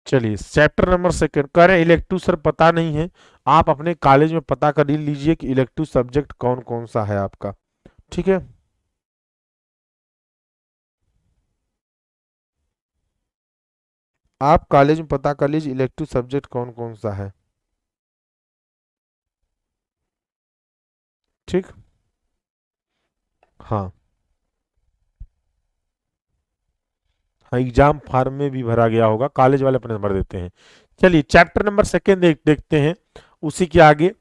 चलिए chapter number second कह रहे हैं इलेक्टिव सर पता नहीं है, आप अपने कॉलेज में पता कर ही लीजिए कि इलेक्टिव सब्जेक्ट कौन कौन सा है आपका। ठीक है, आप कॉलेज में पता कर लीजिए इलेक्टिव सब्जेक्ट कौन कौन सा है। ठीक, हाँ हाँ, एग्जाम फॉर्म में भी भरा गया होगा, कॉलेज वाले अपने भर देते हैं। चलिए चैप्टर नंबर सेकेंड देखते हैं। उसी के आगे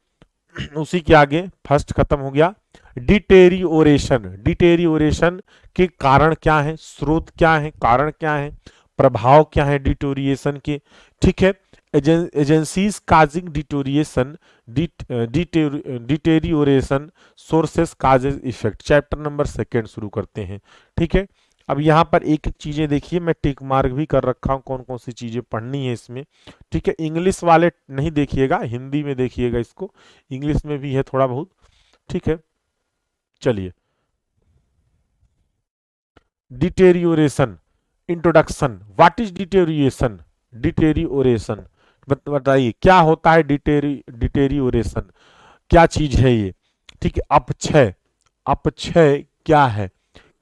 उसी के आगे फर्स्ट खत्म हो गया। डिटेरियोरेशन, डिटेरियोरेशन के कारण क्या है, स्रोत क्या है, कारण क्या है, प्रभाव क्या है डिटोरिएशन के। ठीक है, agencies causing deterioration, deterioration, sources causes effect. Chapter number second शुरू करते हैं। ठीक है, अब यहाँ पर एक एक चीजें देखिए, मैं टिक मार्क भी कर रखा हूँ कौन कौन सी चीजें पढ़नी है इसमें। ठीक है, इंग्लिश वाले नहीं देखिएगा, हिंदी में देखिएगा इसको, इंग्लिश में भी है थोड़ा बहुत। ठीक है, चलिए deterioration, introduction, what is deterioration, deterioration बताइए क्या होता है डिटेरियोरेशन, क्या चीज है ये। ठीक है, अपक्षय, अपक्षय क्या है,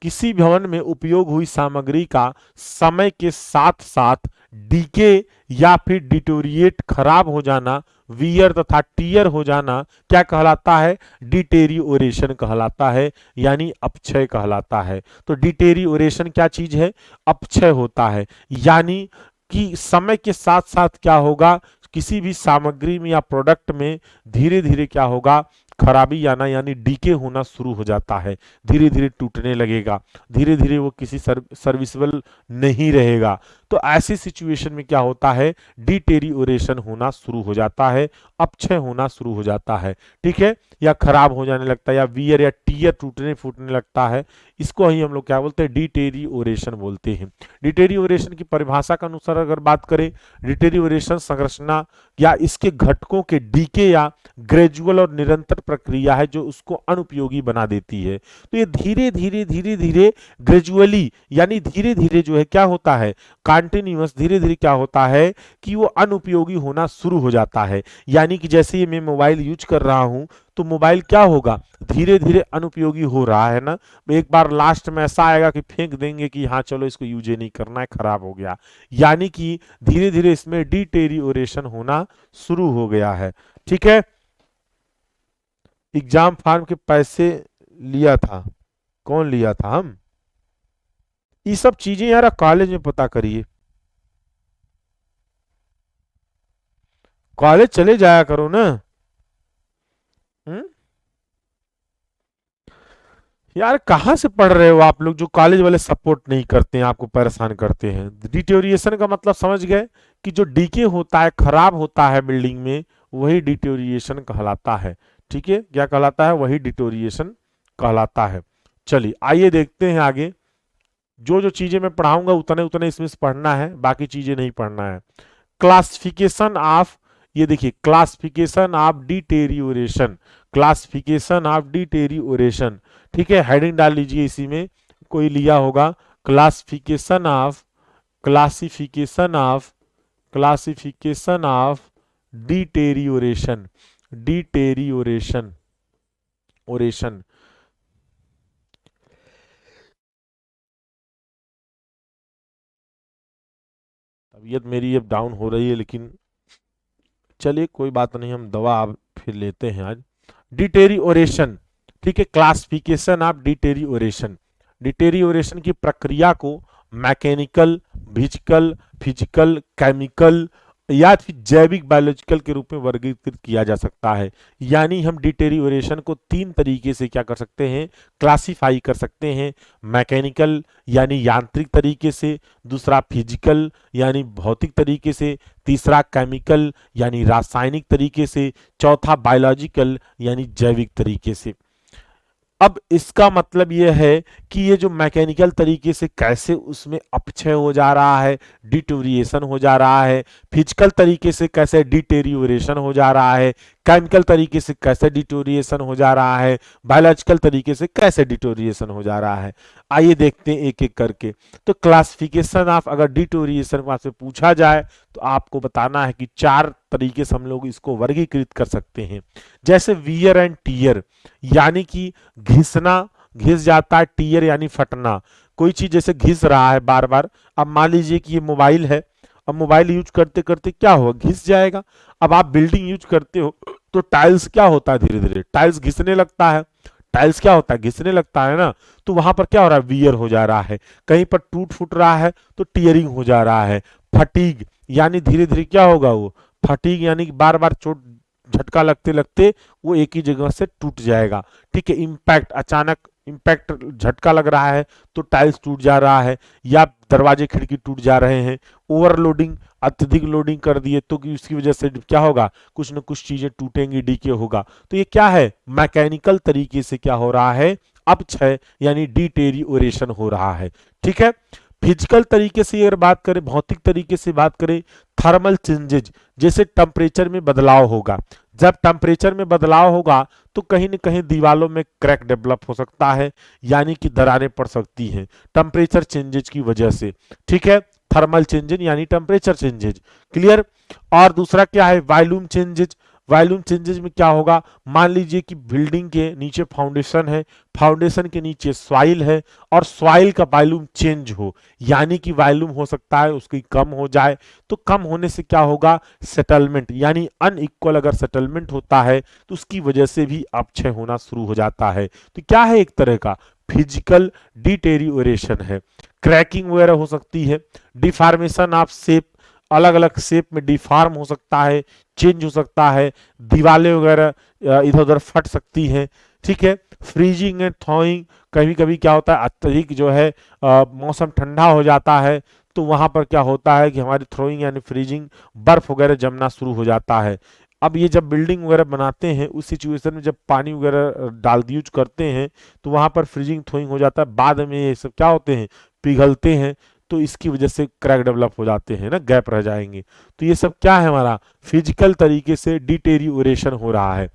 किसी भवन में उपयोग हुई सामग्री का समय के साथ साथ डीके या फिर डिटोरिएट, खराब हो जाना, वियर तथा टीयर हो जाना क्या कहलाता है, डिटेरियोरेशन कहलाता है, यानी अपक्षय कहलाता है। तो डिटेरियोरेशन क्या चीज है, अपक्षय होता है, यानी कि समय के साथ साथ क्या होगा, किसी भी सामग्री में या प्रोडक्ट में धीरे धीरे क्या होगा, खराबी आना, यानी डीके होना शुरू हो जाता है, धीरे धीरे टूटने लगेगा, धीरे धीरे वो किसी सर्विसेबल नहीं रहेगा। तो ऐसी सिचुएशन में क्या होता है, डिटेरियोरेशन होना शुरू हो जाता है, अपक्षय होना शुरू हो जाता है। ठीक है, या खराब हो जाने लगता है, या वियर या टीयर टूटने फूटने लगता है, इसको ही हम लोग क्या बोलते हैं, डिटेरियोरेशन बोलते हैं। डिटेरियोरेशन की परिभाषा के अनुसार अगर बात करें, डिटेरियोरेशन संरचना या इसके घटकों के डीके या ग्रेजुअल और निरंतर प्रक्रिया है जो उसको अनुपयोगी बना देती है। तो ये धीरे धीरे धीरे धीरे ग्रेजुअली, यानी धीरे धीरे जो है क्या होता है, कंटिन्यूअस, धीरे धीरे क्या होता है कि वो अनुपयोगी होना शुरू हो जाता है। यानी कि जैसे ये मैं मोबाइल यूज कर रहा हूं, तो मोबाइल क्या होगा, धीरे धीरे अनुपयोगी हो रहा है ना। एक बार लास्ट में ऐसा आएगा कि फेंक देंगे कि हाँ चलो इसको यूज ही नहीं करना है, खराब हो गया। यानी कि धीरे धीरे इसमें डिटेरियोरेशन होना शुरू हो गया है। ठीक है, एग्जाम फॉर्म के पैसे लिया था, कौन लिया था, हम। ये सब चीजें यार कॉलेज में पता करिए, कॉलेज चले जाया करो ना। हम्म, यार कहाँ से पढ़ रहे हो आप लोग, जो कॉलेज वाले सपोर्ट नहीं करते हैं, आपको परेशान करते हैं। डिटेरियोरेशन का मतलब समझ गए, कि जो डीके होता है, खराब होता है बिल्डिंग में, वही डिटेरियोरेशन कहलाता है। ठीक है, क्या कहलाता है, वही डिटेरियोरेशन कहलाता है। चलिए आइए देखते हैं आगे। जो जो चीजें मैं पढ़ाऊंगा उतने उतने इसमें से पढ़ना है, बाकी चीजें नहीं पढ़ना है। क्लासिफिकेशन ऑफ, ये देखिए classification of deterioration, classification of deterioration. ठीक है, हेडिंग डाल लीजिए इसी में, कोई लिया होगा, classification of, classification of, classification of deterioration, deterioration, oration. तबीयत मेरी अब डाउन हो रही है, लेकिन चलिए कोई बात नहीं, हम दवा अब फिर लेते हैं आज। डिटेरियोरेशन, ठीक है, क्लासिफिकेशन ऑफ डिटेरियोरेशन। डिटेरियोरेशन की प्रक्रिया को मैकेनिकल, फिजिकल, फिजिकल, केमिकल या फिर जैविक बायोलॉजिकल के रूप में वर्गीकृत किया जा सकता है। यानी हम डिटेरियोरेशन को तीन तरीके से क्या कर सकते हैं, क्लासिफाई कर सकते हैं। मैकेनिकल यानी यांत्रिक तरीके से, दूसरा फिजिकल यानी भौतिक तरीके से, तीसरा केमिकल यानी रासायनिक तरीके से, चौथा बायोलॉजिकल यानी जैविक तरीके से। अब इसका मतलब यह है कि ये जो मैकेनिकल तरीके से कैसे उसमें अपक्षय हो जा रहा है, डिटोरिएशन हो जा रहा है, फिजिकल तरीके से कैसे डिटेरियोरेशन हो जा रहा है, केमिकल तरीके से कैसे डिटोरिएशन हो जा रहा है, बायोलॉजिकल तरीके से कैसे डिटोरिएशन हो जा रहा है। आइए देखते हैं एक एक करके। तो क्लासिफिकेशन ऑफ अगर डिटोरिएशन आपसे पूछा जाए तो आपको बताना है कि चार तरीके से हम लोग इसको वर्गीकृत कर सकते हैं। जैसे वियर एंड टीयर, यानी कि घिसना, घिस जाता है, टीयर यानी फटना। कोई चीज जैसे घिस रहा है बार बार, अब मान लीजिए कि ये मोबाइल है, अब मोबाइल यूज करते करते क्या होगा, घिस जाएगा। अब आप बिल्डिंग यूज करते हो तो टाइल्स क्या होता है, धीरे धीरे टाइल्स घिसने लगता है, टाइल्स क्या होता है, घिसने लगता है ना। तो वहां पर क्या हो रहा है, वियर हो जा रहा है। कहीं पर टूट फूट रहा है तो टीयरिंग हो जा रहा है। फटीग यानी धीरे धीरे क्या होगा, वो फटीग यानी बार बार चोट झटका लगते लगते वो एक ही जगह से टूट जाएगा। ठीक है। इम्पैक्ट, अचानक इम्पैक्ट झटका लग रहा है तो टाइल्स टूट जा रहा है या दरवाजे खिड़की टूट जा रहे हैं। ओवरलोडिंग, अत्यधिक लोडिंग कर दिए तो कि उसकी वजह से क्या होगा, कुछ न कुछ चीजें टूटेंगी, डीके होगा। तो ये क्या है, मैकेनिकल तरीके से क्या हो रहा है, अपक्षय यानी डिटेरियोरेशन हो रहा है। ठीक है। फिजिकल तरीके से अगर बात करें, भौतिक तरीके से बात करें, थर्मल चेंजेज, जैसे टेम्परेचर में बदलाव होगा। जब टेम्परेचर में बदलाव होगा तो कहीं न कहीं दीवालों में क्रैक डेवलप हो सकता है, यानी कि दरारें पड़ सकती हैं टेम्परेचर चेंजेज की वजह से। ठीक है। थर्मल चेंजेज यानी टेम्परेचर चेंजेज। क्लियर। और दूसरा क्या है, वॉल्यूम चेंजेज। वॉल्यूम चेंजेज में क्या होगा, मान लीजिए कि बिल्डिंग के नीचे फाउंडेशन है, फाउंडेशन के नीचे सॉइल है और सॉइल का वॉल्यूम चेंज हो, यानी कि वॉल्यूम हो सकता है उसकी कम हो जाए। तो कम होने से क्या होगा, सेटलमेंट यानी अनइक्वल अगर सेटलमेंट होता है तो उसकी वजह से भी अपक्षय होना शुरू हो जाता है। तो क्या है, एक तरह का फिजिकल डिटेरियोरेशन है। क्रैकिंग वगैरह हो सकती है, डिफॉर्मेशन ऑफ शेप, अलग अलग शेप में डिफॉर्म हो सकता है, चेंज हो सकता है, दीवारें वगैरह इधर उधर फट सकती हैं। ठीक है। फ्रीजिंग एंड थॉइंग, कभी कभी क्या होता है, अत्यधिक जो है मौसम ठंडा हो जाता है तो वहां पर क्या होता है कि हमारी थ्रोइंग यानी फ्रीजिंग, बर्फ वगैरह जमना शुरू हो जाता है। अब ये जब बिल्डिंग वगैरह बनाते हैं उस सिचुएशन में जब पानी वगैरह डाल यूज करते हैं तो वहां पर फ्रीजिंग थ्रोइंग हो जाता है, बाद में ये सब क्या होते हैं, पिघलते हैं, तो इसकी वजह से क्रैक डेवलप हो जाते हैं ना, गैप रह जाएंगे। तो ये सब क्या है, हमारा फिजिकल तरीके से डिटेरियोरेशन हो रहा है।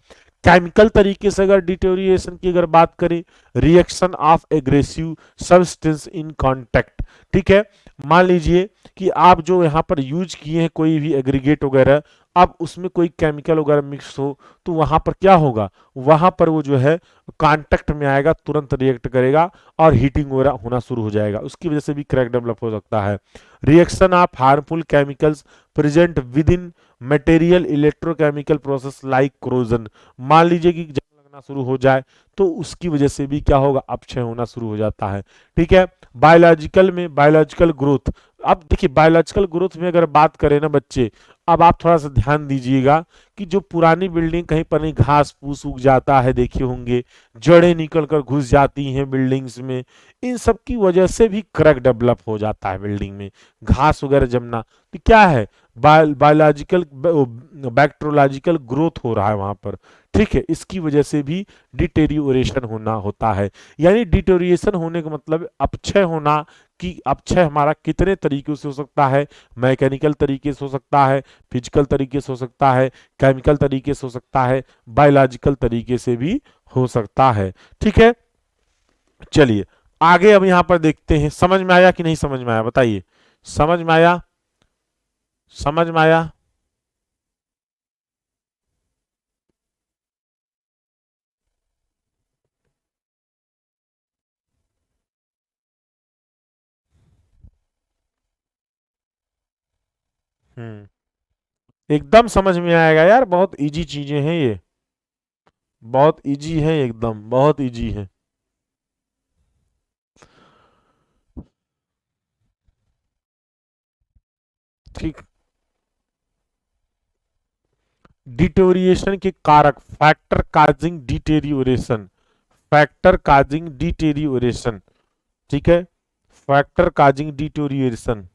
केमिकल तरीके से अगर डिटेरियोरेशन की अगर बात करें, reaction of aggressive substance in contact. ठीक है। मान लीजिए कि आप जो यहाँ पर यूज किए हैं कोई भी एग्रीगेट वगैरह, अब उसमें कोई केमिकल वगैरह मिक्स हो तो वहां पर क्या होगा, वहां पर वो जो है कांटेक्ट में आएगा, तुरंत रिएक्ट करेगा और हीटिंग वगैरह होना शुरू हो जाएगा, उसकी वजह से भी क्रैक डेवलप हो सकता है। Reaction of harmful chemicals present with in material electrochemical process like corrosion. मान लीजिए कि जंग लगना शुरू हो जाए तो उसकी वजह से भी क्या होगा, अपक्षय होना शुरू हो जाता है। ठीक है। बायोलॉजिकल में, बायोलॉजिकल ग्रोथ, अब देखिए बायोलॉजिकल ग्रोथ में अगर बात करें ना बच्चे, अब आप थोड़ा सा ध्यान दीजिएगा कि जो पुरानी बिल्डिंग कहीं पर नहीं घास फूस उग जाता है, देखे होंगे जड़ें निकल कर घुस जाती हैं बिल्डिंग्स में, इन सब की वजह से भी क्रैक डेवलप हो जाता है बिल्डिंग में, घास वगैरह जमना। तो क्या है, बायोलॉजिकल बैक्टीरियोलॉजिकल ग्रोथ हो रहा है वहां पर। ठीक है। इसकी वजह से भी डिटेरियोरेशन होना होता है। यानी डिटेरियोरेशन होने का मतलब अपक्षय होना, कि अपक्षय हमारा कितने तरीकों से हो सकता है, मैकेनिकल तरीके से हो सकता है, फिजिकल तरीके से हो सकता है, केमिकल तरीके से हो सकता है, बायोलॉजिकल तरीके से भी हो सकता है। ठीक है। चलिए आगे अब यहां पर देखते हैं, समझ में आया कि नहीं समझ में आया, बताइए। समझ में आया, समझ में आया। हम्म, एकदम समझ में आएगा यार, बहुत इजी चीजें हैं ये, बहुत इजी है, एकदम बहुत इजी है। ठीक। डिटेरियोरेशन के कारक, factor causing deterioration, factor causing deterioration. ठीक है। Factor causing deterioration,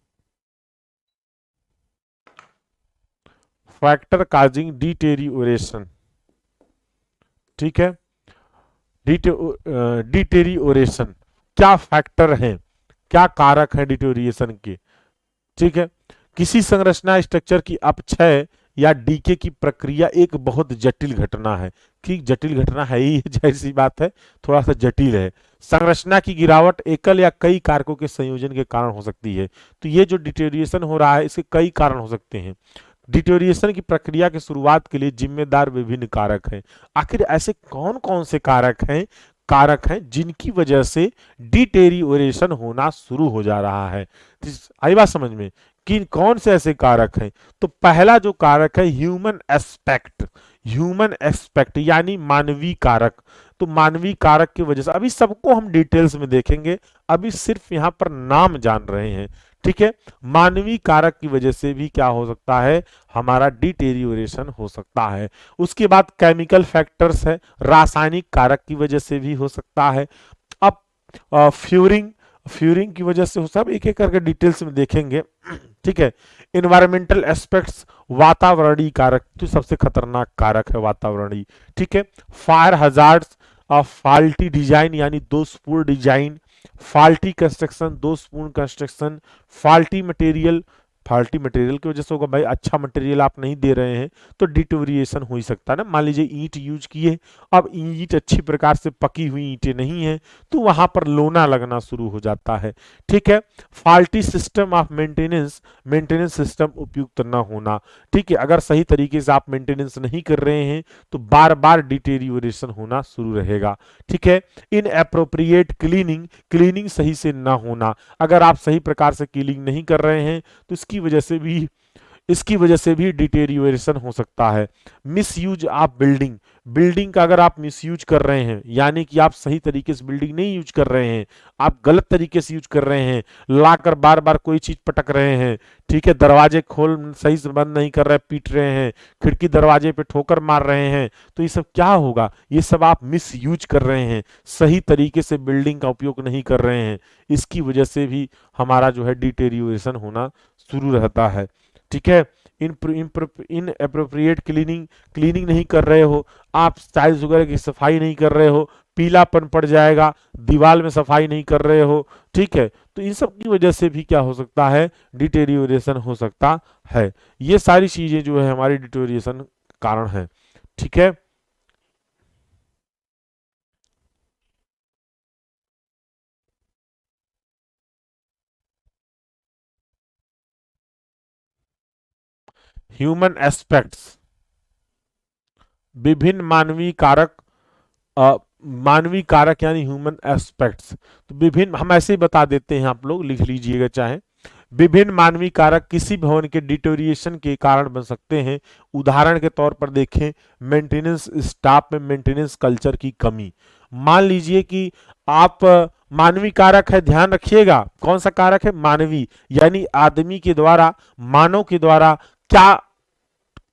factor causing deterioration. ठीक है। डिटेरियोरेशन क्या फैक्टर है, क्या कारक है डिटेरियोरेशन के। ठीक है, किसी संरचना स्ट्रक्चर की अपक्षय या डीके की प्रक्रिया एक बहुत जटिल घटना है। कि जटिल घटना है ही, जाहिर सी बात है, थोड़ा सा जटिल है। संरचना की गिरावट एकल या कई कारकों के संयोजन के कारण हो सकती है। तो ये जो डिटेरियोरेशन हो रहा है, इसके कई कारण हो सकते हैं। डिटेरियोरेशन की प्रक्रिया की शुरुआत के लिए जिम्मेदार विभिन्न कारक हैं। आखिर ऐसे कौन कौन से कारक हैं जिनकी वजह से डिटेरियोरेशन होना शुरू हो जा रहा है। आई बात समझ में, कि कौन से ऐसे कारक हैं। तो पहला जो कारक है ह्यूमन एस्पेक्ट यानी मानवीय कारक। तो मानवीय कारक की वजह से, अभी सबको हम डिटेल्स में देखेंगे, अभी सिर्फ यहां पर नाम जान रहे हैं। ठीक है, मानवीय कारक की वजह से भी क्या हो सकता है, हमारा डिटेरियोरेशन हो सकता है। उसके बाद केमिकल फैक्टर्स है, रासायनिक कारक की वजह से भी हो सकता है। अब फ्यूरिंग फ्यूरिंग की वजह से, सब एक एक करके डिटेल्स में देखेंगे। ठीक है, इन्वायरमेंटल एस्पेक्ट्स, वातावरणीय कारक, तो सबसे खतरनाक कारक है वातावरणीय। ठीक है, फायर हजार्ड्स, फॉल्टी डिजाइन यानी दोषपूर्ण डिजाइन, फॉल्टी कंस्ट्रक्शन दोषपूर्ण construction, faulty material, faulty material की वजह से होगा भाई, अच्छा मटेरियल आप नहीं दे रहे हैं तो डिटोरिएशन हो ही सकता है ना। मान लीजिए ईंट यूज किए, अब ईंट अच्छी प्रकार से पकी हुई ईंटें नहीं है तो वहां पर लोना लगना शुरू हो जाता है। ठीक है, faulty system of maintenance, maintenance system उपयुक्त न होना। ठीक है, अगर सही तरीके से आप मेंटेनेंस नहीं कर रहे हैं तो बार बार डिटेरियोरेशन होना शुरू रहेगा। ठीक है, इन अप्रोप्रिएट क्लीनिंग, क्लीनिंग सही से ना होना, अगर आप सही प्रकार से क्लीनिंग नहीं कर रहे हैं तो इसकी वजह से भी डिटेरियोरेशन हो सकता है। मिसयूज ऑफ बिल्डिंग, बिल्डिंग का अगर आप मिसयूज कर रहे हैं, यानी कि आप सही तरीके से बिल्डिंग नहीं यूज कर रहे हैं, आप गलत तरीके से यूज कर रहे हैं, लाकर बार बार कोई चीज पटक रहे हैं। ठीक है, दरवाजे खोल सही से बंद नहीं कर रहे, पीट रहे हैं, खिड़की दरवाजे पे ठोकर मार रहे हैं, तो ये सब क्या होगा, ये सब आप मिस यूज कर रहे हैं, सही तरीके से बिल्डिंग का उपयोग नहीं कर रहे हैं। इसकी वजह से भी हमारा जो है डिटेरियोरेशन होना शुरू रहता है। ठीक है, इन अप्रोप्रिएट क्लीनिंग, क्लीनिंग नहीं कर रहे हो, आप टाइल्स वगैरह की सफाई नहीं कर रहे हो, पीलापन पड़ जाएगा, दीवार में सफाई नहीं कर रहे हो। ठीक है, तो इन सब की वजह से भी क्या हो सकता है, डिटेरियोरेशन हो सकता है। ये सारी चीजें जो है हमारी डिटेरियोरेशन कारण है। ठीक है, ह्यूमन एस्पेक्ट्स, विभिन्न मानवीय कारक, अ, मानवीय कारक यानी ह्यूमन एस्पेक्ट्स। तो विभिन्न, हम ऐसे ही बता देते हैं, आप लोग लिख लीजिएगा चाहे। विभिन्न मानवीय कारक किसी भवन के डिटोरिएशन के कारण बन सकते हैं। उदाहरण के तौर पर देखें, मेंटेनेंस स्टाफ में मेंटेनेंस कल्चर की कमी। मान लीजिए कि आप मानवीय कारक है, ध्यान रखिएगा कौन सा कारक है, मानवीय, यानी आदमी के द्वारा, मानव के द्वारा क्या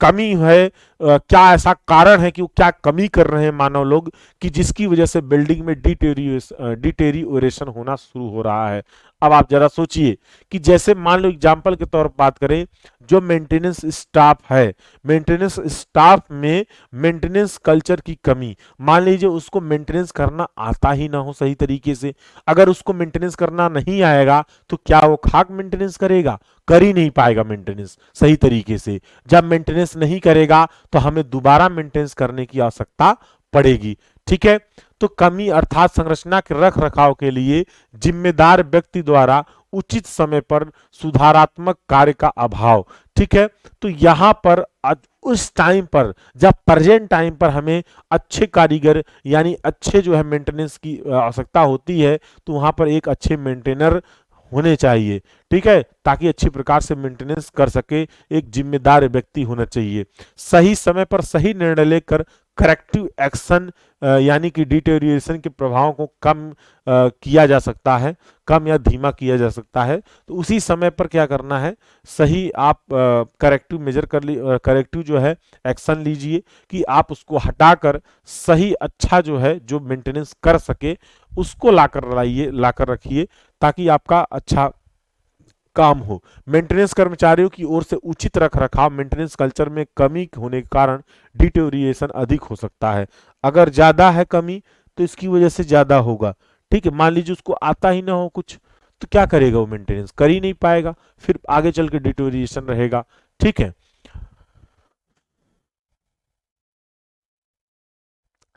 कमी है, क्या ऐसा कारण है कि वो क्या कमी कर रहे हैं मानव लोग, कि जिसकी वजह से बिल्डिंग में डिटेरियोरेशन होना शुरू हो रहा है। अब आप जरा सोचिए कि जैसे मान लो एग्जांपल के तौर पर बात करें, जो मेंटेनेंस स्टाफ है, मेंटेनेंस स्टाफ में मेंटेनेंस कल्चर की कमी, मान लीजिए उसको मेंटेनेंस करना आता ही ना हो सही तरीके से। अगर उसको मेंटेनेंस करना नहीं आएगा तो क्या वो खाक मेंटेनेंस करेगा, कर ही नहीं पाएगा मेंटेनेंस सही तरीके से। जब मेंटेनेंस नहीं करेगा तो हमें दोबारा मेंटेनेंस करने की आवश्यकता पड़ेगी। ठीक है, तो कमी अर्थात संरचना के रख रखाव के लिए जिम्मेदार व्यक्ति द्वारा उचित समय पर सुधारात्मक कार्य का अभाव। ठीक है, तो यहां पर उस टाइम पर, जब प्रेजेंट टाइम पर हमें अच्छे कारीगर यानी अच्छे जो है मेंटेनेंस की आवश्यकता होती है, तो वहां पर एक अच्छे मेंटेनर होने चाहिए। ठीक है, ताकि अच्छी प्रकार से मेंटेनेंस कर सके, एक जिम्मेदार व्यक्ति होना चाहिए। सही समय पर सही निर्णय लेकर करेक्टिव एक्शन यानी कि डिटेरियोरेशन के प्रभावों को कम किया जा सकता है, कम या धीमा किया जा सकता है। तो उसी समय पर क्या करना है, सही आप करेक्टिव मेजर कर ली, करेक्टिव जो है एक्शन लीजिए कि आप उसको हटाकर सही अच्छा जो है जो मेंटेनेंस कर सके उसको लाकर रखिए, ताकि आपका अच्छा काम हो। मेंटेनेंस कर्मचारियों की ओर से उचित रख रखाव, मेंटेनेंस कल्चर में कमी होने के कारण डिटेरियोरेशन अधिक हो सकता है। अगर ज्यादा है कमी तो इसकी वजह से ज्यादा होगा। ठीक है, मान लीजिए उसको आता ही ना हो कुछ, तो क्या करेगा, वो मेंटेनेंस कर ही नहीं पाएगा, फिर आगे चल के डिटोरिएशन रहेगा। ठीक है,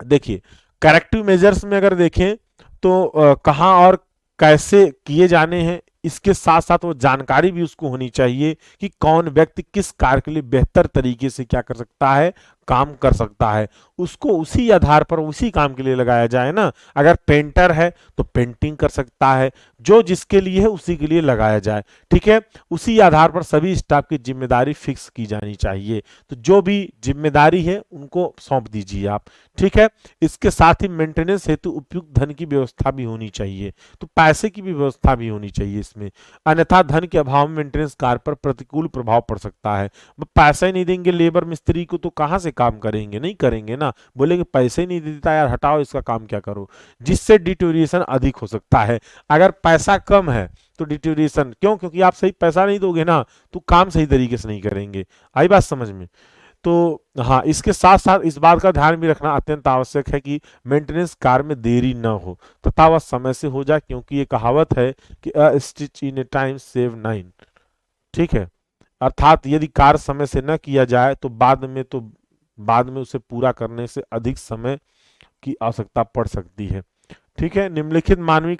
देखिए करेक्टिव मेजर्स में अगर देखें तो कहाँ और कैसे किए जाने हैं, इसके साथ साथ वो जानकारी भी उसको होनी चाहिए कि कौन व्यक्ति किस कार्य के लिए बेहतर तरीके से क्या कर सकता है, काम कर सकता है, उसको उसी आधार पर उसी काम के लिए लगाया जाए ना। अगर पेंटर है तो पेंटिंग कर सकता है, जो जिसके लिए है उसी के लिए लगाया जाए। ठीक है, उसी आधार पर सभी स्टाफ की जिम्मेदारी फिक्स की जानी चाहिए, तो जो भी जिम्मेदारी है उनको सौंप दीजिए आप। ठीक है, इसके साथ ही मेंटेनेंस हेतु उपयुक्त धन की व्यवस्था भी होनी चाहिए, तो पैसे की भी व्यवस्था भी होनी चाहिए इसमें, अन्यथा धन के अभाव में मेंटेनेंस कार्य पर प्रतिकूल प्रभाव पड़ सकता है। पैसा ही नहीं देंगे लेबर मिस्त्री को तो कहाँ से काम करेंगे, नहीं करेंगे ना, बोलेंगे पैसे ही नहीं देता यार, हटाओ इसका काम क्या करो, जिससे डिटोरिएशन अधिक हो सकता है। अगर पैसा कम है तो डिटोरिएशन क्यों, क्योंकि आप सही पैसा नहीं दोगे ना, तो काम सही तरीके से नहीं करेंगे। आई बात समझ में? तो हाँ, इसके साथ साथ इस बात का ध्यान भी रखना अत्यंत आवश्यक है कि मेंटेनेंस कार्य में देरी न हो तथा वह समय से हो जाए, क्योंकि ये कहावत है कि अ स्टिच इन ए टाइम सेव नाइन। ठीक है, अर्थात यदि कार्य समय से न किया जाए तो बाद में उसे पूरा करने से अधिक समय की आवश्यकता पड़ सकती है। ठीक है, निम्नलिखित मानवीय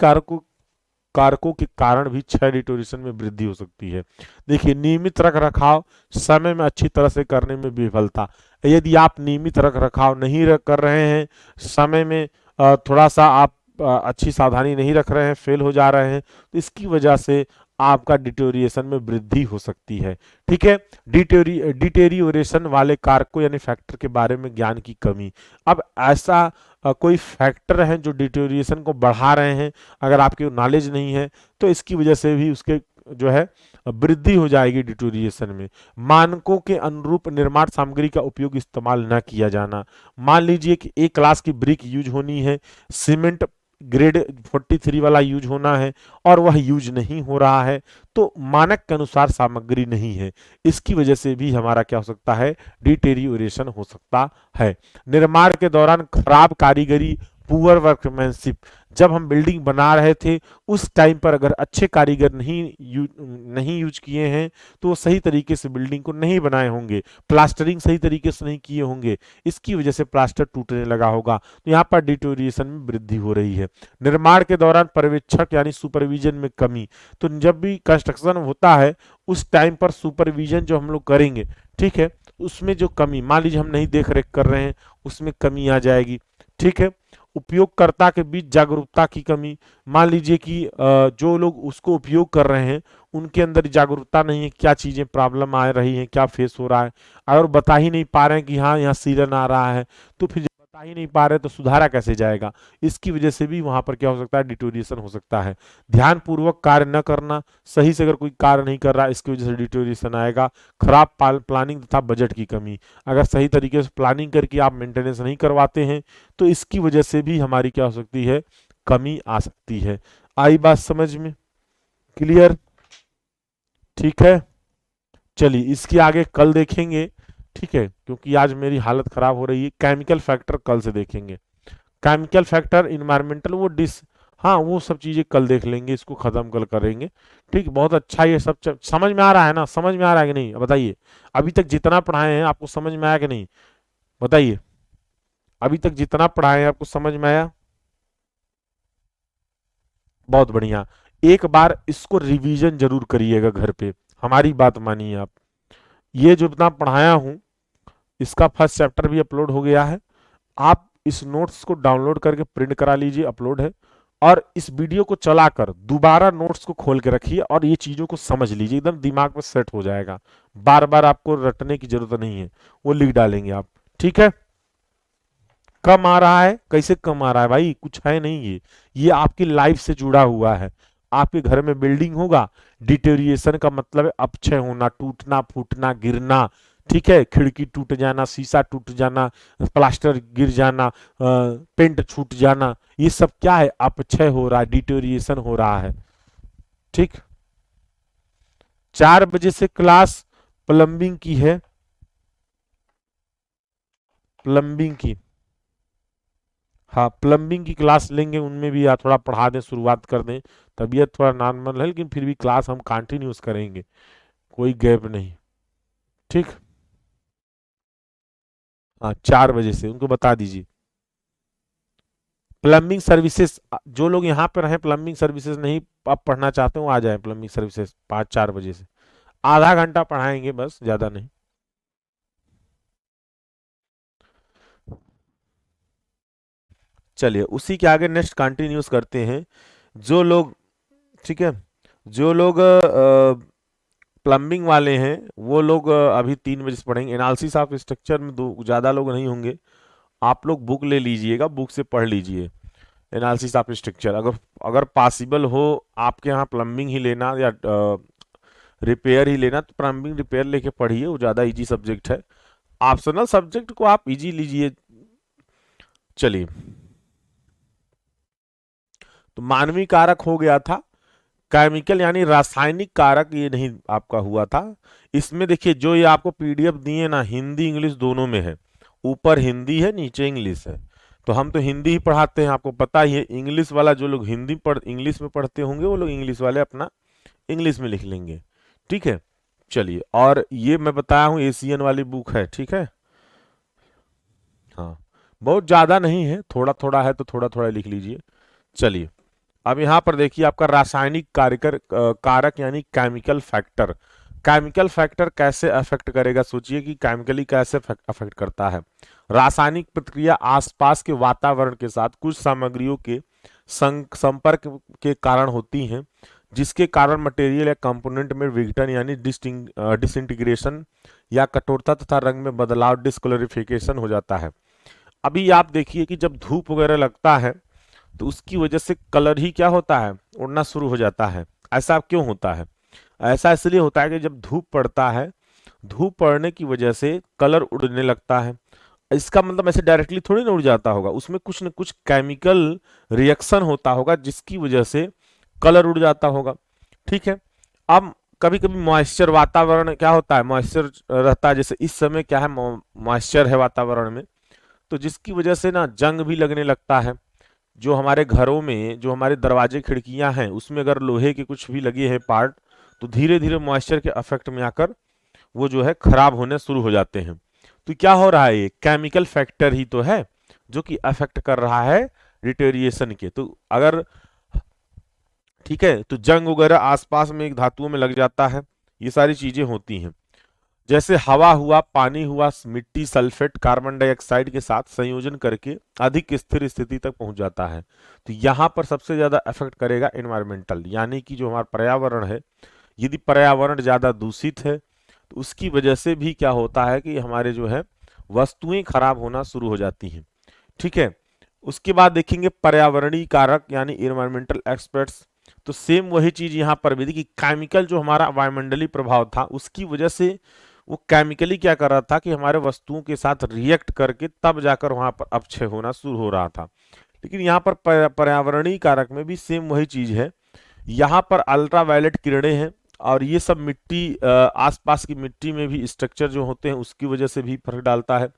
कारकों के कारण भी क्षय डिटोरेशन में वृद्धि हो सकती है। देखिए, नियमित रख रखाव समय में अच्छी तरह से करने में विफलता, यदि आप नियमित रख रखाव नहीं कर रहे हैं, समय में थोड़ा सा आप अच्छी सावधानी नहीं रख रहे हैं, फेल हो जा रहे हैं, तो इसकी वजह से आपका डिटोरिएशन में वृद्धि हो सकती है। ठीक है, डिटेरियोरेशन वाले कारकों यानी फैक्टर के बारे में ज्ञान की कमी। अब ऐसा कोई फैक्टर है जो डिटोरिएशन को बढ़ा रहे हैं, अगर आपकी नॉलेज नहीं है तो इसकी वजह से भी उसके जो है वृद्धि हो जाएगी डिटोरिएशन में। मानकों के अनुरूप निर्माण सामग्री का उपयोग इस्तेमाल न किया जाना, मान लीजिए कि एक क्लास की ब्रिक यूज होनी है, सीमेंट ग्रेड 43 वाला यूज होना है और वह यूज नहीं हो रहा है, तो मानक के अनुसार सामग्री नहीं है, इसकी वजह से भी हमारा क्या हो सकता है, डिटेरियोरेशन हो सकता है। निर्माण के दौरान खराब कारीगरी, पुअर वर्कमैनशिप, जब हम बिल्डिंग बना रहे थे उस टाइम पर अगर अच्छे कारीगर नहीं यूज किए हैं तो वो सही तरीके से बिल्डिंग को नहीं बनाए होंगे, प्लास्टरिंग सही तरीके से नहीं किए होंगे, इसकी वजह से प्लास्टर टूटने लगा होगा, तो यहाँ पर डिटोरिएशन में वृद्धि हो रही है। निर्माण के दौरान पर्यवेक्षक यानी सुपरविजन में कमी, तो जब भी कंस्ट्रक्शन होता है उस टाइम पर सुपरविजन जो हम लोग करेंगे, ठीक है, उसमें जो कमी, मान लीजिए हम नहीं देख रेख कर रहे हैं, उसमें कमी आ जाएगी। ठीक है, उपयोगकर्ता के बीच जागरूकता की कमी, मान लीजिए कि जो लोग उसको उपयोग कर रहे हैं उनके अंदर जागरूकता नहीं है, क्या चीजें प्रॉब्लम आ रही हैं, क्या फेस हो रहा है, अगर बता ही नहीं पा रहे हैं कि हाँ यहाँ सीरन आ रहा है, तो फिर जब बता ही नहीं पा रहे तो सुधारा कैसे जाएगा, इसकी वजह से भी वहां पर क्या हो सकता है, डिटोरिएशन हो सकता है। ध्यान पूर्वक कार्य न करना, सही से अगर कोई कार्य नहीं कर रहा इसकी वजह से डिटोरिएशन आएगा। खराब प्लानिंग तथा बजट की कमी, अगर सही तरीके से प्लानिंग करके आप मेंटेनेंस नहीं करवाते हैं तो इसकी वजह से भी हमारी क्या हो सकती है, कमी आ सकती है। आई बात समझ में? क्लियर? ठीक है, चलिए इसके आगे कल देखेंगे। ठीक है, क्योंकि आज मेरी हालत खराब हो रही है, केमिकल फैक्टर कल से देखेंगे। केमिकल फैक्टर, इन्वायरमेंटल, वो डिस, हाँ वो सब चीजें कल देख लेंगे, इसको खत्म कल करेंगे। ठीक, बहुत अच्छा, ये सब समझ में आ रहा है ना, समझ में आ रहा है कि नहीं बताइए? अभी तक जितना पढ़ाए हैं आपको समझ में आया कि नहीं, बताइए? अभी तक जितना पढ़ाए हैं आपको समझ में आया? बहुत बढ़िया। एक बार इसको रिवीजन जरूर करिएगा घर पे, हमारी बात मानिए आप। ये जो इतना पढ़ाया हूँ इसका फर्स्ट चैप्टर भी अपलोड हो गया है, आप इस नोट्स को डाउनलोड करके प्रिंट करा लीजिए, अपलोड है। और इस वीडियो को चलाकर दोबारा नोट्स को खोल के रखिए और ये चीजों को समझ लीजिए, एकदम दिमाग में सेट हो जाएगा, बार बार आपको रटने की जरूरत नहीं है, वो लिख डालेंगे आप। ठीक है, कम आ रहा है, कैसे कम आ रहा है भाई, कुछ है नहीं, ये आपकी लाइफ से जुड़ा हुआ है। आपके घर में बिल्डिंग होगा, डिटेरिएशन का मतलब है अपक्षय होना, टूटना फूटना गिरना। ठीक है, खिड़की टूट जाना, शीशा टूट जाना, प्लास्टर गिर जाना, पेंट छूट जाना, ये सब क्या है, अपक्षय हो रहा है, डिटेरिएशन हो रहा है। ठीक, 4 बजे से क्लास प्लम्बिंग की है, प्लम्बिंग की। हाँ, प्लम्बिंग की क्लास लेंगे, उनमें भी आप थोड़ा पढ़ा दें, शुरुआत कर दें। तबीयत थोड़ा नॉर्मल है, लेकिन फिर भी क्लास हम कंटिन्यूस करेंगे, कोई गैप नहीं। ठीक। हाँ, 4 बजे से उनको बता दीजिए। प्लम्बिंग सर्विसेज, जो लोग यहाँ पर हैं प्लम्बिंग सर्विसेज नहीं आप पढ़ना चाहते हो, आ जाए प्लम्बिंग सर्विसेज 5-4 बजे से। आधा घंटा पढ़ाएंगे बस, ज़्यादा नहीं। चलिए उसी के आगे नेक्स्ट कंटिन्यूस करते हैं। जो लोग, ठीक है, जो लोग प्लम्बिंग वाले हैं वो लोग अभी 3 बजे से पढ़ेंगे। एनालिसिस ऑफ स्ट्रक्चर में दो ज़्यादा लोग नहीं होंगे, आप लोग बुक ले लीजिएगा, बुक से पढ़ लीजिए एनालिसिस ऑफ स्ट्रक्चर। अगर अगर पॉसिबल हो आपके यहाँ प्लम्बिंग ही लेना या रिपेयर ही लेना, तो प्लम्बिंग रिपेयर लेके पढ़िए, वो ज़्यादा इजी सब्जेक्ट है। ऑप्शनल सब्जेक्ट को आप इजी लीजिए। चलिए, तो मानवीय कारक हो गया था। केमिकल यानी रासायनिक कारक ये नहीं आपका हुआ था। इसमें देखिए जो ये आपको पीडीएफ दिए ना, हिंदी इंग्लिश दोनों में है, ऊपर हिंदी है नीचे इंग्लिश है। तो हम तो हिंदी ही पढ़ाते हैं, आपको पता ही है। इंग्लिश वाला जो लोग इंग्लिश में पढ़ते होंगे वो लोग इंग्लिश वाले अपना इंग्लिश में लिख लेंगे। ठीक है। चलिए, और ये मैं बताया हूँ एशियन वाली बुक है, ठीक है। हाँ, बहुत ज़्यादा नहीं है, थोड़ा थोड़ा है तो थोड़ा थोड़ा लिख लीजिए। चलिए, अब यहाँ पर देखिए आपका रासायनिक कारक यानी केमिकल फैक्टर। केमिकल फैक्टर कैसे अफेक्ट करेगा, सोचिए कि केमिकली कैसे अफेक्ट करता है। रासायनिक प्रतिक्रिया आसपास के वातावरण के साथ कुछ सामग्रियों के संपर्क के कारण होती हैं, जिसके कारण मटेरियल या कंपोनेंट में विघटन यानी डिसइंटीग्रेशन या कठोरता तथा रंग में बदलाव डिस्कलरिफिकेशन हो जाता है। अभी आप देखिए कि जब धूप वगैरह लगता है तो उसकी वजह से कलर ही क्या होता है, उड़ना शुरू हो जाता है। ऐसा क्यों होता है? ऐसा इसलिए होता है कि जब धूप पड़ता है, धूप पड़ने की वजह से कलर उड़ने लगता है। इसका मतलब ऐसे डायरेक्टली थोड़ी ना उड़ जाता होगा, उसमें कुछ न कुछ केमिकल रिएक्शन होता होगा जिसकी वजह से कलर उड़ जाता होगा। ठीक है। अब कभी कभी मॉइस्चर, वातावरण क्या होता है, मॉइस्चर रहता है, जैसे इस समय क्या है, मॉइस्चर है वातावरण में, तो जिसकी वजह से ना जंग भी लगने लगता है। जो हमारे घरों में जो हमारे दरवाजे खिड़कियां हैं उसमें अगर लोहे के कुछ भी लगे हैं पार्ट, तो धीरे धीरे मॉइस्चर के अफेक्ट में आकर वो जो है खराब होने शुरू हो जाते हैं। तो क्या हो रहा है, ये केमिकल फैक्टर ही तो है जो कि अफेक्ट कर रहा है डिटेरिएशन के। तो अगर, ठीक है, तो जंग वगैरह आसपास में एक धातुओं में लग जाता है, ये सारी चीजें होती हैं। जैसे हवा हुआ, पानी हुआ, मिट्टी सल्फेट कार्बन डाइऑक्साइड के साथ संयोजन करके अधिक स्थिर स्थिति तक पहुंच जाता है। तो यहाँ पर सबसे ज्यादा इफेक्ट करेगा एनवायरमेंटल, यानी कि जो हमारा पर्यावरण है। यदि पर्यावरण ज्यादा दूषित है तो उसकी वजह से भी क्या होता है कि हमारे जो है वस्तुएं खराब होना शुरू हो जाती हैं। ठीक है। उसके बाद देखेंगे पर्यावरणीय कारक यानी इन्वायरमेंटल एक्सपर्ट्स। तो सेम वही चीज यहाँ पर भी थी कि केमिकल जो हमारा वायुमंडलीय प्रभाव था उसकी वजह से वो केमिकली क्या कर रहा था कि हमारे वस्तुओं के साथ रिएक्ट करके तब जाकर वहां पर अपक्षय होना शुरू हो रहा था। लेकिन यहाँ पर पर्यावरणीय कारक में भी सेम वही चीज है। यहाँ पर अल्ट्रावायलेट किरणें हैं, और ये सब मिट्टी, आसपास की मिट्टी में भी स्ट्रक्चर जो होते हैं उसकी वजह से भी फर्क डालता है।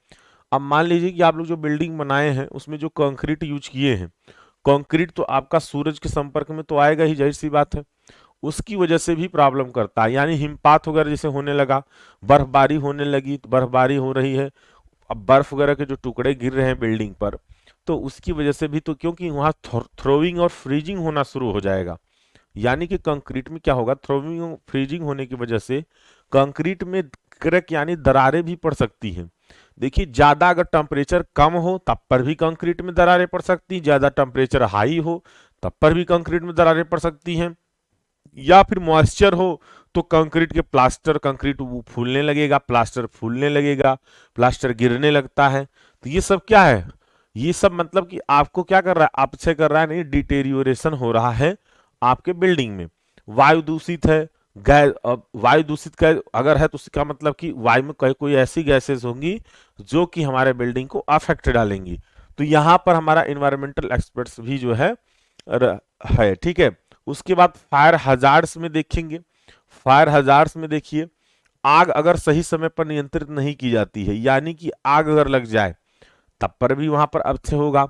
अब मान लीजिए कि आप लोग जो बिल्डिंग बनाए हैं उसमें जो कंक्रीट यूज किए हैं, कंक्रीट तो आपका सूरज के संपर्क में तो आएगा ही, जाहिर सी बात है। उसकी वजह से भी प्रॉब्लम करता है, यानी हिमपात वगैरह जैसे होने लगा, बर्फबारी होने लगी, तो बर्फबारी हो रही है, अब बर्फ वगैरह के जो टुकड़े गिर रहे हैं बिल्डिंग पर, तो उसकी वजह से भी, तो क्योंकि वहां थ्रोइंग और फ्रीजिंग होना शुरू हो जाएगा। यानी कि कंक्रीट में क्या होगा, थ्रोइंग और फ्रीजिंग होने की वजह से कंक्रीट में क्रैक यानी दरारें भी पड़ सकती हैं। देखिए, ज्यादा अगर टेम्परेचर कम हो तब पर भी कंक्रीट में दरारें पड़ सकती, ज्यादा टेम्परेचर हाई हो तब पर भी कंक्रीट में दरारें पड़ सकती हैं। या फिर मॉइस्चर हो तो कंक्रीट के प्लास्टर, कंक्रीट वो फूलने लगेगा, प्लास्टर फूलने लगेगा, प्लास्टर गिरने लगता है। तो ये सब क्या है, ये सब मतलब कि आपको क्या कर रहा है, आपसे कर रहा है, नहीं, डिटेरियोरेशन हो रहा है आपके बिल्डिंग में। वायु दूषित है, गैस, वायु दूषित का अगर है तो उसका मतलब कि वायु में कोई ऐसी गैसेस होंगी जो कि हमारे बिल्डिंग को अफेक्ट डालेंगी। तो यहाँ पर हमारा इन्वायरमेंटल एक्सपर्ट्स भी जो है ठीक है। उसके बाद फायर हजार्ड्स में देखेंगे। फायर हजार्ड्स में देखिए, आग अगर सही समय पर नियंत्रित नहीं की जाती है, यानी कि आग अगर लग जाए तब पर भी वहां पर अपक्षय होगा।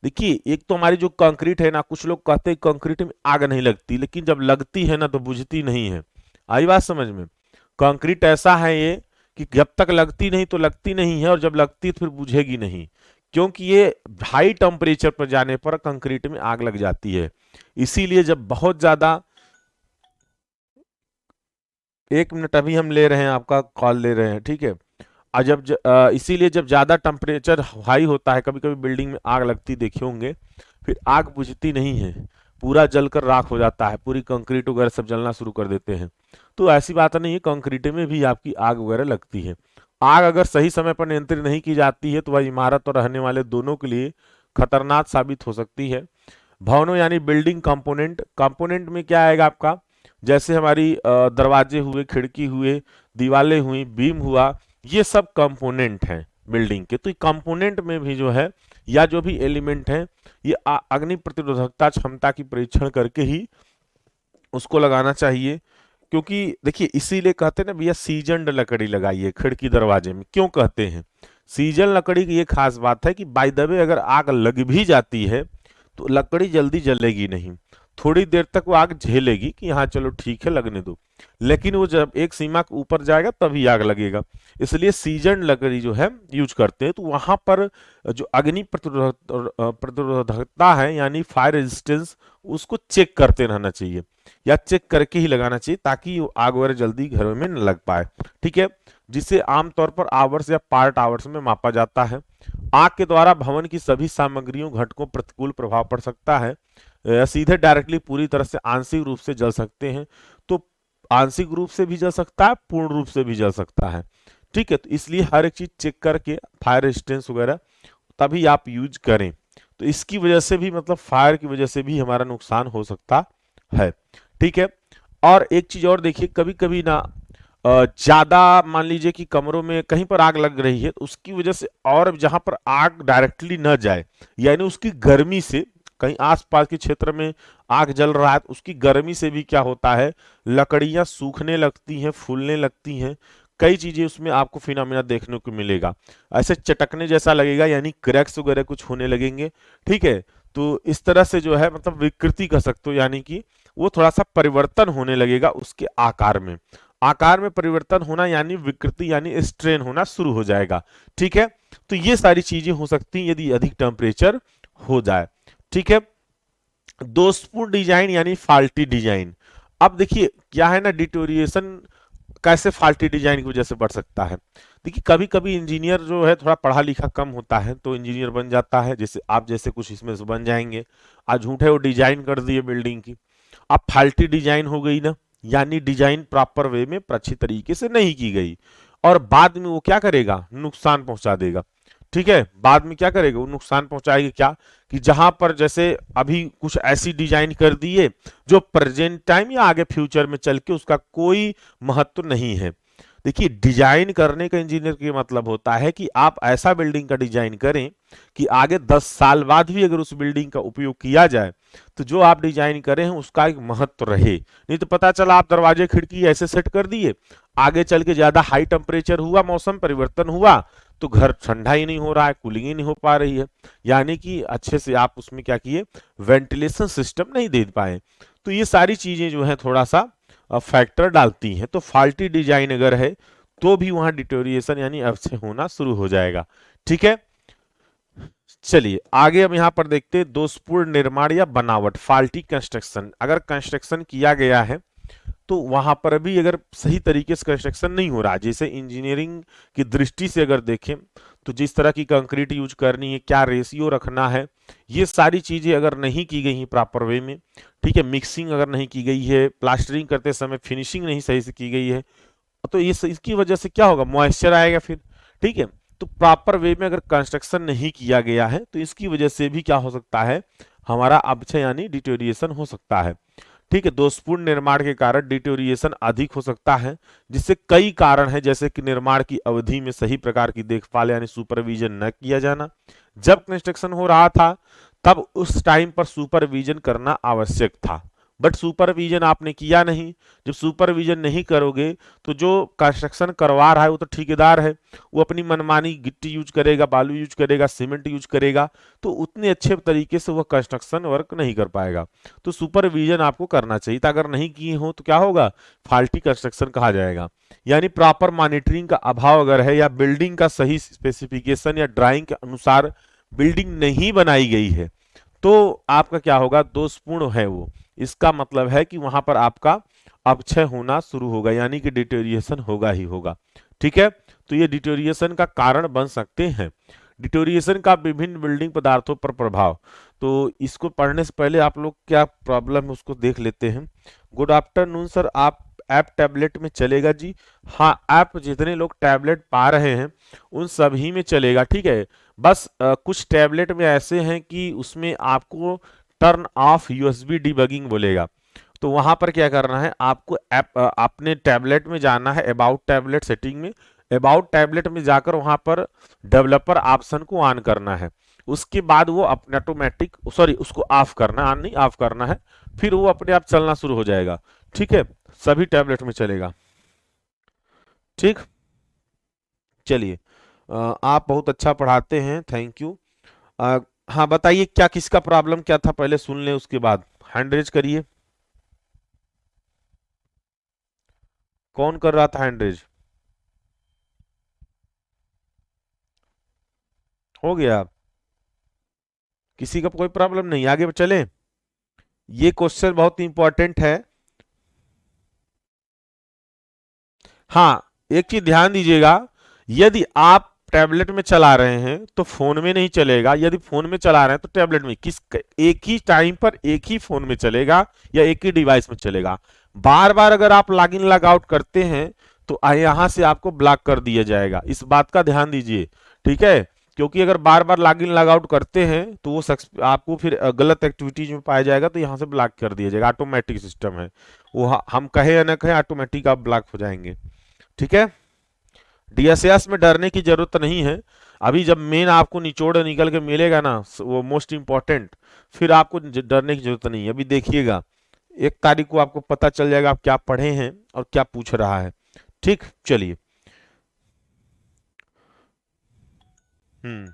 देखिए एक तो हमारी जो कंक्रीट है ना, कुछ लोग कहते हैं कंक्रीट में आग नहीं लगती, लेकिन जब लगती है ना तो बुझती नहीं है। आई बात समझ में? कंक्रीट ऐसा है ये कि जब तक लगती नहीं तो लगती नहीं है, और जब लगती है तो फिर बुझेगी नहीं, क्योंकि ये हाई टेम्परेचर पर जाने पर कंक्रीट में आग लग जाती है। इसीलिए जब बहुत ज्यादा, 1 मिनट अभी हम ले रहे हैं, आपका कॉल ले रहे हैं, ठीक है। और इसीलिए जब ज्यादा टेम्परेचर हाई होता है, कभी कभी बिल्डिंग में आग लगती देखे होंगे, फिर आग बुझती नहीं है, पूरा जलकर राख हो जाता है, पूरी कंक्रीट वगैरह सब जलना शुरू कर देते हैं। तो ऐसी बात नहीं है, कंक्रीट में भी आपकी आग वगैरह लगती है। आग अगर सही समय पर नियंत्रित नहीं की जाती है तो वह इमारत और रहने वाले दोनों के लिए खतरनाक साबित हो सकती है। भवनों यानी बिल्डिंग कंपोनेंट, कंपोनेंट में क्या आएगा आपका, जैसे हमारी दरवाजे हुए, खिड़की हुए, दीवारें हुई, बीम हुआ, ये सब कंपोनेंट हैं बिल्डिंग के। तो कंपोनेंट में भी जो है, या जो भी एलिमेंट है, ये अग्नि प्रतिरोधकता क्षमता की परीक्षण करके ही उसको लगाना चाहिए। क्योंकि देखिए इसीलिए कहते हैं ना भैया, सीजनड लकड़ी लगाइए खिड़की दरवाजे में। क्यों कहते हैं? सीजन लकड़ी की ये खास बात है कि बाय द वे अगर आग लग भी जाती है तो लकड़ी जल्दी जलेगी नहीं, थोड़ी देर तक वो आग झेलेगी कि हाँ चलो ठीक है लगने दो, लेकिन वो जब एक सीमा के ऊपर जाएगा तभी आग लगेगा। इसलिए सीजन लकड़ी जो है यूज करते हैं। तो वहां पर जो अग्नि प्रतिरोधकता है यानी फायर रेजिस्टेंस, उसको चेक करते रहना चाहिए, या चेक करके ही लगाना चाहिए, ताकि आग वगैरह जल्दी घर में न लग पाए, ठीक है। जिसे आमतौर पर आवर्स या पार्ट आवर्स में मापा जाता है। आग के द्वारा भवन की सभी सामग्रियों घटकों पर प्रतिकूल प्रभाव पड़ सकता है, सीधे डायरेक्टली पूरी तरह से आंशिक रूप से जल सकते हैं। तो आंशिक रूप से भी जल सकता है, पूर्ण रूप से भी जल सकता है, ठीक है। तो इसलिए हर एक चीज चेक करके फायर रेजिस्टेंस वगैरह तभी आप यूज करें। तो इसकी वजह से भी, मतलब फायर की वजह से भी हमारा नुकसान हो सकता है, ठीक है। और एक चीज और देखिए, कभी कभी ना ज्यादा मान लीजिए कि कमरों में कहीं पर आग लग रही है, तो उसकी वजह से, और जहां पर आग डायरेक्टली न जाए, यानी उसकी गर्मी से, कहीं आसपास के क्षेत्र में आग जल रहा है तो उसकी गर्मी से भी क्या होता है, लकड़ियां सूखने लगती हैं, फूलने लगती हैं, कई चीजें उसमें आपको फिनोमेना देखने को मिलेगा। ऐसे चटकने जैसा लगेगा, यानी क्रैक्स वगैरह कुछ होने लगेंगे, ठीक है। तो इस तरह से जो है, मतलब विकृति कह सकते हो, यानी कि वो थोड़ा सा परिवर्तन होने लगेगा उसके आकार में। आकार में परिवर्तन होना यानी विकृति, यानी स्ट्रेन होना शुरू हो जाएगा, ठीक है। तो ये सारी चीजें हो सकती हैं यदि अधिक टेम्परेचर हो जाए, ठीक है। दोषपूर्ण डिजाइन यानी फाल्टी डिजाइन। अब देखिए क्या है ना, डिटोरिएशन कैसे फाल्टी डिजाइन की वजह से बढ़ सकता है। देखिए कभी कभी इंजीनियर जो है थोड़ा पढ़ा लिखा कम होता है, तो इंजीनियर बन जाता है, जैसे आप जैसे कुछ इसमें से बन जाएंगे, आज झूठे वो डिजाइन कर दिए बिल्डिंग की, अब फाल्टी डिजाइन हो गई ना, यानी डिजाइन प्रॉपर वे में अच्छी तरीके से नहीं की गई, और बाद में वो क्या करेगा, नुकसान पहुंचा देगा, ठीक है। बाद में क्या करेगा, वो नुकसान पहुंचाएगी, क्या कि जहां पर जैसे अभी कुछ ऐसी डिजाइन कर दिए जो प्रेजेंट टाइम या आगे फ्यूचर में चल के उसका कोई महत्व नहीं है। देखिए डिजाइन करने का इंजीनियर का मतलब होता है कि आप ऐसा बिल्डिंग का डिजाइन करें कि आगे 10 साल बाद भी अगर उस बिल्डिंग का उपयोग किया जाए तो जो आप डिजाइन करें हैं उसका एक महत्व रहे। नहीं तो पता चला आप दरवाजे खिड़की ऐसे सेट कर दिए, आगे चल के ज्यादा हाई टेम्परेचर हुआ, मौसम परिवर्तन हुआ, तो घर ठंडा ही नहीं हो रहा है, कूलिंग ही नहीं हो पा रही है, यानी कि अच्छे से आप उसमें क्या किए, वेंटिलेशन सिस्टम नहीं दे पाए। तो ये सारी चीजें जो है थोड़ा सा फैक्टर डालती हैं। तो फाल्टी डिजाइन अगर है तो भी वहां डिटोरिएशन यानी अपसे होना शुरू हो जाएगा, ठीक है। चलिए आगे हम यहाँ पर देखते हैं दोषपूर्ण निर्माण या बनावट, फाल्टी कंस्ट्रक्शन। अगर कंस्ट्रक्शन किया गया है तो वहां पर भी अगर सही तरीके से कंस्ट्रक्शन नहीं हो रहा, जैसे इंजीनियरिंग की दृष्टि से अगर देखें तो जिस तरह की कंक्रीट यूज करनी है, क्या रेशियो रखना है, ये सारी चीजें अगर नहीं की गई हैं प्रॉपर वे में, ठीक है, मिक्सिंग अगर नहीं की गई है, प्लास्टरिंग करते समय फिनिशिंग नहीं सही से की गई है, तो ये इसकी वजह से क्या होगा, मॉइस्चर आएगा फिर, ठीक है। तो प्रॉपर वे में अगर कंस्ट्रक्शन नहीं किया गया है तो इसकी वजह से भी क्या हो सकता है, हमारा अपक्षय यानी डिटोरिएशन हो सकता है, ठीक है। दोषपूर्ण निर्माण के कारण डिटोरिएशन अधिक हो सकता है, जिससे कई कारण हैं, जैसे कि निर्माण की अवधि में सही प्रकार की देखभाल यानी सुपरविजन न किया जाना। जब कंस्ट्रक्शन हो रहा था तब उस टाइम पर सुपरविजन करना आवश्यक था, बट सुपरविजन आपने किया नहीं। जब सुपरविजन नहीं करोगे तो जो कंस्ट्रक्शन करवा रहा है वो तो ठेकेदार है, वो अपनी मनमानी गिट्टी यूज करेगा, बालू यूज करेगा, सीमेंट यूज करेगा, तो उतने अच्छे तरीके से वह कंस्ट्रक्शन वर्क नहीं कर पाएगा। तो सुपरविजन आपको करना चाहिए था, अगर नहीं किए हो तो क्या होगा, फाल्टी कंस्ट्रक्शन कहा जाएगा। यानी प्रॉपर मॉनिटरिंग का अभाव अगर है, या बिल्डिंग का सही स्पेसिफिकेशन या ड्राइंग के अनुसार बिल्डिंग नहीं बनाई गई है, तो आपका क्या होगा, दोषपूर्ण है वो। इसका मतलब है कि वहां पर आपका अपक्षय होना शुरू होगा, यानी कि डिटोरिएशन होगा ही होगा। ठीक है, तो ये डिटोरिएशन का कारण बन सकते हैं। डिटोरिएशन का विभिन्न बिल्डिंग पदार्थों पर प्रभाव, तो इसको पढ़ने से पहले आप लोग क्या प्रॉब्लम है उसको देख लेते हैं। गुड आफ्टरनून सर, आप ऐप टैबलेट में चलेगा जी? हाँ, ऐप जितने लोग टैबलेट पा रहे हैं उन सभी में चलेगा, ठीक है। बस कुछ टैबलेट में ऐसे हैं कि उसमें आपको टर्न ऑफ यूएसबी डिबगिंग बोलेगा, तो वहां पर क्या करना है, आपको ऐप अपने टैबलेट में जाना है, अबाउट टैबलेट सेटिंग में, अबाउट टैबलेट में जाकर वहां पर डेवलपर ऑप्शन को ऑन करना है। उसके बाद वो अपने ऑटोमेटिक, सॉरी, उसको ऑफ करना, ऑन नहीं ऑफ करना है, फिर वो अपने आप चलना शुरू हो जाएगा। ठीक है, सभी टैबलेट में चलेगा। ठीक, चलिए, आप बहुत अच्छा पढ़ाते हैं, थैंक यू। हाँ बताइए, क्या किसका प्रॉब्लम क्या था, पहले सुन लें उसके बाद हैंड रेज करिए। कौन कर रहा था हैंड रेज? हो गया, किसी का कोई प्रॉब्लम नहीं, आगे चले। ये क्वेश्चन बहुत इंपॉर्टेंट है। हाँ, एक चीज ध्यान दीजिएगा, यदि आप टैबलेट में चला रहे हैं तो फोन में नहीं चलेगा, यदि फोन में चला रहे हैं तो टैबलेट में, किस एक ही टाइम पर एक ही फोन में चलेगा या एक ही डिवाइस में चलेगा। बार बार अगर आप लॉग इन लॉग आउट करते हैं तो यहां से आपको ब्लॉक कर दिया जाएगा, इस बात का ध्यान दीजिए। ठीक है, क्योंकि अगर बार बार लॉग इन लॉग आउट करते हैं तो वो आपको फिर गलत एक्टिविटीज में पाया जाएगा, तो यहाँ से ब्लॉक कर दिया जाएगा, ऑटोमेटिक सिस्टम है वो, हम कहे या न कहे ऑटोमेटिक आप ब्लॉक हो जाएंगे। ठीक है, डीएसएस में डरने की जरूरत नहीं है। अभी जब मेन आपको निचोड़ निकल के मिलेगा ना, वो मोस्ट इंपॉर्टेंट, फिर आपको डरने की जरूरत नहीं है। अभी देखिएगा, 1 तारीख को आपको पता चल जाएगा आप क्या पढ़े हैं और क्या पूछ रहा है। ठीक, चलिए। हम्म,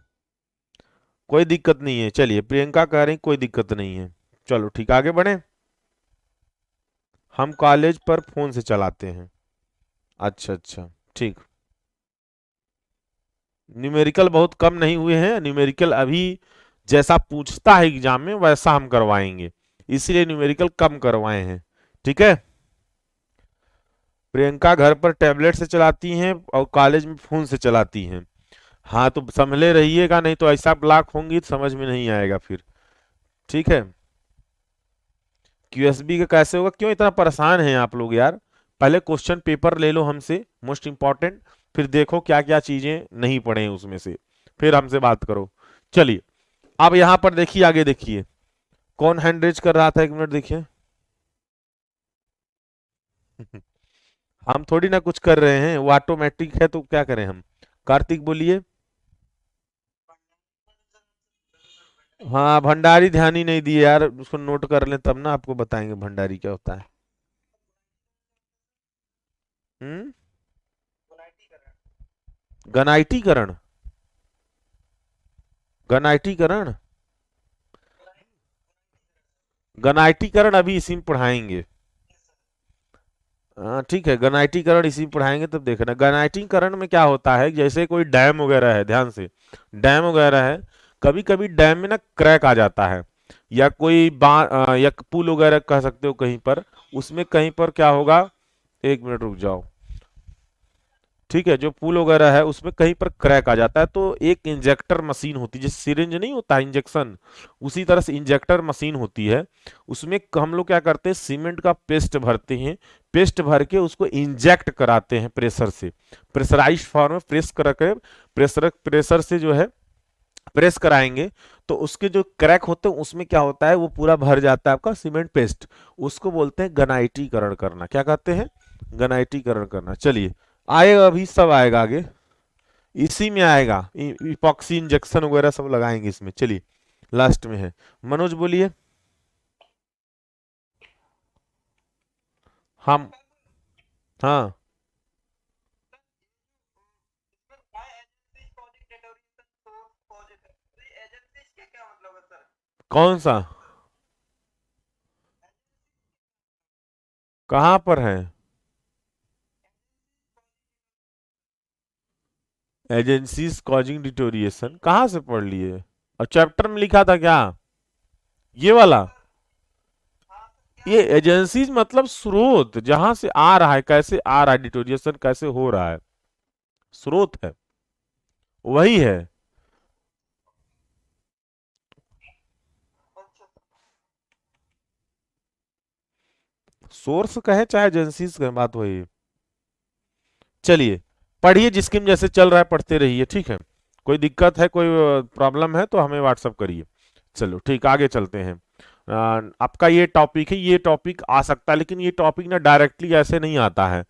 कोई दिक्कत नहीं है, चलिए, प्रियंका कह रही कोई दिक्कत नहीं है। चलो ठीक, आगे बढ़े। हम कॉलेज पर फोन से चलाते हैं। अच्छा अच्छा, ठीक। न्यूमेरिकल बहुत कम नहीं हुए हैं, न्यूमेरिकल अभी जैसा पूछता है एग्जाम में वैसा हम करवाएंगे, इसीलिए न्यूमेरिकल कम करवाए हैं। ठीक है, प्रियंका घर पर टैबलेट से चलाती हैं और कॉलेज में फोन से चलाती हैं। हाँ, तो संभले रहिएगा, नहीं तो ऐसा ब्लॉक होंगी तो समझ में नहीं आएगा फिर। ठीक है, क्यूएसबी का कैसे होगा, क्यों इतना परेशान हैं आप लोग यार? पहले क्वेश्चन पेपर ले लो हमसे, मोस्ट इंपॉर्टेंट, फिर देखो क्या क्या चीजें नहीं पढ़े हैं उसमें से, फिर हमसे बात करो। चलिए, अब यहां पर देखिए, आगे देखिए, कौन हैंड रेज कर रहा था, 1 मिनट देखिए। हम थोड़ी ना कुछ कर रहे हैं, वो ऑटोमेटिक है, तो क्या करें हम। कार्तिक बोलिए। हाँ, भंडारी ध्यान ही नहीं दिए यार, उसको नोट कर लें तब ना आपको बताएंगे भंडारी क्या होता है। हम्म, गनाइटीकरण, गनाइटीकरण, गनाइटीकरण अभी इसी में पढ़ाएंगे। हाँ ठीक है, गनाइटीकरण इसी में पढ़ाएंगे तब देखना। गनाइटीकरण में क्या होता है, जैसे कोई डैम वगैरह है, ध्यान से, डैम वगैरह है, कभी कभी डैम में ना क्रैक आ जाता है, या कोई या पुल वगैरह कह सकते हो कहीं पर, उसमें कहीं पर क्या होगा, 1 मिनट रुक जाओ। ठीक है, जो पुल वगैरह है उसमें कहीं पर क्रैक आ जाता है, तो एक इंजेक्टर मशीन होती है, जैसे सिरिंज नहीं होता इंजेक्शन, उसी तरह से इंजेक्टर मशीन होती है। उसमें हम लोग क्या करते हैं, सीमेंट का पेस्ट भरते हैं, पेस्ट भर के उसको इंजेक्ट कराते हैं प्रेशर से, प्रेशराइज फॉर्म में प्रेस करा कर, प्रेशर प्रेशर से जो है प्रेस कराएंगे, तो उसके जो क्रैक होते हैं उसमें क्या होता है, वो पूरा भर जाता है आपका सीमेंट पेस्ट, उसको बोलते हैं गनाइटीकरण करना। क्या कहते हैं, गनाइटीकरण करना। चलिए, आएगा, अभी सब आएगा आगे, इसी में आएगा, इपॉक्सी इंजेक्शन वगैरह सब लगाएंगे इसमें। चलिए, लास्ट में है, मनोज बोलिए। हम हाँ कौन सा कहाँ पर है एजेंसीज कॉजिंग डिटोरिएशन कहाँ से पढ़ लिए और चैप्टर में लिखा था क्या ये वाला ये एजेंसीज मतलब स्रोत जहां से आ रहा है कैसे आ रहा है डिटोरिएशन कैसे हो रहा है स्रोत है वही है सोर्स कहे चाहे एजेंसीज कहे बात वही है चलिए पढ़िए जिसकी जैसे चल रहा है पढ़ते रहिए ठीक है कोई दिक्कत है कोई प्रॉब्लम है तो हमें व्हाट्सअप करिए चलो ठीक आगे चलते हैं आपका ये टॉपिक है ये टॉपिक आ सकता है लेकिन ये टॉपिक ना डायरेक्टली ऐसे नहीं आता है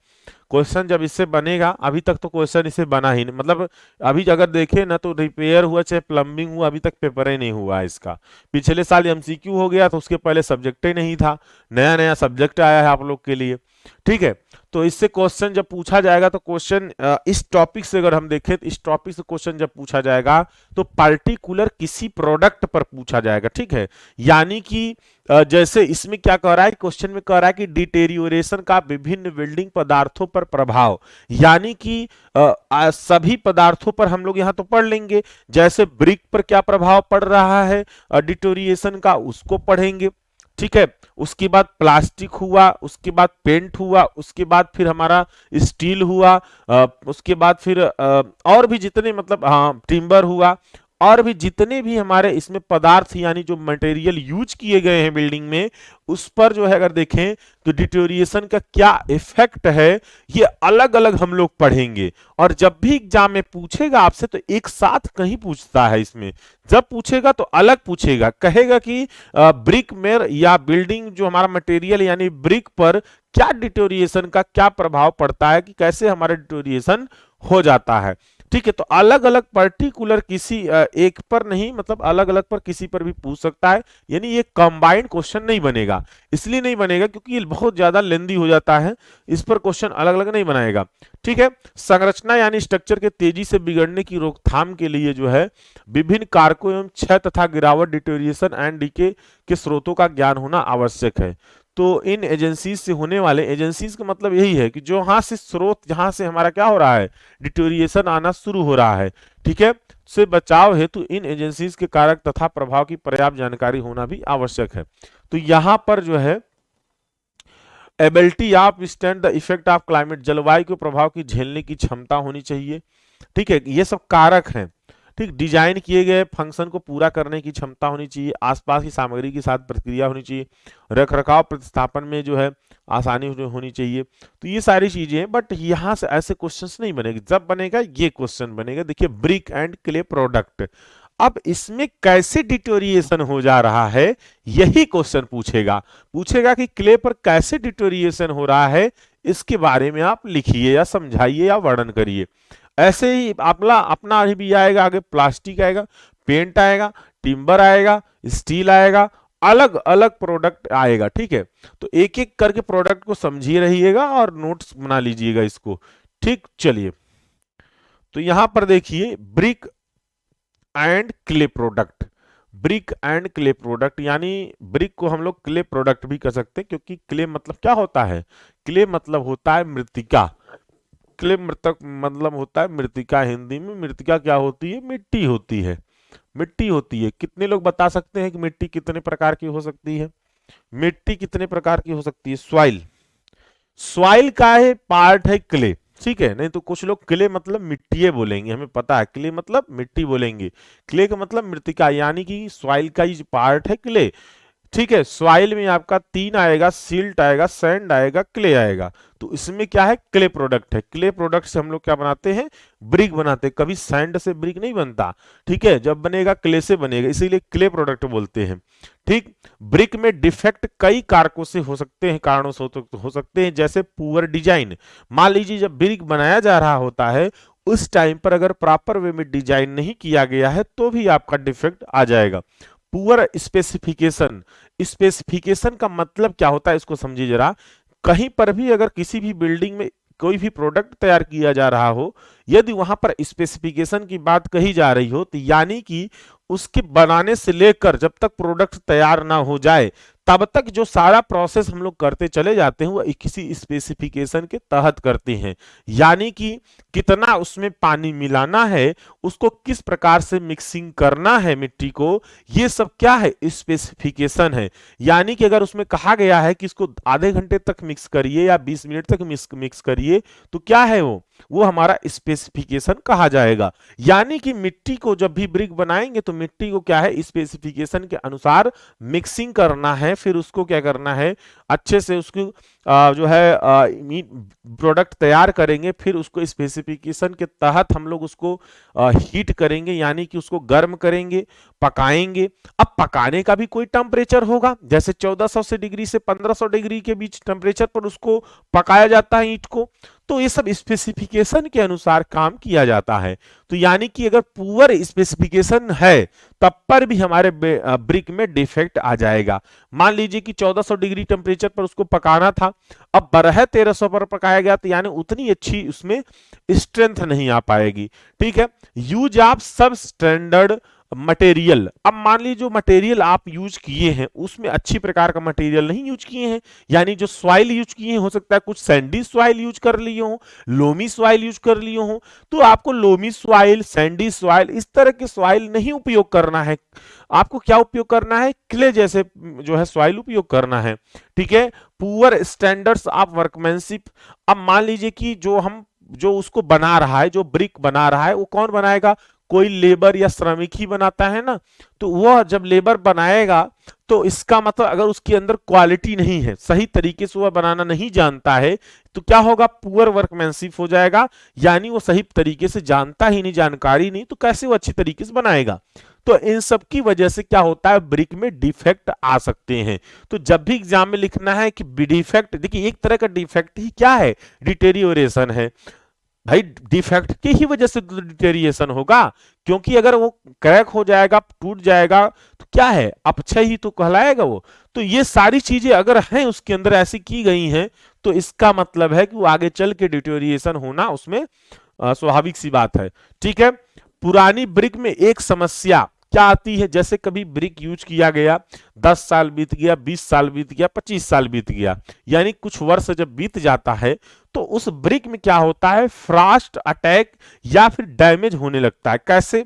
क्वेश्चन जब इससे बनेगा अभी तक तो क्वेश्चन इससे बना ही नहीं मतलब अभी अगर देखें ना तो रिपेयर हुआ चाहे प्लम्बिंग हुआ अभी तक पेपर ही नहीं हुआ है इसका पिछले साल एमसीक्यू हो गया तो उसके पहले सब्जेक्ट ही नहीं था नया नया सब्जेक्ट आया है आप लोग के लिए ठीक है तो इससे क्वेश्चन जब पूछा जाएगा तो क्वेश्चन इस टॉपिक से अगर हम देखें तो इस टॉपिक से क्वेश्चन जब पूछा जाएगा तो पार्टिकुलर किसी प्रोडक्ट पर पूछा जाएगा ठीक है यानी कि जैसे इसमें क्या कह रहा है क्वेश्चन में कह रहा है कि डिटेरियोरेशन का विभिन्न बिल्डिंग पदार्थों पर प्रभाव यानी कि सभी पदार्थों पर हम लोग यहां तो पढ़ लेंगे जैसे ब्रिक पर क्या प्रभाव पड़ रहा है डिटोरिएशन का उसको पढ़ेंगे ठीक है उसके बाद प्लास्टिक हुआ उसके बाद पेंट हुआ उसके बाद फिर हमारा स्टील हुआ उसके बाद फिर और भी जितने मतलब हाँ टिम्बर हुआ और भी जितने भी हमारे इसमें पदार्थ यानी जो मटेरियल यूज किए गए हैं बिल्डिंग में उस पर जो है अगर देखें तो डिटोरिएशन का क्या इफेक्ट है ये अलग अलग हम लोग पढ़ेंगे और जब भी एग्जाम में पूछेगा आपसे तो एक साथ कहीं पूछता है इसमें जब पूछेगा तो अलग पूछेगा कहेगा कि ब्रिक में या बिल्डिंग जो हमारा मटेरियल यानी ब्रिक पर क्या डिटोरिएशन का क्या प्रभाव पड़ता है कि कैसे हमारा डिटोरिएशन हो जाता है ठीक है तो अलग अलग पर्टिकुलर किसी एक पर नहीं मतलब अलग अलग पर किसी पर भी पूछ सकता है यानी ये कंबाइंड क्वेश्चन नहीं बनेगा इसलिए नहीं बनेगा क्योंकि ये बहुत ज्यादा लेंदी हो जाता है इस पर क्वेश्चन अलग अलग नहीं बनाएगा ठीक है संरचना यानी स्ट्रक्चर के तेजी से बिगड़ने की रोकथाम के लिए जो है विभिन्न कारकों एवं क्षय तथा गिरावट डिटोरिएशन एंड डीके के स्रोतों का ज्ञान होना आवश्यक है तो इन एजेंसीज से होने वाले एजेंसीज का मतलब यही है कि जो यहाँ से स्रोत जहां से हमारा क्या हो रहा है डिटोरिएशन आना शुरू हो रहा है ठीक है से बचाव हेतु इन एजेंसीज के कारक तथा प्रभाव की पर्याप्त जानकारी होना भी आवश्यक है तो यहाँ पर जो है ability of stand the effect of climate जलवायु के प्रभाव की झेलने की क्षमता होनी चाहिए ठीक है ये सब कारक हैं ठीक डिजाइन किए गए फंक्शन को पूरा करने की क्षमता होनी चाहिए आसपास की सामग्री के साथ प्रतिक्रिया होनी चाहिए रखरखाव प्रतिस्थापन में जो है आसानी होनी चाहिए तो ये सारी चीजें हैं बट यहाँ से ऐसे क्वेश्चंस नहीं बनेंगे जब बनेगा ये क्वेश्चन बनेगा देखिए ब्रिक एंड क्ले प्रोडक्ट अब इसमें कैसे डिटोरिएशन हो जा रहा है यही क्वेश्चन पूछेगा पूछेगा कि क्ले पर कैसे डिटोरिएशन हो रहा है इसके बारे में आप लिखिए या समझाइए या वर्णन करिए ऐसे ही अपना अपना भी आएगा आगे प्लास्टिक आएगा पेंट आएगा टिम्बर आएगा स्टील आएगा अलग अलग प्रोडक्ट आएगा ठीक है तो एक एक करके प्रोडक्ट को समझिए रहिएगा और नोट्स बना लीजिएगा इसको ठीक चलिए तो यहां पर देखिए brick and clay product brick and clay product यानी ब्रिक को हम लोग क्ले प्रोडक्ट भी कह सकते हैं क्योंकि क्ले मतलब क्या होता है क्ले मतलब होता है मृतिका क्ले मृतक मतलब होता है मृतिका हिंदी में मृतिका क्या होती है मिट्टी होती है मिट्टी होती है कितने लोग बता सकते हैं कि मिट्टी कितने प्रकार की हो सकती है मिट्टी कितने प्रकार की हो सकती है सॉइल सॉइल का है पार्ट है क्ले ठीक है नहीं तो कुछ लोग क्ले मतलब मिट्टी बोलेंगे हमें पता है क्ले मतलब मिट्टी बोलेंगे क्ले का मतलब मृतिका यानी कि सॉइल का ही पार्ट है क्ले ठीक है सॉइल में आपका तीन आएगा सिल्ट आएगा सैंड आएगा क्ले आएगा तो इसमें क्या है क्ले प्रोडक्ट है क्ले प्रोडक्ट से हम लोग क्या बनाते हैं ब्रिक बनाते हैं कभी सैंड से ब्रिक नहीं बनता ठीक है जब बनेगा क्ले से बनेगा इसीलिए क्ले प्रोडक्ट बोलते हैं ठीक ब्रिक में डिफेक्ट कई कारकों से हो सकते हैं कारणों से हो सकते हैं जैसे पुअर डिजाइन मान लीजिए जब ब्रिक बनाया जा रहा होता है उस टाइम पर अगर प्रॉपर वे में डिजाइन नहीं किया गया है तो भी आपका डिफेक्ट आ जाएगा पुअर स्पेसिफिकेशन स्पेसिफिकेशन का मतलब क्या होता है इसको समझिए जरा कहीं पर भी अगर किसी भी बिल्डिंग में कोई भी प्रोडक्ट तैयार किया जा रहा हो, यदि वहां पर स्पेसिफिकेशन की बात कही जा रही हो, तो यानी कि उसके बनाने से लेकर जब तक प्रोडक्ट तैयार ना हो जाए तब तक जो सारा प्रोसेस हम लोग करते चले जाते हैं वो किसी स्पेसिफिकेशन के तहत करते हैं। यानी कि कितना उसमें पानी मिलाना है, उसको किस प्रकार से मिक्सिंग करना है मिट्टी को, ये सब क्या है, स्पेसिफिकेशन है। यानी कि अगर उसमें कहा गया है कि इसको आधे घंटे तक मिक्स करिए या 20 मिनट तक मिक्स करिए, तो क्या है वो हमारा स्पेसिफिकेशन कहा जाएगा। यानी कि मिट्टी को जब भी ब्रिक बनाएंगे तो मिट्टी को क्या है, स्पेसिफिकेशन के अनुसार मिक्सिंग करना है, फिर उसको क्या करना है, अच्छे से उसको जो है प्रोडक्ट तैयार करेंगे, फिर उसको स्पेसिफिकेशन के तहत हम लोग उसको हीट करेंगे, यानी कि उसको गर्म करेंगे, पकाएंगे। अब पकाने का भी कोई टेम्परेचर होगा, जैसे 1400 डिग्री से 1500 डिग्री के बीच टेम्परेचर पर उसको पकाया जाता है ईंट को। तो ये सब स्पेसिफिकेशन के अनुसार काम किया जाता है। तो यानी कि अगर पुअर स्पेसिफिकेशन है तब पर भी हमारे ब्रिक में डिफेक्ट आ जाएगा। मान लीजिए कि 1400 डिग्री टेम्परेचर पर उसको पकाना था, अब 1300 पर पकाया गया, तो यानी उतनी अच्छी उसमें स्ट्रेंथ नहीं आ पाएगी। ठीक है, यूज ऑफ सब स्टैंडर्ड मटेरियल। अब मान लीजिए जो मटेरियल आप यूज किए हैं उसमें अच्छी प्रकार का मटेरियल नहीं यूज किए हैं, यानी जो सॉइल यूज किए हैं, हो सकता है कुछ सैंडी सॉइल यूज कर लिए हो, लोमी सॉइल यूज कर लिए हो, तो आपको लोमी सॉइल, सैंडी सॉइल, इस तरह के सॉइल नहीं उपयोग करना है। आपको क्या उपयोग करना है, क्ले जैसे जो है सॉइल उपयोग करना है। ठीक है, पुअर स्टैंडर्ड्स ऑफ वर्कमैनशिप। अब मान लीजिए कि जो उसको बना रहा है, जो ब्रिक बना रहा है, वो कौन बनाएगा, कोई लेबर या श्रमिक ही बनाता है ना। तो वह जब लेबर बनाएगा तो इसका मतलब अगर उसके अंदर क्वालिटी नहीं है, सही तरीके से वह बनाना नहीं जानता है, तो क्या होगा, पुअर वर्कमैनशिप हो जाएगा। यानी वो सही तरीके से जानता ही नहीं, जानकारी नहीं, तो कैसे वो अच्छी तरीके से बनाएगा। तो इन सब की वजह से क्या होता है, ब्रिक में डिफेक्ट आ सकते हैं। तो जब भी एग्जाम में लिखना है कि डिफेक्ट, देखिए एक तरह का डिफेक्ट ही क्या है, डिटेरियोरेशन है। भाई डिफेक्ट की ही वजह से डिटेरिएशन होगा, क्योंकि अगर वो क्रैक हो जाएगा, टूट जाएगा, तो क्या है, अपक्षय ही तो कहलाएगा वो। तो ये सारी चीजें अगर हैं उसके अंदर ऐसी की गई हैं, तो इसका मतलब है कि वो आगे चल के डिटेरिएशन होना उसमें स्वाभाविक सी बात है। ठीक है, पुरानी ब्रिक में एक समस्या क्या आती है, जैसे कभी ब्रिक यूज किया गया, 10 साल बीत गया, 20 साल बीत गया, 25 साल बीत गया, यानी कुछ वर्ष जब बीत जाता है तो उस ब्रिक में क्या होता है, फ्रॉस्ट अटैक या फिर डैमेज होने लगता है। कैसे,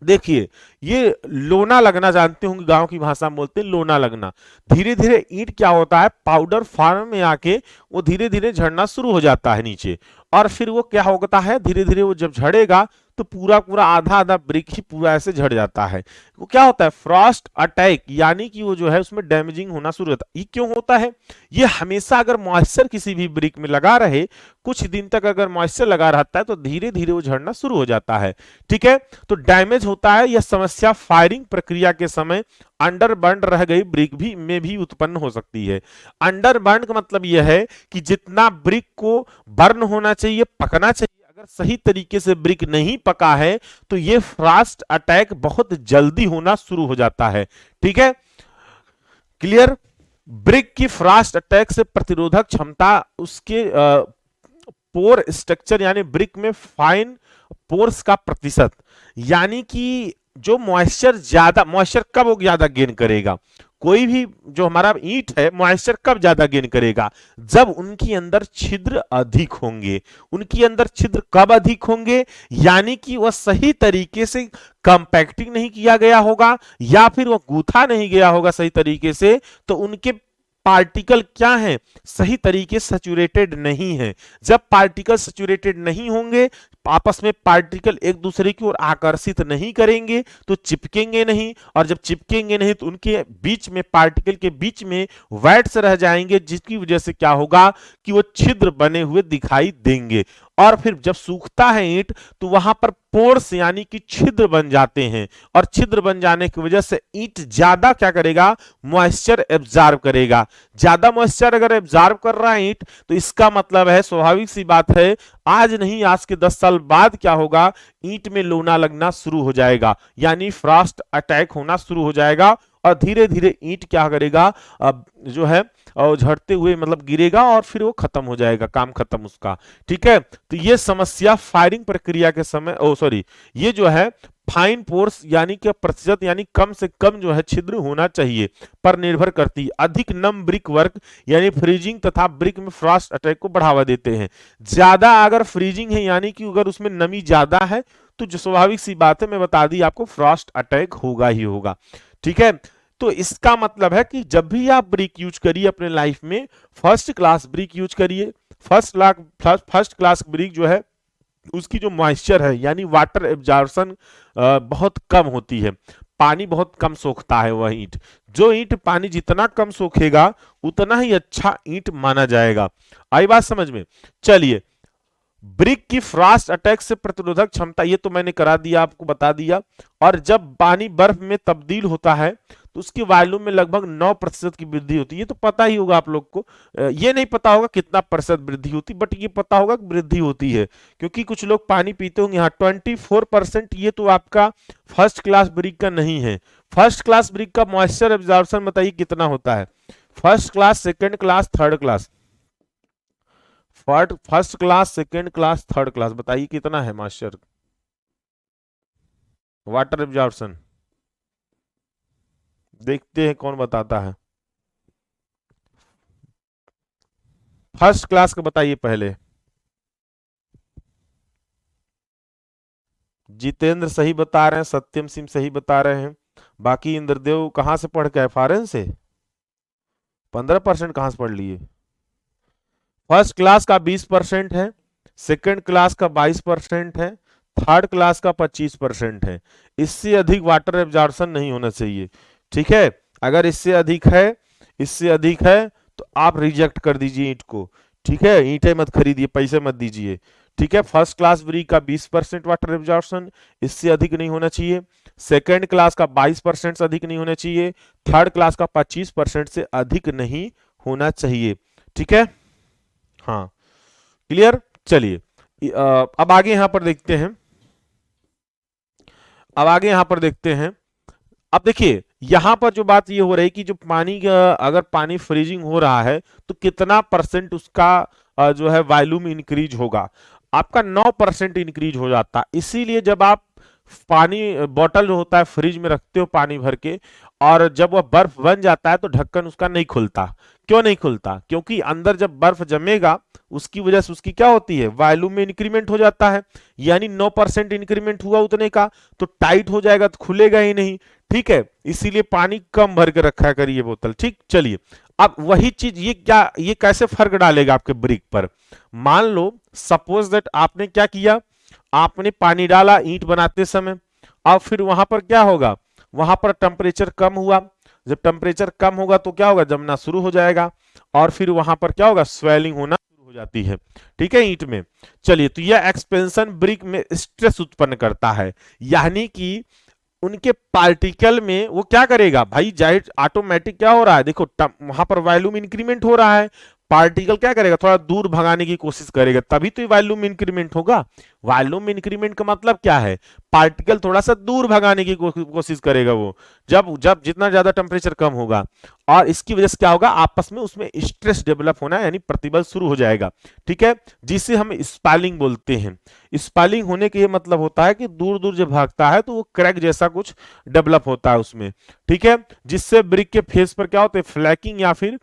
देखिए ये लोना लगना जानते होंगे, गांव की भाषा में बोलते हैं लोना लगना। धीरे धीरे ईंट क्या होता है, पाउडर फॉर्म में आके वो धीरे धीरे झड़ना शुरू हो जाता है नीचे, और फिर वो क्या होता है, धीरे धीरे वो जब झड़ेगा तो पूरा पूरा आधा आधा ब्रिक ही पूरा ऐसे झड़ जाता है। वो क्या होता है, फ्रॉस्ट अटैक, यानी कि वो जो है उसमें डैमेजिंग होना शुरू होता है। ये क्यों होता है, ये हमेशा अगर मॉइस्चर किसी भी ब्रिक में लगा रहे, कुछ दिन तक अगर मॉइस्चर लगा रहता है तो धीरे धीरे वो झड़ना शुरू हो जाता है। ठीक है, तो डैमेज होता है। यह समस्या फायरिंग प्रक्रिया के समय अंडरबर्न रह गई ब्रिक भी में भी उत्पन्न हो सकती है। अंडरबर्न का मतलब यह है कि जितना ब्रिक को बर्न होना चाहिए, पकना चाहिए, अगर सही तरीके से ब्रिक नहीं पका है तो ये फ्रॉस्ट अटैक बहुत जल्दी होना शुरू हो जाता है। ठीक है, क्लियर। ब्रिक की फ्रॉस्ट अटैक से प्रतिरोधक क्षमता उसके पोर स्ट्रक्चर, यानी ब्रिक में फाइन पोर्स का प्रतिशत, यानी कि जो मॉइस्चर कब वो ज्यादा गेन करेगा, कोई भी जो हमारा ईंट है मॉइस्चर कब ज्यादा गेन करेगा, जब उनके अंदर छिद्र अधिक होंगे। उनके अंदर छिद्र कब अधिक होंगे, यानी कि वह सही तरीके से कंपैक्टिंग नहीं किया गया होगा या फिर वह गूथा नहीं गया होगा सही तरीके से, तो उनके पार्टिकल क्या है, सही तरीके से सैचुरेटेड नहीं है। जब पार्टिकल सैचुरेटेड नहीं होंगे, आपस में पार्टिकल एक दूसरे की ओर आकर्षित नहीं करेंगे तो चिपकेंगे नहीं, और जब चिपकेंगे नहीं तो उनके बीच में, पार्टिकल के बीच में वैट्स रह जाएंगे, जिसकी वजह से क्या होगा कि वो छिद्र बने हुए दिखाई देंगे। और फिर जब सूखता है ईंट तो वहां पर पोर्स यानी कि छिद्र बन जाते हैं, और छिद्र बन जाने की वजह से ईंट ज्यादा क्या करेगा, मॉइस्चर एब्जॉर्ब करेगा। ज्यादा मॉइस्चर अगर एब्जॉर्ब कर रहा है ईंट, तो इसका मतलब है, स्वाभाविक सी बात है, आज नहीं आज के 10 साल बाद क्या होगा, ईंट में लोना लगना शुरू हो जाएगा, यानी फ्रॉस्ट अटैक होना शुरू हो जाएगा, और धीरे धीरे ईंट क्या करेगा, अब जो है और झड़ते हुए मतलब गिरेगा और फिर वो खत्म हो जाएगा, काम खत्म उसका। ठीक है, तो ये समस्या फायरिंग प्रक्रिया के समय, ओ सॉरी, ये जो है फाइन पोर्स यानी कि प्रतिशत यानी कम से कम जो है छिद्र होना चाहिए पर निर्भर करती है। अधिक नम ब्रिक वर्क यानी फ्रीजिंग तथा ब्रिक में फ्रॉस्ट अटैक को बढ़ावा देते हैं। ज्यादा अगर फ्रीजिंग है यानी कि अगर उसमें नमी ज्यादा है तो जो स्वाभाविक सी बात है, मैं बता दी आपको, फ्रॉस्ट अटैक होगा ही होगा। ठीक है, तो इसका मतलब है कि जब भी आप ब्रिक यूज करिए अपने लाइफ में, फर्स्ट क्लास ब्रिक यूज करिए। फर्स्ट क्लास ब्रिक जो है उसकी जो मॉइस्चर है यानी वाटर एब्जॉर्प्शन बहुत कम होती है, पानी बहुत कम सोखता है वह ईंट। जो ईंट पानी जितना कम सोखेगा उतना ही अच्छा ईंट माना जाएगा। आई बात समझ में? चलिए, ब्रिक की फ्रॉस्ट अटैक से प्रतिरोधक क्षमता, ये तो मैंने करा दिया, आपको बता दिया। और जब पानी बर्फ में तब्दील होता है तो उसकी वॉल्यूम में लगभग 9% की वृद्धि होती है। ये तो पता ही होगा आप लोग को। ये नहीं पता होगा कितना प्रतिशत वृद्धि होती, बट ये पता होगा कि वृद्धि होती है, क्योंकि कुछ लोग पानी पीते होंगे। यहाँ 24%, ये तो आपका फर्स्ट क्लास ब्रिक का नहीं है। फर्स्ट क्लास ब्रिक का मॉइस्चर एब्जॉर्प्शन बताइए कितना होता है? First class, second class, third class, first class, second class, third class, बताइए कितना है मास्टर वाटर एब्जॉर्प्शन? देखते हैं कौन बताता है। फर्स्ट क्लास का बताइए पहले। जितेंद्र सही बता रहे हैं, सत्यम सिंह सही बता रहे हैं, बाकी इंद्रदेव कहां से पढ़ के आए? फॉरेन से। 15% कहां से पढ़ लिए? फर्स्ट क्लास का 20% है, सेकंड क्लास का 22% है, थर्ड क्लास का 25% है। इससे अधिक वाटर एब्जॉर्प्शन नहीं होना चाहिए। ठीक है, अगर इससे अधिक है, इससे अधिक है तो आप रिजेक्ट कर दीजिए ईंट को। ठीक है, ईंटें मत खरीदिए, पैसे मत दीजिए। ठीक है, फर्स्ट क्लास ब्रिक का 20% वाटर एब्जॉर्प्शन, इससे अधिक नहीं होना चाहिए। सेकंड क्लास का 22% से अधिक नहीं होना चाहिए। थर्ड क्लास का 25% से अधिक नहीं होना चाहिए। ठीक है, हाँ, क्लियर। चलिए, अब आगे यहां पर देखते हैं। अब आगे यहां पर देखते हैं। अब देखिए यहां पर जो बात ये हो रही है कि जो पानी का, अगर पानी फ्रीजिंग हो रहा है तो कितना परसेंट उसका जो है वॉल्यूम इंक्रीज होगा? आपका 9% इंक्रीज हो जाता है। इसीलिए जब आप पानी बॉटल जो होता है फ्रिज में रखते हो पानी भर के, और जब वह बर्फ बन जाता है तो ढक्कन उसका नहीं खुलता। क्यों नहीं खुलता? क्योंकि अंदर जब बर्फ जमेगा उसकी वजह से उसकी क्या होती है, वॉल्यूम में इंक्रीमेंट हो जाता है। यानी 9% इंक्रीमेंट हुआ उतने का, तो टाइट हो जाएगा तो खुलेगा ही नहीं। ठीक है, इसीलिए पानी कम भर के रखा करिए बोतल। ठीक, चलिए, अब वही चीज ये क्या, ये कैसे फर्क डालेगा आपके ब्रिक पर? मान लो सपोज दैट आपने क्या किया, आपने पानी डाला ईंट बनाते समय, अब फिर वहां पर क्या होगा, वहां पर टेम्परेचर कम हुआ। जब टेम्परेचर कम होगा तो क्या होगा, जमना शुरू हो जाएगा, और फिर वहां पर क्या होगा, स्वेलिंग होना शुरू हो जाती है। ठीक है, ईंट में। चलिए, तो यह एक्सपेंशन ब्रिक में स्ट्रेस उत्पन्न करता है, यानी कि उनके पार्टिकल में वो क्या करेगा भाई, जाहिर ऑटोमेटिक क्या हो रहा है, देखो वहां पर वॉल्यूम इंक्रीमेंट हो रहा है, पार्टिकल क्या करेगा, थोड़ा दूर भगाने की कोशिश करेगा, तभी तो वॉल्यूम इंक्रीमेंट होगा। वॉल्यूम इंक्रीमेंट का मतलब क्या है, पार्टिकल थोड़ा सा दूर भगाने की कोशिश करेगा वो, जब जब जितना ज्यादा टेम्परेचर कम होगा, और इसकी वजह से क्या होगा, आपस में उसमें स्ट्रेस डेवलप होना यानी प्रतिबल शुरू हो जाएगा। ठीक है, जिसे हम स्पेलिंग बोलते हैं। स्पेलिंग होने के ये मतलब होता है कि दूर दूर जब भागता है तो वो क्रैक जैसा कुछ डेवलप होता है उसमें। ठीक है, जिससे ब्रिक के फेस पर क्या होता है, फ्लैकिंग या फिर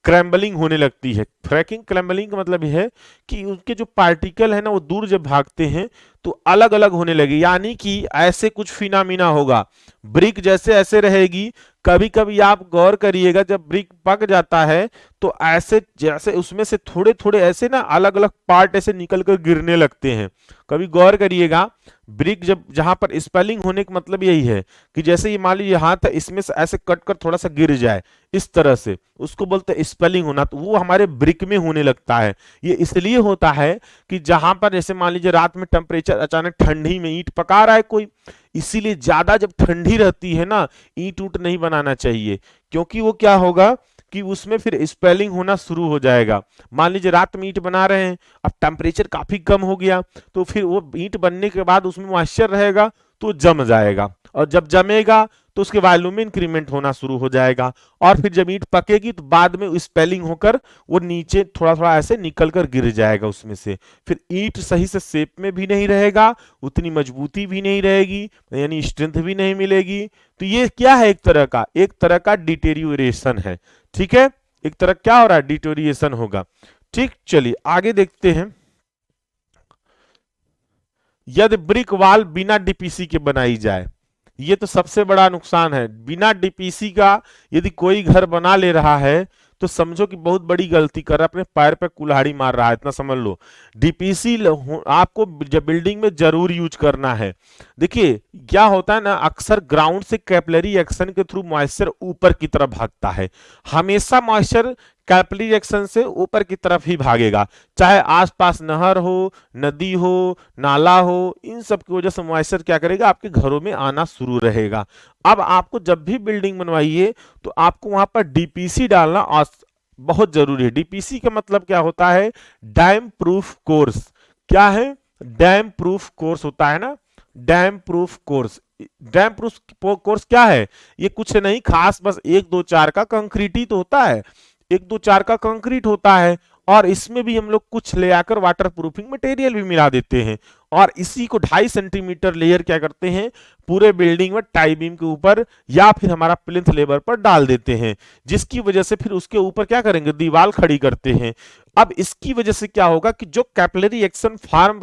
क्रैम्बलिंग होने लगती है। फ्रैकिंग क्रैम्बलिंग का मतलब यह है कि उनके जो पार्टिकल है ना वो दूर जब भागते हैं तो अलग अलग होने लगे, यानी कि ऐसे कुछ फिनामिना होगा, ब्रिक जैसे ऐसे रहेगी। कभी कभी आप गौर करिएगा जब ब्रिक पक जाता है तो ऐसे जैसे उसमें से थोड़े थोड़े ऐसे ना अलग अलग पार्ट ऐसे निकल कर गिरने लगते हैं। कभी गौर करिएगा, ब्रिक जब जहां पर स्पेलिंग होने का मतलब यही है कि जैसे ये मान लीजिए हाथ है, इसमें से ऐसे कट कर थोड़ा सा गिर जाए, इस तरह से उसको बोलते हैं स्पेलिंग होना। तो वो हमारे ब्रिक में होने लगता है। ये इसलिए होता है कि जहां पर जैसे मान लीजिए रात में टेम्परेचर अचानक ठंडी में ईंट पका रहा है कोई, इसीलिए ज्यादा जब ठंडी रहती है ना, ईंट उट नहीं बनाना चाहिए, क्योंकि वो क्या होगा कि उसमें फिर स्पेलिंग होना शुरू हो जाएगा। मान लीजिए रात में ईंट बना रहे हैं, अब टेम्परेचर काफी कम हो गया, तो फिर वो ईंट बनने के बाद उसमें मॉइस्चर रहेगा तो जम जाएगा, और जब जमेगा तो उसके वॉल्यूम में इंक्रीमेंट होना शुरू हो जाएगा, और फिर जब ईंट पकेगी तो बाद में स्पेलिंग होकर वो नीचे थोड़ा थोड़ा ऐसे निकल कर गिर जाएगा उसमें से, फिर ईंट सही से शेप में भी नहीं रहेगा, उतनी मजबूती भी नहीं रहेगी, यानी स्ट्रेंथ भी नहीं मिलेगी। तो ये क्या है, एक तरह का डिटेरियोरेशन है। ठीक है, एक तरह क्या हो रहा है, डिटेरियोरेशन होगा। ठीक, चलिए आगे देखते हैं। यदि ब्रिक वॉल बिना डीपीसी के बनाई जाए, ये तो सबसे बड़ा नुकसान है। बिना डीपीसी का यदि कोई घर बना ले रहा है तो समझो कि बहुत बड़ी गलती कर रहा है, अपने पैर पे कुल्हाड़ी मार रहा है, इतना समझ लो। डीपीसी आपको जब बिल्डिंग में जरूर यूज करना है। देखिए क्या होता है ना, अक्सर ग्राउंड से कैपिलरी एक्शन के थ्रू मॉइस्चर ऊपर की तरफ भागता है, हमेशा मॉइस्चर कैपिलरी एक्शन से ऊपर की तरफ ही भागेगा, चाहे आसपास नहर हो, नदी हो, नाला हो, इन सब की वजह से मॉइस्चर क्या करेगा, आपके घरों में आना शुरू रहेगा। अब आपको जब भी बिल्डिंग बनवाइए तो आपको वहां पर डीपीसी डालना बहुत जरूरी है। डीपीसी का मतलब क्या होता है, डैम प्रूफ कोर्स। क्या है, डैम प्रूफ कोर्स होता है ना, dam proof course. Dam proof course क्या है, ये कुछ नहीं खास, बस 1 2 4 का कंक्रीट ही तो होता है, 1 2 4 का कंक्रीट होता है, और इसमें भी हम लोग कुछ ले आकर वाटर प्रूफिंग मटेरियल भी मिला देते हैं, और इसी को 2.5 सेंटीमीटर लेयर क्या करते हैं, पूरे बिल्डिंग में टाई बीम के ऊपर या फिर हमारा प्लिंथ लेबर पर डाल देते हैं, जिसकी वजह से फिर उसके ऊपर क्या करेंगे, दीवार खड़ी करते हैं। अब इसकी वजह से क्या होगा कि जो कैपिलरी एक्शन फार्म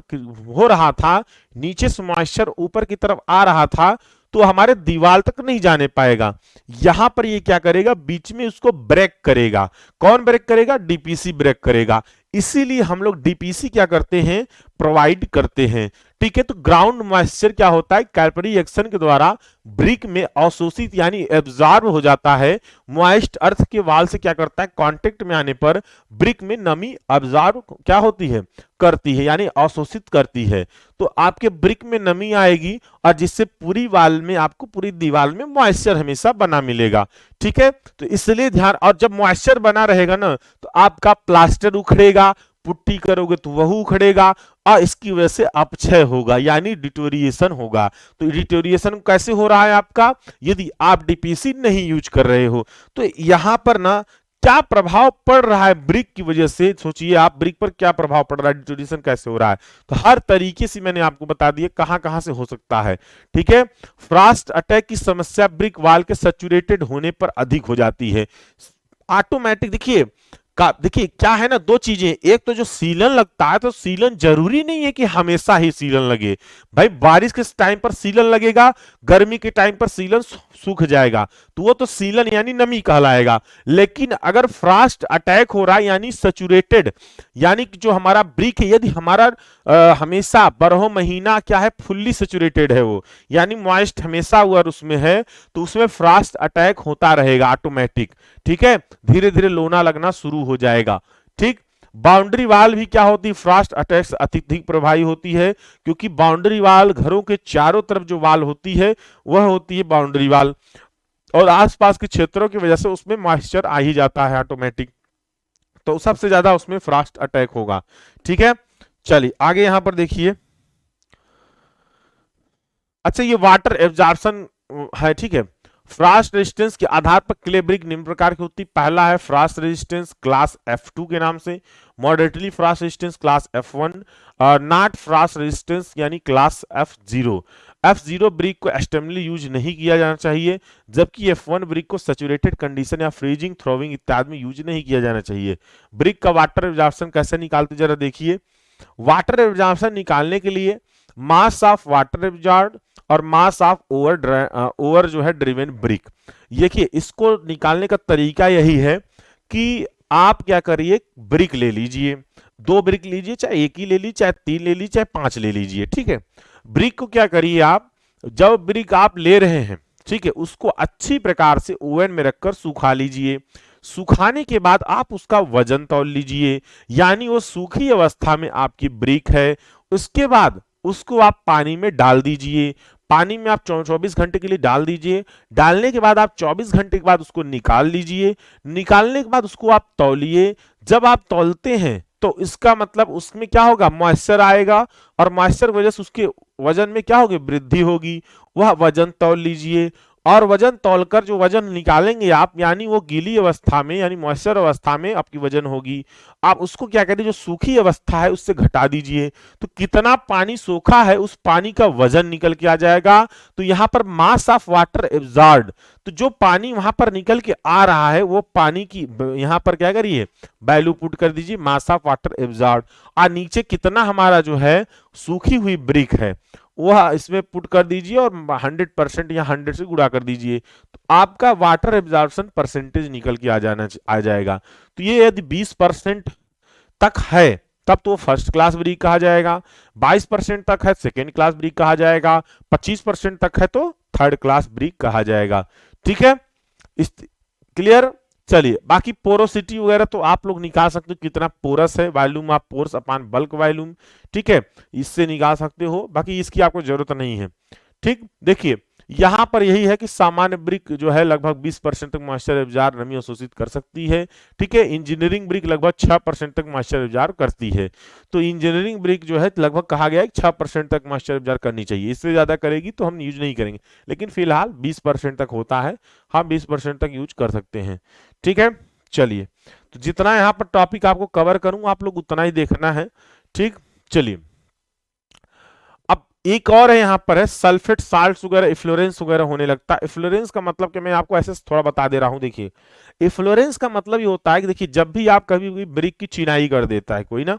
हो रहा था, नीचे से मॉइस्चर ऊपर की तरफ आ रहा था, तो हमारे दीवार तक नहीं जाने पाएगा। यहां पर ये क्या करेगा, बीच में उसको ब्रेक करेगा। कौन ब्रेक करेगा, डीपीसी ब्रेक करेगा। इसीलिए हम लोग डीपीसी क्या करते हैं, प्रोवाइड करते हैं। ठीक है, तो ग्राउंड मॉइस्चर क्या होता है, कैपिलरी एक्शन के द्वारा ब्रिक में अवशोषित यानी एब्जॉर्ब हो जाता है। मॉइस्ट अर्थ के वाल से क्या करता है, कांटेक्ट में आने पर ब्रिक में नमी एब्जॉर्ब क्या होती है, करती है, यानी अवशोषित करती है। तो आपके ब्रिक में नमी आएगी, और जिससे पूरी वाल में, आपको पूरी दीवार में मॉइस्चर हमेशा बना मिलेगा। ठीक है, तो इसलिए ध्यान, और जब मॉइस्चर बना रहेगा ना, तो आपका प्लास्टर उखड़ेगा, पुट्टी करोगे तो वह उखड़ेगा, और इसकी वजह से अपक्षय होगा, यानी डिटोरिएशन होगा। तो डिटोरिएशन कैसे हो रहा है आपका, यदि आप डीपीसी नहीं यूज कर रहे हो। तो यहां पर ना क्या प्रभाव पड़ रहा है ब्रिक की वजह से, सोचिए आप, ब्रिक पर क्या प्रभाव पड़ रहा है, डिटोरिएशन कैसे हो रहा है। तो हर तरीके से मैंने आपको बता दिया कहां कहां से हो सकता है। ठीक है, फ्रॉस्ट अटैक की समस्या ब्रिक वाल के सैचुरेटेड होने पर अधिक हो जाती है। ऑटोमेटिक देखिए क्या है ना, 2 चीजें, एक तो जो सीलन लगता है, तो सीलन जरूरी नहीं है कि हमेशा ही सीलन लगे। भाई बारिश के टाइम पर सीलन लगेगा, गर्मी के टाइम पर सीलन सूख जाएगा, तो वो तो सीलन यानी नमी कहलाएगा। लेकिन अगर फ्रॉस्ट अटैक हो रहा है यानी सैचुरेटेड, यानी कि जो हमारा ब्रिक है, यदि हमारा हमेशा 12 महीना क्या है, फुल्ली सैचुरेटेड है वो, यानी मॉइस्ट हमेशा अगर उसमें है, तो उसमें फ्रॉस्ट अटैक होता रहेगा ऑटोमेटिक। ठीक है, धीरे धीरे लोना लगना शुरू हो जाएगा। ठीक, बाउंड्री वाल भी क्या होती है, फ्रॉस्ट अटैक से अत्यधिक प्रभावी होती है, क्योंकि बाउंड्री वाल, घरों के चारों तरफ जो वाल होती है वह होती है बाउंड्री वाल, और आसपास के क्षेत्रों की वजह से उसमें मॉइस्चर आ ही जाता है ऑटोमेटिक, तो सबसे ज्यादा उसमें फ्रॉस्ट अटैक होगा। ठीक है, चलिए आगे यहां पर देखिए। अच्छा, ये वाटर एब्जॉर्प्शन है। ठीक है, फ्रॉस्ट रेजिस्टेंस के आधार पर क्ले ब्रिक निम्न प्रकार की होती है। पहला है फ्रॉस्ट रेजिस्टेंस क्लास F2 के नाम से, moderately Frost resistance class F1, not Frost resistance यानी क्लास F0। F0 ब्रिक को एक्सटर्नली यूज नहीं किया जाना चाहिए, जबकि F1 ब्रिक को सैचुरेटेड कंडीशन या फ्रीजिंग, थ्रोविंग इत्यादि में यूज नहीं किया जाना चाहिए। ब्रिक का वाटर एब्जॉर्प्शन कैसे निकालते जरा देखिए। वाटर एब्जॉर्प्शन निकालने के लिए मास ऑफ वाटर एब्जॉर्ब और मास ऑफ ओवर जो है ड्रिवन ब्रिक, देखिए इसको निकालने का तरीका यही है कि आप क्या करिए, ब्रिक ले लीजिए, 2 ब्रिक लीजिए, चाहे 1 ही ले लीजिए, चाहे 3 ले लीजिए, चाहे 5 ले लीजिए। ठीक है, ब्रिक को क्या करिए आप, जब ब्रिक आप ले रहे हैं, ठीक है, उसको अच्छी प्रकार से ओवन में रखकर सुखा लीजिए। सुखाने के बाद आप उसका वजन तौल लीजिए, यानी वो सूखी अवस्था में आपकी ब्रिक है। उसके बाद उसको आप पानी में डाल दीजिए, पानी में आप 24 घंटे के लिए डाल दीजिए। डालने के बाद आप 24 घंटे के बाद उसको निकाल लीजिए। निकालने के बाद उसको आप तौलिए। जब आप तौलते हैं तो इसका मतलब उसमें क्या होगा, मॉइस्चर आएगा, और मॉइस्चर वजह से उसके वजन में क्या होगी, वृद्धि होगी। वह वजन तौल लीजिए, और वजन तौलकर जो वजन निकालेंगे आप, यानी वो गीली अवस्था में यानी मॉइस्चर अवस्था में आपकी वजन होगी, आप उसको क्या कहते हैं, जो सूखी अवस्था है उससे घटा दीजिए, तो कितना पानी सोखा है उस पानी का वजन निकल के आ जाएगा। तो यहां पर मास ऑफ वाटर एब्जॉर्ब्ड, तो जो पानी वहां पर निकल के आ रहा है वो पानी की यहां पर क्या करिए, वैल्यू पुट कर दीजिए, मास ऑफ वाटर एब्जॉर्ब्ड, और नीचे कितना हमारा जो है सूखी हुई ब्रिक है वह इसमें पुट कर दीजिए और 100% या 100 से गुणा कर दीजिए, तो आपका वाटर एब्जॉर्प्शन परसेंटेज निकल के आ जाएगा। तो ये यदि 20% तक है तब तो फर्स्ट क्लास ब्रिक कहा जाएगा, 22% तक है सेकेंड क्लास ब्रिक कहा जाएगा, 25% तक है तो थर्ड क्लास ब्रिक कहा जाएगा। ठीक है, इस क्लियर। चलिए बाकी पोरोसिटी वगैरह तो आप लोग निकाल सकते हो, कितना पोरस है, volume of pores upon bulk volume, ठीक है, इससे निकाल सकते हो, बाकी इसकी आपको जरूरत नहीं है। ठीक, देखिए यहां पर यही है कि सामान्य ब्रिक जो है लगभग 20% तक मॉइस्चर एब्जॉर्ब नमी अवशोषित कर सकती है। ठीक है, इंजीनियरिंग ब्रिक लगभग 6% तक मॉइस्चर एब्जॉर्ब करती है। तो इंजीनियरिंग ब्रिक जो है लगभग कहा गया है कि 6% तक मॉइस्चर एब्जॉर्ब करनी चाहिए, इससे ज्यादा करेगी तो हम यूज नहीं करेंगे, लेकिन फिलहाल 20% तक होता है, हम 20% तक यूज कर सकते हैं। ठीक है, चलिए तो जितना यहाँ पर टॉपिक आपको कवर करूं आप लोग उतना ही देखना है। ठीक, चलिए अब एक और है यहाँ पर है सल्फेट साल्ट वगैरह इफ्लोरेंस वगैरह होने लगता है। इफ्लोरेंस का मतलब कि मैं आपको ऐसे थोड़ा बता दे रहा हूं, देखिए इफ्लोरेंस का मतलब ये होता है कि देखिए जब भी आप कभी भी ब्रिक की चिनाई कर देता है कोई ना,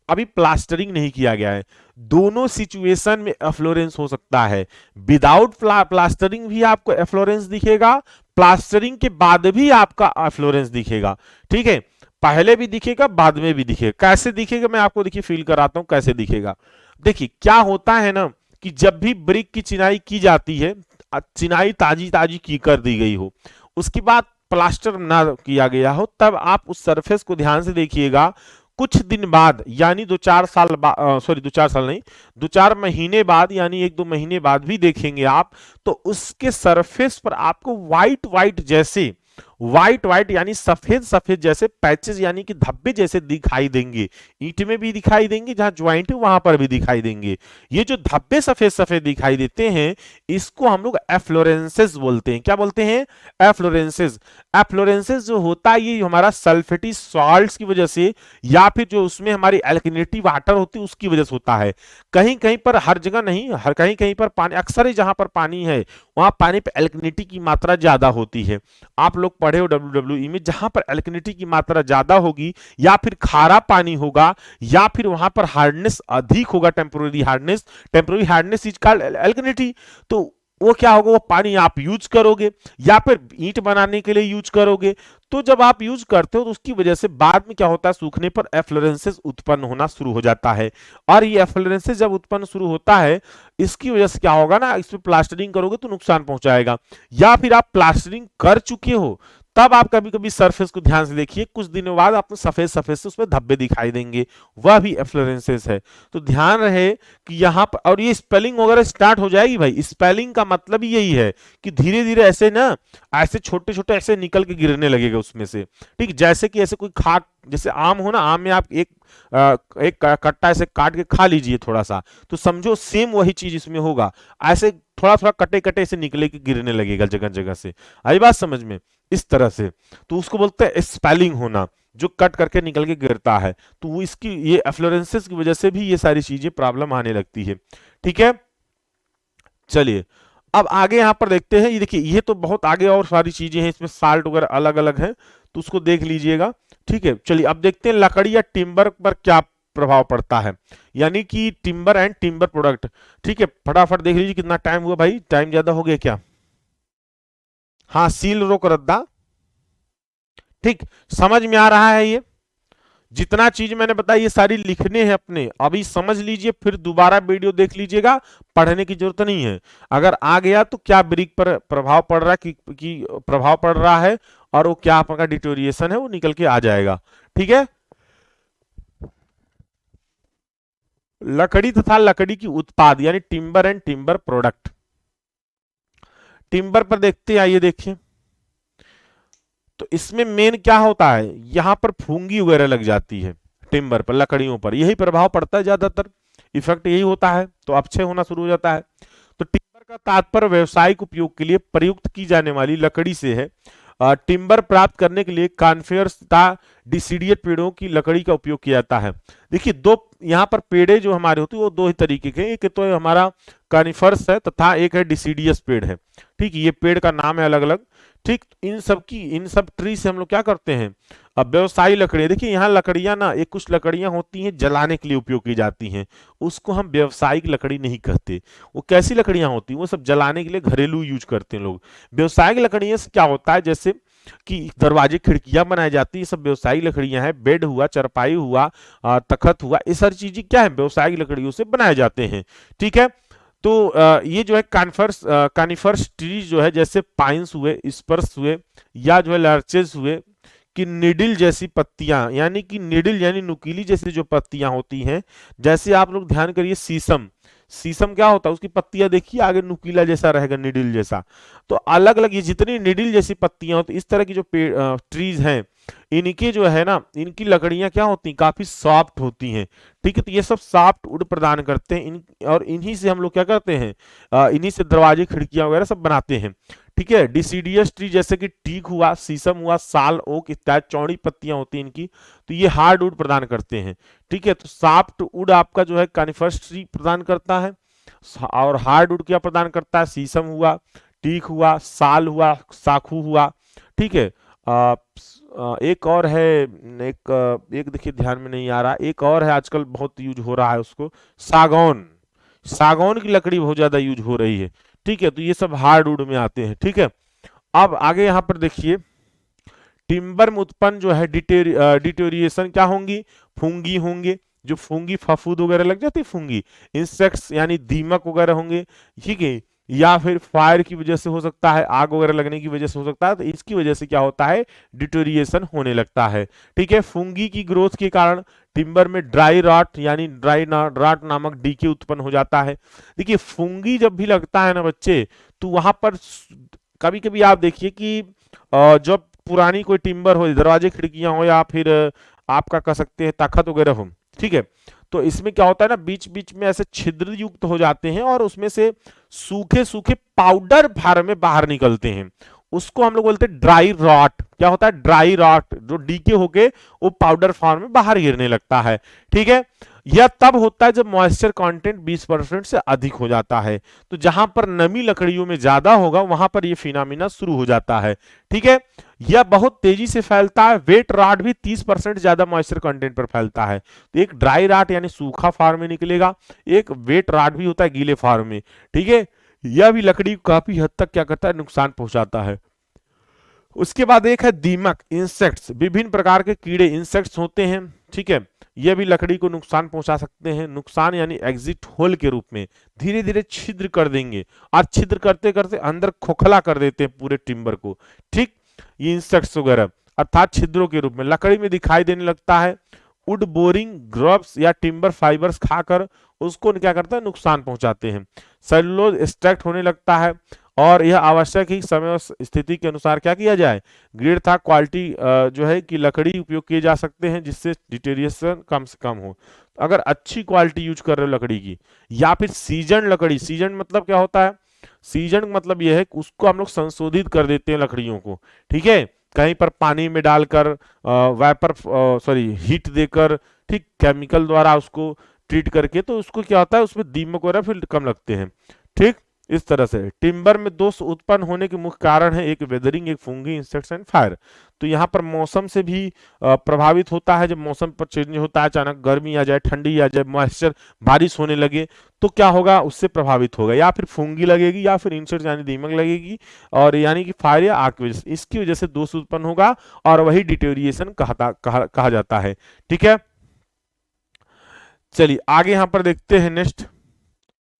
अभी प्लास्टरिंग नहीं किया गया है, दोनों सिचुएशन में एफ्लोरेंस हो सकता है। विदाउट प्लास्टरिंग भी आपको एफ्लोरेंस दिखेगा, प्लास्टरिंग के बाद भी आपका एफ्लोरेंस दिखेगा। ठीक है, पहले भी दिखेगा बाद में भी दिखेगा। कैसे दिखेगा मैं आपको देखिए फील कराता हूं कैसे दिखेगा। देखिए क्या होता है ना कि जब भी ब्रिक की चिनाई की जाती है, चिनाई ताजी ताजी की कर दी गई हो, उसके बाद प्लास्टर ना किया गया हो, तब आप उस सरफेस को ध्यान से देखिएगा, कुछ दिन बाद यानी 2-4 साल सॉरी 2-4 साल नहीं, 2-4 महीने बाद यानी 1-2 महीने बाद भी देखेंगे आप, तो उसके सरफेस पर आपको व्हाइट व्हाइट जैसे व्हाइट व्हाइट यानी सफेद सफेद जैसे पैचेस यानी कि धब्बे जैसे दिखाई देंगे। ईंट में भी दिखाई देंगे, जहां ज्वाइंट है वहां पर भी दिखाई देंगे। ये जो धब्बे सफेद सफेद दिखाई देते हैं इसको हम लोग एफ्लोरेंसेस बोलते हैं। क्या बोलते हैं? एफ्लोरेंसेस। एफ्लोरेंसेस जो होता है ये हमारा सल्फेटी सॉल्ट्स की वजह से या फिर जो उसमें हमारी एल्कलिनिटी वाटर होती है उसकी वजह से होता है। कहीं कहीं पर, हर जगह नहीं, हर कहीं कहीं पर पानी, अक्सर ही जहां पर पानी है वहां पानी पे एल्कलिनिटी की मात्रा ज्यादा होती है। आप लोग पढ़े हो डब्ल्यूडब्ल्यूई में, जहां पर एल्कलिनिटी की मात्रा ज्यादा होगी या फिर खारा पानी होगा या फिर वहां पर हार्डनेस अधिक होगा, temporary hardness is called alkalinity, तो वो क्या होगा, वो पानी आप यूज करोगे या फिर ईंट बनाने के लिए यूज करोगे। तो जब आप यूज करते हो तो उसकी वजह से बाद में क्या होता है, सूखने पर एफ्लोरेंसेस उत्पन्न होना शुरू हो जाता है। और ये एफ्लोरेंसेस जब उत्पन्न शुरू होता है इसकी वजह से क्या होगा ना, इस पे प्लास्टरिंग करोगे तो नुकसान पहुंचाएगा, या फिर आप प्लास्टरिंग कर चुके हो तब आप कभी कभी सरफेस को ध्यान से देखिए, कुछ दिनों बाद आपको सफेद सफेद से उसमें धब्बे दिखाई देंगे, वह भी एफ्लोरेंसेस है। तो ध्यान रहे कि यहाँ पर, और ये स्पेलिंग वगैरह स्टार्ट हो जाएगी भाई, स्पेलिंग का मतलब ही यही है कि धीरे धीरे ऐसे ना, ऐसे छोटे छोटे ऐसे निकल के गिरने लगेगा उसमें से। ठीक, जैसे कि ऐसे कोई खाट, जैसे आम हो ना, आम में आप एक कट्टा ऐसे काट के खा लीजिए थोड़ा सा, तो समझो सेम वही चीज इसमें होगा, ऐसे थोड़ा थोड़ा कटे कटे से निकले के गिरने लगेगा जगह जगह से। आई बात समझ में? इस तरह से, तो उसको बोलते हैं स्पेलिंग होना, जो कट करके निकल के गिरता है। तो वो इसकी, ये एफ्लोरेंसेस की वजह से भी ये सारी चीजें प्रॉब्लम आने लगती है। ठीक है, चलिए अब आगे यहां पर देखते हैं। ये देखिए, ये तो बहुत आगे और सारी चीजें हैं, इसमें साल्ट वगैरह अलग अलग है, तो उसको देख लीजिएगा। ठीक है, चलिए अब देखते हैं लकड़ी या टिम्बर पर क्या प्रभाव पड़ता है, यानी कि टिम्बर एंड टिम्बर प्रोडक्ट। ठीक है, फटाफट देख लीजिए, कितना टाइम हुआ भाई, टाइम ज्यादा हो गया क्या? हाँ, सील रोक रद्दा। ठीक, समझ में आ रहा है? ये जितना चीज मैंने बताई ये सारी लिखने हैं अपने, अभी समझ लीजिए, फिर दोबारा वीडियो देख लीजिएगा, पढ़ने की जरूरत नहीं है। अगर आ गया तो क्या ब्रिक पर प्रभाव पड़ रहा है कि प्रभाव पड़ रहा है, और वो क्या आपका डिटोरिएशन है वो निकल के आ जाएगा। ठीक है, लकड़ी तथा लकड़ी की उत्पाद यानी timber and timber product. Timber पर देखते हैं, आइए देखिए, तो इसमें मेन क्या होता है, यहां पर फूंगी वगैरह लग जाती है टिम्बर पर, लकड़ियों पर यही प्रभाव पड़ता है ज्यादातर, इफेक्ट यही होता है, तो अपक्षय होना शुरू हो जाता है। तो टिम्बर का का तात्पर्य व्यावसायिक उपयोग के लिए प्रयुक्त की जाने वाली लकड़ी से है। टिम्बर प्राप्त करने के लिए कॉनिफेरस तथा डिसीडियस पेड़ों की लकड़ी का उपयोग किया जाता है। देखिए दो यहाँ पर पेड़े जो हमारे होते हैं वो दो ही तरीके के, एक तो हमारा कॉनिफर्स है तथा एक है डिसीडियस पेड़ है। ठीक, ये पेड़ का नाम है अलग अलग। ठीक, इन सब ट्री से हम लोग क्या करते हैं, अब व्यवसायी लकड़ियां, देखिए यहाँ लकड़ियां ना, एक कुछ लकड़ियां होती हैं जलाने के लिए उपयोग की जाती हैं, उसको हम व्यवसायिक लकड़ी नहीं कहते। वो कैसी लकड़ियां होती हैं, वो सब जलाने के लिए घरेलू यूज करते हैं लोग। व्यवसायिक लकड़ियां से क्या होता है, जैसे कि दरवाजे खिड़कियां बनाई जाती है, सब व्यवसायिक लकड़ियां हैं। बेड हुआ, चरपाई हुआ, तखत हुआ, ये सारी चीजें क्या है, व्यवसायिक लकड़ियों से बनाए जाते हैं। ठीक है, तो ये जो है कानिफर्स ट्री जो है, जैसे पाइन्स हुए, स्पर्स हुए, या जो है लर्चेस हुए, कि निडिल जैसी पत्तियां, यानी कि निडिल यानी नुकीली जैसी जो पत्तियां होती हैं, जैसे आप लोग ध्यान करिए शीशम, शीशम क्या होता है, उसकी पत्तियां देखिए आगे नुकीला जैसा रहेगा, निडिल जैसा। तो अलग अलग ये जितनी निडिल जैसी पत्तियां होती, इस तरह की जो ट्रीज हैं, इनके जो है ना, इनकी लकड़ियां क्या होती हैं, काफी सॉफ्ट होती हैं। ठीक है, तो ये सब सॉफ्ट वुड प्रदान करते हैं इन, और इन्हीं से हम लोग क्या करते हैं, इन्हीं से दरवाजे खिड़कियां वगैरह सब बनाते हैं। ठीक है, डिसीडियस ट्री जैसे कि टीक हुआ, शीशम हुआ, साल, ओक इत्यादि चौड़ी पत्तियां होती हैं इनकी, तो ये हार्ड वुड प्रदान करते हैं। ठीक है, तो सॉफ्ट वुड आपका जो है कॉनिफरस ट्री प्रदान करता है, और हार्ड वुड क्या प्रदान करता है, शीशम हुआ, टीक हुआ, साल हुआ, साखू हुआ। ठीक है, एक और है, एक देखिए ध्यान में नहीं आ रहा, एक और है आजकल बहुत यूज हो रहा है उसको, सागौन, सागौन की लकड़ी बहुत ज्यादा यूज हो रही है। ठीक है, तो ये सब हार्डवुड में आते हैं। ठीक है, अब आगे यहाँ पर देखिए, टिम्बर में उत्पन्न जो है डिटेरिएशन क्या होंगी, फूंगी होंगे, जो फूंगी फफूद वगैरह लग जाती है, फूंगी, इंसेक्ट्स यानी दीमक वगैरह होंगे। ठीक है, या फिर फायर की वजह से हो सकता है, आग वगैरह लगने की वजह से हो सकता है, तो इसकी वजह से क्या होता है, डिटेरिएशन होने लगता है। ठीक है, फूंगी की ग्रोथ के कारण टिम्बर में ड्राई रॉट यानी रॉट नामक डीके उत्पन्न हो जाता है। देखिए फूंगी जब भी लगता है ना बच्चे, तो वहां पर कभी कभी आप देखिए कि जब पुरानी कोई टिम्बर हो, दरवाजे खिड़कियां हो, या फिर आपका कह सकते हैं तखत वगैरह हो, ठीक है, तो इसमें क्या होता है ना, बीच बीच में ऐसे छिद्र युक्त हो जाते हैं और उसमें से सूखे सूखे पाउडर फॉर्म में बाहर निकलते हैं, उसको हम लोग बोलते हैं ड्राई रॉट। क्या होता है, ड्राई रॉट, जो डीके होके वो पाउडर फॉर्म में बाहर गिरने लगता है। ठीक है, यह तब होता है जब मॉइस्चर कंटेंट 20% से अधिक हो जाता है, तो जहां पर नमी लकड़ियों में ज्यादा होगा वहां पर यह फिनोमिना शुरू हो जाता है। ठीक है, यह बहुत तेजी से फैलता है, वेट रॉट भी 30% ज्यादा मॉइस्चर कंटेंट पर फैलता है। तो एक ड्राई रॉट यानी सूखा फॉर्म में निकलेगा, एक वेट रॉट भी होता है गीले फॉर्म में। ठीक है, यह भी लकड़ी को काफी हद तक क्या करता है, नुकसान पहुंचाता है। उसके बाद एक है दीमक, इंसेक्ट्स, विभिन्न प्रकार के कीड़े इंसेक्ट्स होते हैं। ठीक है, यह भी लकड़ी को नुकसान पहुंचा सकते हैं, नुकसान यानी एग्जिट होल के रूप में, धीरे धीरे छिद्र कर देंगे, और छिद्र करते करते अंदर खोखला कर देते हैं पूरे टिम्बर को। ठीक, ये इंसेक्ट्स वगैरह अर्थात छिद्रों के रूप में लकड़ी में दिखाई देने लगता है। वुड बोरिंग ग्रब्स या टिम्बर फाइबर्स खाकर उसको क्या करता है, नुकसान पहुंचाते हैं। सेलुलोज एक्सट्रैक्ट होने लगता है, और यह आवश्यक ही समय और स्थिति के अनुसार क्या किया जाए, ग्रेड था क्वालिटी जो है कि लकड़ी उपयोग किए जा सकते हैं जिससे डिटेरिएशन कम से कम हो। अगर अच्छी क्वालिटी यूज कर रहे हो लकड़ी की, या फिर सीजन लकड़ी, सीजन मतलब क्या होता है, सीजन मतलब यह है कि उसको हम लोग संशोधित कर देते हैं लकड़ियों को। ठीक है, कहीं पर पानी में डालकर, वाइपर सॉरी हीट देकर, ठीक, केमिकल द्वारा उसको ट्रीट करके, तो उसको क्या होता है, उसमें दीमक वगैरह फिर कम लगते हैं। ठीक, इस तरह से टिम्बर में दोष उत्पन्न होने के मुख्य कारण है, एक वेदरिंग, एक फंगी, इंसेक्ट्स एंड फायर। तो यहाँ पर मौसम से भी प्रभावित होता है, जब मौसम पर चेंज होता है, अचानक गर्मी आ जाए, ठंडी आ जाए, मॉइस्चर, बारिश होने लगे, तो क्या होगा, उससे प्रभावित होगा, या फिर फंगी लगेगी, या फिर इंसेक्ट यानी दीमक लगेगी, और यानी कि फायर या आग की वजह से, इसकी वजह से दोष उत्पन्न होगा, और वही डिटेरिएशन कहा जाता है। ठीक है, चलिए आगे यहाँ पर देखते हैं नेक्स्ट।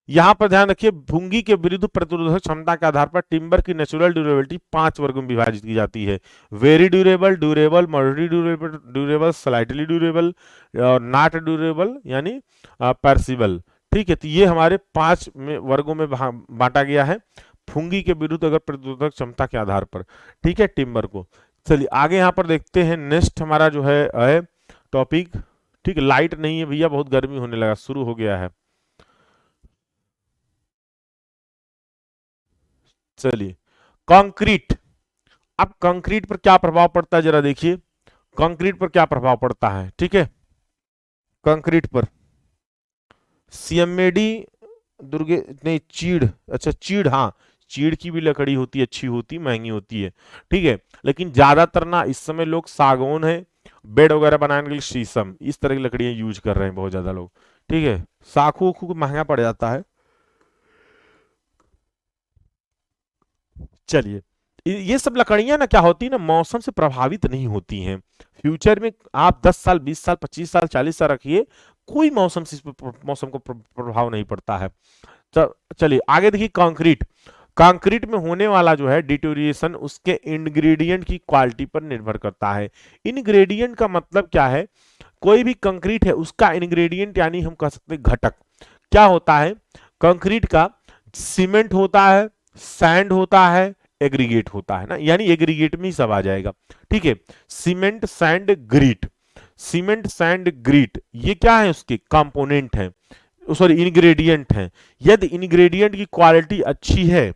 यहां पर ध्यान रखिए, भूंगी के विरुद्ध प्रतिरोधक क्षमता के आधार पर टिम्बर की नेचुरल ड्यूरेबिलिटी 5 वर्गों में विभाजित की जाती है। Very durable, durable, moderately durable, durable, slightly durable, और नॉट ड्यूरेबल यानी पर्सिबल। ठीक है, तो ये हमारे 5 वर्गों में बांटा गया है फूंगी के विरुद्ध अगर प्रतिरोधक क्षमता के आधार पर। ठीक है, टिम्बर को। चलिए आगे यहाँ पर देखते हैं, नेक्स्ट हमारा जो है टॉपिक। ठीक, लाइट नहीं है भैया, बहुत गर्मी होने लगा, शुरू हो गया है। चलिए, कंक्रीट। अब कंक्रीट पर क्या प्रभाव पड़ता है जरा देखिए, कंक्रीट पर क्या प्रभाव पड़ता है, ठीक है। कंक्रीट पर सीएमएडी, दुर्गे नहीं, चीड़, अच्छा चीड़, हाँ चीड़ की भी लकड़ी होती है, अच्छी होती, महंगी होती है, ठीक है। लेकिन ज्यादातर ना इस समय लोग सागौन है, बेड वगैरह बनाने के लिए शीशम, इस तरह की लकड़ियां यूज कर रहे हैं बहुत ज्यादा लोग, ठीक है। साखू उखू महंगा पड़ जाता है। चलिए, ये सब लकड़ियां ना क्या होती है ना, मौसम से प्रभावित नहीं होती हैं। फ्यूचर में आप 10 साल, 20 साल, 25 साल, 40 साल रखिए, कोई मौसम से मौसम को प्रभाव नहीं पड़ता है। चलिए आगे देखिए, कंक्रीट। कंक्रीट में होने वाला जो है डिटोरिएशन उसके इंग्रेडिएंट की क्वालिटी पर निर्भर करता है। इंग्रेडिएंट का मतलब क्या है, कोई भी कंक्रीट है उसका इंग्रेडिएंट यानी हम कह सकते हैं घटक क्या होता है। कंक्रीट का सीमेंट होता है, सैंड होता है, एग्रीगेट होता है ना, यानी एग्रीगेट में ही सब आ जाएगा, ठीक है। Cement, sand, greet, cement, sand, greet, ये क्या है, उसके कंपोनेंट हैं, सॉरी इंग्रेडिएंट हैं। यदि इंग्रेडिएंट की क्वालिटी अच्छी है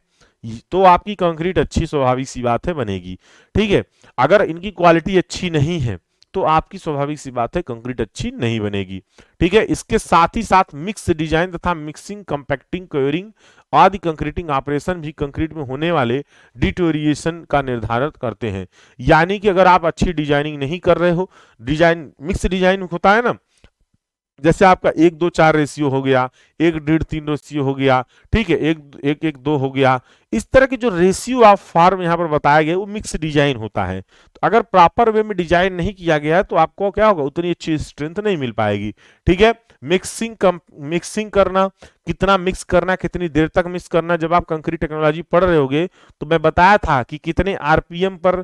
तो आपकी कंक्रीट अच्छी, स्वाभाविक सी बात है, बनेगी, ठीक है। अगर इनकी क्वालिटी अच्छी नहीं है तो आपकी स्वाभाविक सी बात है कंक्रीट अच्छी नहीं बनेगी, ठीक है। इसके साथ ही साथ मिक्स डिजाइन तथा मिक्सिंग, कंपैक्टिंग, क्योरिंग आदि कंक्रीटिंग ऑपरेशन भी कंक्रीट में होने वाले डिटोरिएशन का निर्धारण करते हैं। यानी कि अगर आप अच्छी डिजाइनिंग नहीं कर रहे हो, डिजाइन मिक्स डिजाइन होता है ना, जैसे आपका 1:2:4 रेशियो हो गया, 1:1:3 रेशियो हो गया, ठीक है, 1:1:2 हो गया, इस तरह के जो रेशियो आप फॉर्म यहाँ पर बताया गया वो मिक्स डिजाइन होता है। तो अगर प्रॉपर वे में डिजाइन नहीं किया गया है तो आपको क्या होगा, उतनी अच्छी स्ट्रेंथ नहीं मिल पाएगी, ठीक है। मिक्सिंग करना, कितना मिक्स करना, कितनी देर तक मिक्स करना, जब आप कंक्रीट टेक्नोलॉजी पढ़ रहे होगे तो मैं बताया था कि कितने आरपीएम पर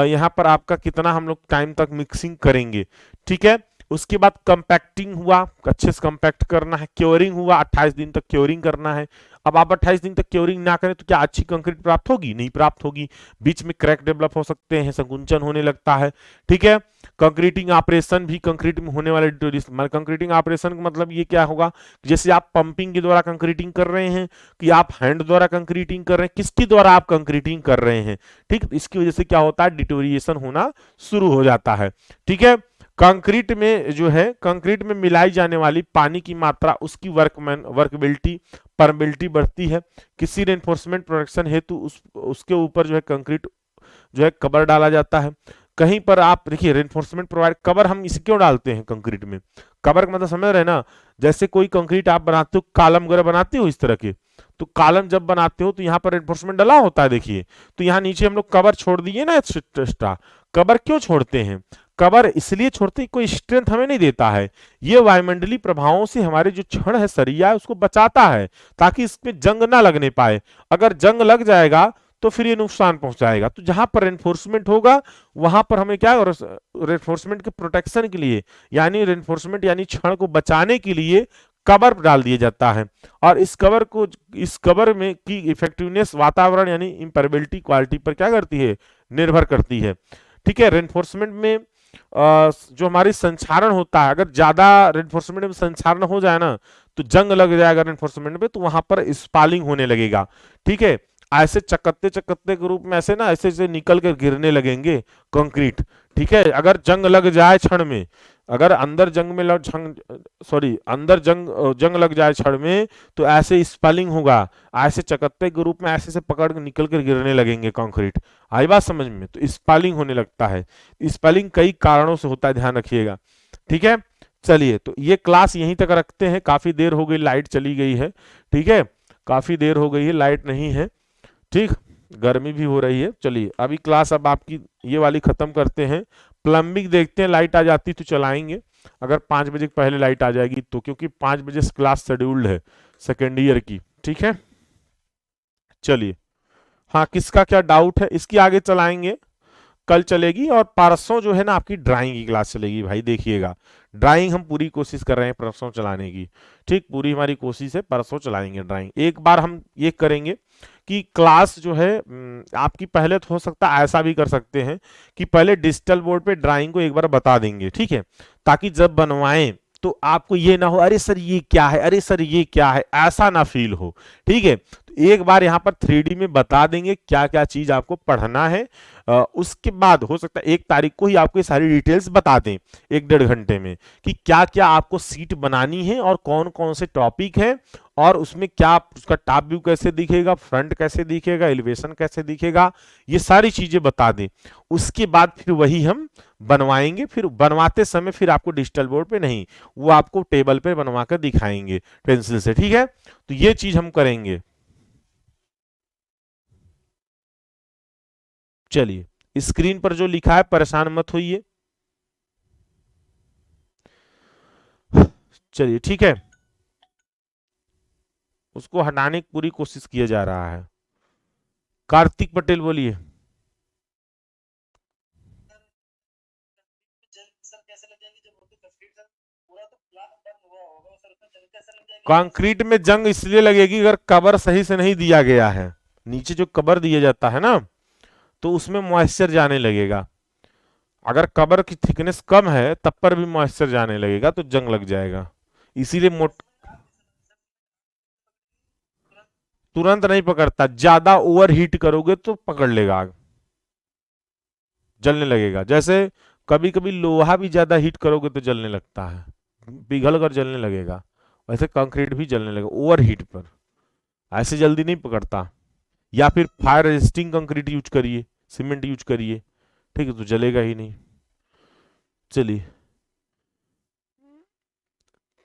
यहाँ पर आपका कितना हम लोग टाइम तक मिक्सिंग करेंगे, ठीक है। उसके बाद कंपैक्टिंग हुआ, अच्छे से कंपैक्ट करना है। क्योरिंग हुआ, 28 दिन तक क्योरिंग करना है। अब आप 28 दिन तक क्योरिंग ना करें तो क्या अच्छी कंक्रीट प्राप्त होगी, नहीं प्राप्त होगी, बीच में क्रैक डेवलप हो सकते हैं, संकुंचन होने लगता है, ठीक है। कंक्रीटिंग ऑपरेशन भी कंक्रीट में होने वाले कंक्रीटिंग ऑपरेशन का मतलब ये क्या होगा, जैसे आप पंपिंग के द्वारा कंक्रीटिंग कर रहे हैं कि आप हैंड द्वारा कंक्रीटिंग कर रहे हैं, किसके द्वारा आप कंक्रीटिंग कर रहे हैं, ठीक। इसकी वजह से क्या होता है, डिटोरिएशन होना शुरू हो जाता है, ठीक है। कंक्रीट में जो है, कंक्रीट में मिलाई जाने वाली पानी की मात्रा, उसकी वर्कबिलिटी, परमेबिलिटी बढ़ती है। किसी रेनफोर्समेंट प्रोटेक्शन हेतु उसके ऊपर जो है कंक्रीट जो है कवर डाला जाता है। कहीं पर आप देखिए रेनफोर्समेंट प्रोवाइड, कवर हम इसे क्यों डालते हैं कंक्रीट में, कवर का मतलब समझ रहे हैं ना, जैसे कोई कंक्रीट आप बनाते हो, कॉलम वगैरह बनाते हो इस तरह के, तो कॉलम जब बनाते हो तो यहाँ पर रेनफोर्समेंट डला होता है, देखिए, तो यहाँ नीचे हम लोग कवर छोड़ दिए ना एक्स्ट्रा। कवर क्यों छोड़ते हैं, कवर इसलिए छोड़ते हैं, कोई स्ट्रेंथ हमें नहीं देता है, ये वायुमंडलीय प्रभावों से हमारे जो छड़ है, सरिया है, उसको बचाता है ताकि इसमें जंग ना लगने पाए। अगर जंग लग जाएगा तो फिर ये नुकसान पहुंचाएगा। तो जहां पर रेनफोर्समेंट होगा वहां पर हमें क्या, रेनफोर्समेंट के प्रोटेक्शन के लिए, यानी रेनफोर्समेंट यानी छड़ को बचाने के लिए कवर डाल दिया जाता है। और इस कवर में की इफेक्टिवनेस वातावरण यानी इम्परमेबिलिटी क्वालिटी पर क्या करती है, निर्भर करती है, ठीक है। रेनफोर्समेंट में जो हमारी संक्षारण होता है, अगर ज्यादा रेनफोर्समेंट में संक्षारण हो जाए ना तो जंग लग जाएगा रेनफोर्समेंट में, तो वहां पर स्पालिंग होने लगेगा, ठीक है। ऐसे चकत्ते चकत्ते के रूप में ऐसे ना ऐसे ऐसे निकल कर गिरने लगेंगे कंक्रीट, ठीक है। अगर जंग लग जाए छड़ में, अगर अंदर जंग में लग सॉरी अंदर जंग लग जाए छड़ में तो ऐसे स्पेलिंग होगा, ऐसे चकत्ते के रूप में ऐसे से पकड़ के निकल कर गिरने लगेंगे कंक्रीट। आई बात समझ में, तो स्पेलिंग होने लगता है। स्पेलिंग कई कारणों से होता है, ध्यान रखिएगा, ठीक है। चलिए, तो ये क्लास यहीं तक रखते हैं, काफी देर हो गई, लाइट चली गई है, ठीक है, काफी देर हो गई है, लाइट नहीं है, ठीक, गर्मी भी हो रही है। चलिए अभी क्लास अब आपकी ये वाली खत्म करते हैं, प्लम्बिंग देखते हैं, लाइट आ जाती तो चलाएंगे, अगर 5 बजे पहले लाइट आ जाएगी तो, क्योंकि 5 बजे क्लास शेड्यूल्ड है सेकेंड ईयर की, ठीक है। चलिए, हाँ किसका क्या डाउट है, इसकी आगे चलाएंगे, कल चलेगी। और परसों जो है ना आपकी ड्राइंग की क्लास चलेगी भाई, देखिएगा ड्राइंग हम पूरी कोशिश कर रहे हैं परसों चलाने की, ठीक, पूरी हमारी कोशिश है, परसों चलाएंगे ड्राइंग। एक बार हम ये करेंगे कि क्लास जो है आपकी पहले तो हो सकता है ऐसा भी कर सकते हैं कि पहले डिजिटल बोर्ड पे ड्राइंग को एक बार बता देंगे, ठीक है, ताकि जब बनवाएं तो आपको ये ना हो अरे सर ये क्या है, अरे सर ये क्या है, ऐसा ना फील हो। ठीक है, तो एक बार यहाँ पर 3D में बता देंगे क्या क्या चीज आपको पढ़ना है। उसके बाद हो सकता है 1 तारीख को ही आपको ये सारी डिटेल्स बता दें 1 डेढ़ घंटे में कि क्या क्या आपको सीट बनानी है और कौन कौन से टॉपिक है, और उसमें क्या उसका टॉप व्यू कैसे दिखेगा, फ्रंट कैसे दिखेगा, एलिवेशन कैसे दिखेगा, ये सारी चीजें बता दें। उसके बाद फिर वही हम बनवाएंगे। फिर बनवाते समय फिर आपको डिजिटल बोर्ड पे नहीं, वो आपको टेबल पे बनवा कर दिखाएंगे पेंसिल से। ठीक है, तो ये चीज हम करेंगे। चलिए, स्क्रीन पर जो लिखा है परेशान मत होइए। चलिए ठीक है, उसको हटाने की पूरी कोशिश किया जा रहा है। कार्तिक पटेल बोलिए। कंक्रीट में जंग इसलिए लगेगी अगर कवर सही से नहीं दिया गया है। नीचे जो कवर दिया जाता है ना, तो उसमें मॉइस्चर जाने लगेगा। अगर कवर की थिकनेस कम है तब पर भी मॉइस्चर जाने लगेगा तो जंग लग जाएगा। इसीलिए तुरंत नहीं पकड़ता, ज्यादा ओवर हीट करोगे तो पकड़ लेगा आग, जलने लगेगा। जैसे कभी कभी लोहा भी ज्यादा हीट करोगे तो जलने लगता है, पिघल कर जलने लगेगा। वैसे कंक्रीट भी जलने लगेगा ओवर हीट पर, ऐसे जल्दी नहीं पकड़ता। या फिर फायर रेजिस्टिंग कंक्रीट यूज करिए, सीमेंट यूज करिए, ठीक है, तो जलेगा ही नहीं। चलिए,